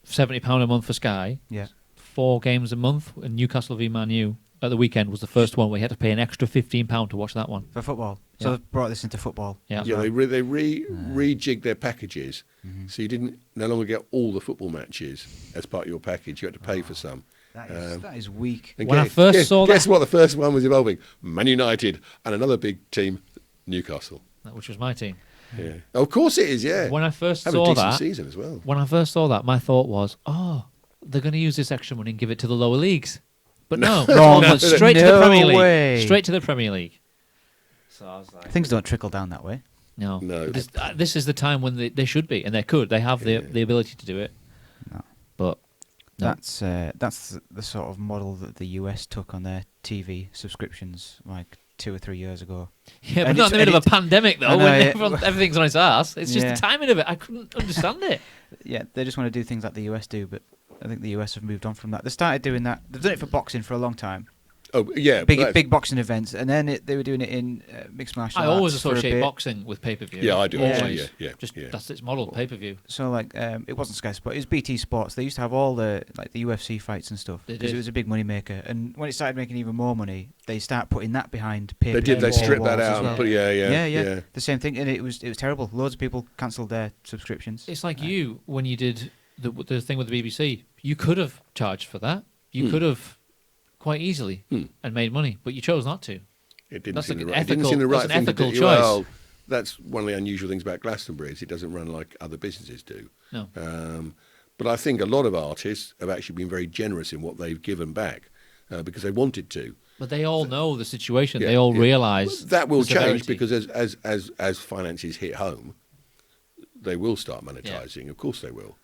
£70 a month for Sky, 4 games a month, and Newcastle v Man U at the weekend was the first one where you had to pay an extra £15 to watch that one. For football. Yeah. So they've brought this into football. Yeah. Yeah, they rejigged their packages, so you didn't no longer get all the football matches as part of your package. You had to pay for some. That is weak. And When I first saw that- guess what the first one was involving? Man United and another big team, Newcastle. Which was my team. Yeah, of course it is. Yeah, When I first have a saw decent that, season as well. when I first saw that, my thought was, they're going to use this extra money and give it to the lower leagues. But no, straight to the Premier League. way. Straight to the Premier League. So I was like, Things don't trickle down that way. no. No. This is the time when they should be, and they could. They have the ability to do it. No. But no. That's the sort of model that the US took on their TV subscriptions like 2 or 3 years ago. Yeah, but And not in the middle of a it's- pandemic, though, I know, when yeah. everything's on its ass. It's just Yeah. the timing of it. I couldn't understand it. Yeah, they just want to do things like the US do, but I think the US have moved on from that. They started doing that. They've done it for boxing for a long time. Oh yeah, but Big boxing events, and then they were doing it in mixed martial I arts. always for a associate bit. boxing with pay-per-view. Yeah, I do. Yeah. Always. Yeah. Just yeah. that's its model, pay-per-view. So it wasn't Sky Sports, it was BT Sports. They used to have all the UFC fights and stuff They because did. it was a big money maker. And when it started making even more money, they start putting that behind pay. They did. They stripped that walls as out. well. And put, yeah. The same thing, and it was terrible. Loads of people cancelled their subscriptions. It's like you when you did the thing with the BBC. You could have charged for that. You could have quite easily and made money, but you chose not to. It didn't That's seem like the an right. It didn't seem the ethical- right that's an thing to ethical do. choice. Well, that's one of the unusual things about Glastonbury is it doesn't run like other businesses do. No. But I think a lot of artists have actually been very generous in what they've given back because they wanted to. But they all know the situation. Yeah, they all yeah. realise That will the severity. change because as finances hit home, they will start monetising. Of course they will.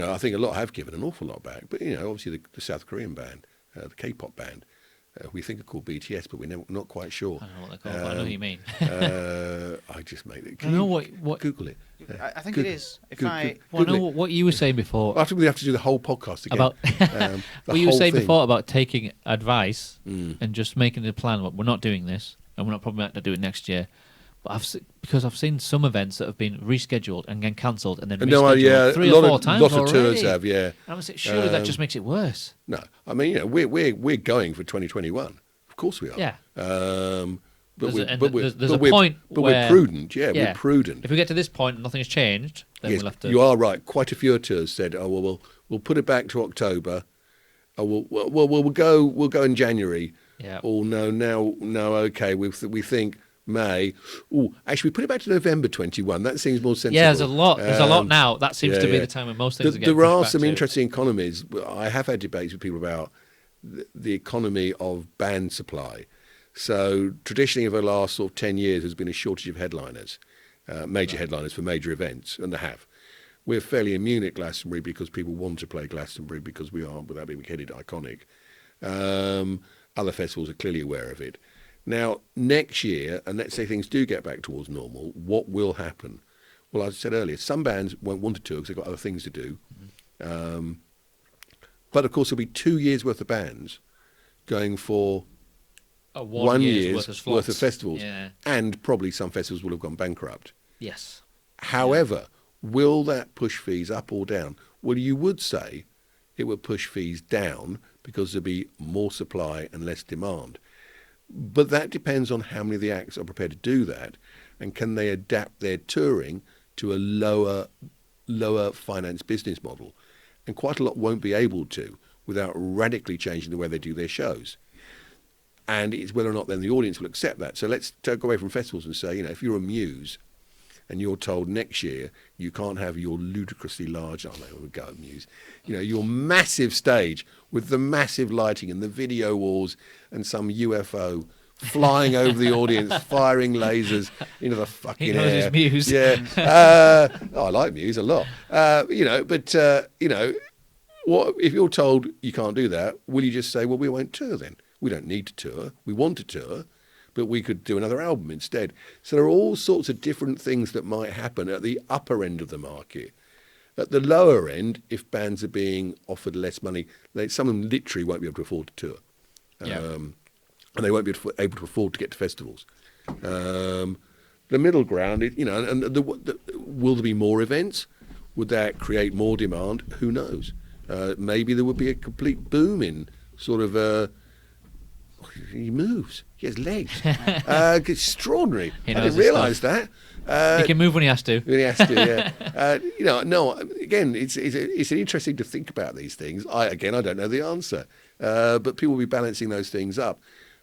I think a lot have given an awful lot back. But obviously the South Korean band, the K-pop band, we think are called BTS, but we're not quite sure. I don't know what they're called. But I know what you mean. I just made it. I know what. Google it. I think Google- it is. If Google- I Well, I know Google it. what you were saying before After we have to do the whole podcast again. about the what you were whole saying thing. before about taking advice and just making a plan. We're not doing this, and we're not probably not going to do it next year. But because I've seen some events that have been rescheduled and then cancelled and then No, rescheduled 3 or 4 times lot of already. tours have, yeah. And I was like, surely that just makes it worse. No, I mean, we're going for 2021. Of course we are. Yeah. But There's a point But where- we're prudent. Yeah, Yeah. we're prudent. If we get to this point and nothing's changed, then Yes, we'll have to. you are right. Quite a few tours said, "Oh well, we'll put it back to October. Oh we'll go in January. Yeah. Oh no, okay. We think May. Oh, actually, we put it back to November 21. That seems more sensible. Yeah, there's a lot. There's a lot now. That seems yeah, to be yeah. the time when most things are getting There pushed are back some to. interesting economies. I have had debates with people about the economy of band supply. So traditionally, over the last sort of 10 years, there's been a shortage of headliners, major headliners for major events, and they have. We're fairly immune at Glastonbury because people want to play Glastonbury because we are, without being headed, iconic. Other festivals are clearly aware of it. Now, next year, and let's say things do get back towards normal, what will happen? Well, as I said earlier, some bands won't want to tour because they've got other things to do. But of course, there'll be 2 years worth of bands going for 1 year's worth of festivals, and probably some festivals will have gone bankrupt. Yes. However, will that push fees up or down? Well, you would say it would push fees down because there'd be more supply and less demand. But that depends on how many of the acts are prepared to do that, and can they adapt their touring to a lower finance business model. And quite a lot won't be able to without radically changing the way they do their shows. And it's whether or not then the audience will accept that. So let's go away from festivals and say, if you're a Muse and you're told next year you can't have your ludicrously large, we'll go at Muse, your massive stage with the massive lighting and the video walls and some UFO flying over the audience, firing lasers into the fucking air. He knows his Muse. Yeah. I like Muse a lot. What if you're told you can't do that? Will you just say, well, we won't tour then? We don't need to tour. We want to tour, but we could do another album instead. So there are all sorts of different things that might happen at the upper end of the market. At the lower end, if bands are being offered less money, some of them literally won't be able to afford to tour. And they won't be able to afford to get to festivals. The middle ground, will there be more events? Would that create more demand? Who knows? Maybe there would be a complete boom in sort of... he moves. He has legs. Extraordinary. I didn't realise that. He can move when he has to. When he has to, yeah. No. Again, it's interesting to think about these things. I don't know the answer, but people will be balancing those things up.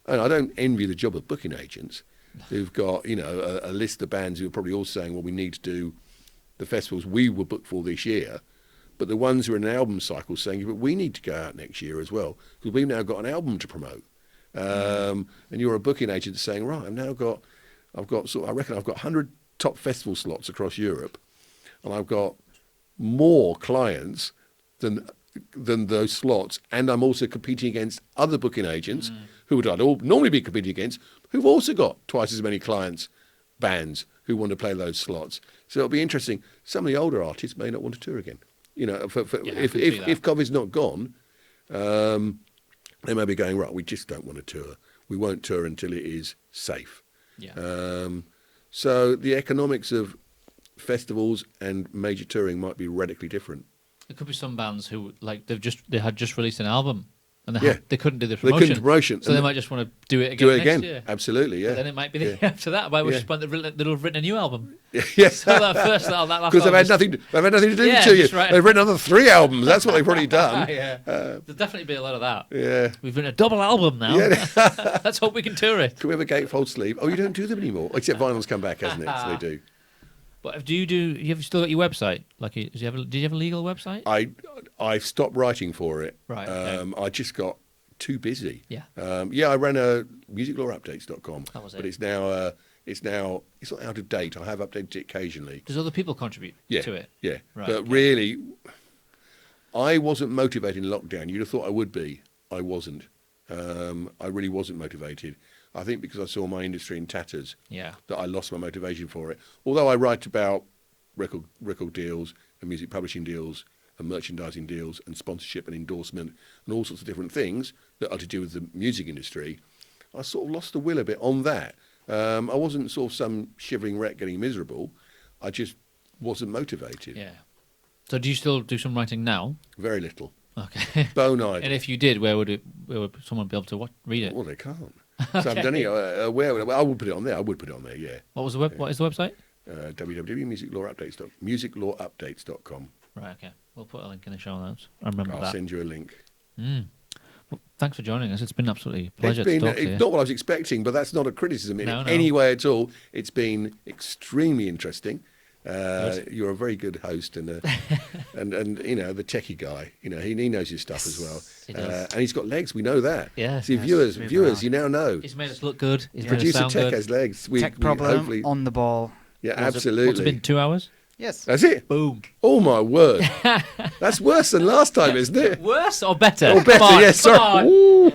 And I don't envy the job of booking agents who've got a list of bands who are probably all saying, well, we need to do the festivals we were booked for this year. But the ones who are in an album cycle saying, but we need to go out next year as well because we've now got an album to promote. And you're a booking agent saying, right, I reckon I've got 100 top festival slots across Europe, and I've got more clients than those slots, and I'm also competing against other booking agents who would I'd normally be competing against, who've also got twice as many clients, bands who want to play those slots. So it'll be interesting. Some of the older artists may not want to tour again. If COVID's not gone, they may be going, right, we just don't want to tour. We won't tour until it is safe. Yeah. So the economics of festivals and major touring might be radically different. There could be some bands who they had just released an album and they couldn't do the promotion. They couldn't promotion. So they might just want to do it again next year. Absolutely, yeah. But then it might be the year after that. They'll have written a new album. Yeah. So that last because they've had nothing to do to you. Right. They've written another 3 albums. That's what they've probably done. There'll definitely be a lot of that. Yeah. We've written a double album now. Yeah. Let's hope we can tour it. Can we have a gatefold sleeve? Oh, you don't do them anymore. Except vinyl's come back, hasn't it? So they do. But you have still got your website? Did you have a legal website? I've stopped writing for it. Right. Okay. I just got too busy. Yeah. I ran a musiclawupdates.com. That was it. But it's not out of date. I have updated it occasionally. Does other people contribute to it? Yeah. Right, but really, I wasn't motivated in lockdown. You'd have thought I would be. I wasn't. I really wasn't motivated. I think because I saw my industry in tatters, that I lost my motivation for it. Although I write about record deals and music publishing deals and merchandising deals and sponsorship and endorsement and all sorts of different things that are to do with the music industry, I sort of lost the will a bit on that. I wasn't sort of some shivering wreck getting miserable. I just wasn't motivated. Yeah. So do you still do some writing now? Very little. Okay. Bone idle. And if you did, where would someone be able to read it? Well, they can't. So I've done it. I would put it on there. Yeah. What is the website? www.musiclawupdates.com. Right. Okay. We'll put a link in the show notes. I remember that. I'll send you a link. Well, thanks for joining us. It's been absolutely a pleasure to talk to you. It's not what I was expecting, but that's not a criticism in any way at all. It's been extremely interesting. You're a very good host and the techie guy. He knows his stuff as well. He does. And he's got legs. We know that. Yeah. See, viewers, you now know. He's made us look good. He's made Producer us sound Tech good. has legs. Tech problem on the ball. Yeah, absolutely. What's it been? 2 hours? Yes. That's it. Boom. Oh my word. That's worse than last time, isn't it? Worse or better? Or better, Come on, yes. come Sorry. on. Ooh.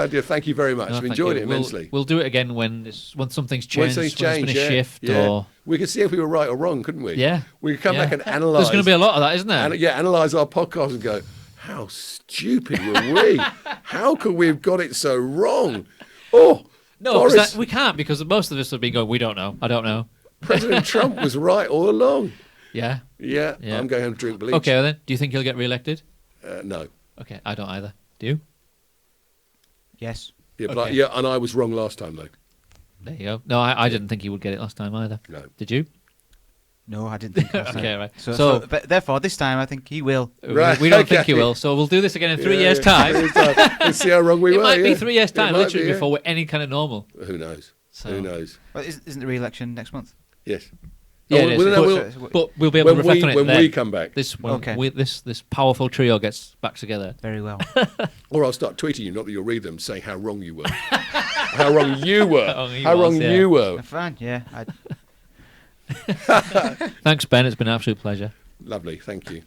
Dear, thank you very much. No, I've thank enjoyed you. it immensely. We'll do it again when something's changed. When something's when there's been a shift yeah. or We could see if we were right or wrong, couldn't we? yeah. We could come Yeah. back and analyse. There's going to be a lot of that, isn't there? Analyse our podcast and go, how stupid were we? How could we have got it so wrong? Oh, No, Boris, we can't because most of us have been going, we don't know. I don't know. President Trump was right all along. Yeah. Yeah, Yeah. I'm going home to drink bleach. Okay, well then. Do you think he'll get re-elected? No. Okay, I don't either. Do you? Yes. Yeah, but Okay. and I was wrong last time, though. There you go. No, I didn't think he would get it last time either. No. Did you? No, I didn't think of Okay, right. So, but therefore, this time I think he will. Right, We don't think okay. he will, so we'll do this again in 3 Yeah, years' time. Let's see how wrong we It were. might be yeah. 3 years' It time, might literally, be, yeah. before we're any kind of normal. Who knows? So. Who knows? Well, isn't the re-election next month? Yes. Yeah, Oh, it is. well, no, But we'll be able to reflect on it when then. we come back. This Okay. this powerful trio gets back together. Very well. Or I'll start tweeting you, not that you'll read them, saying how wrong you were. How wrong you were. How wrong you were. Fine. Yeah. Thanks, Ben. It's been an absolute pleasure. Lovely. Thank you.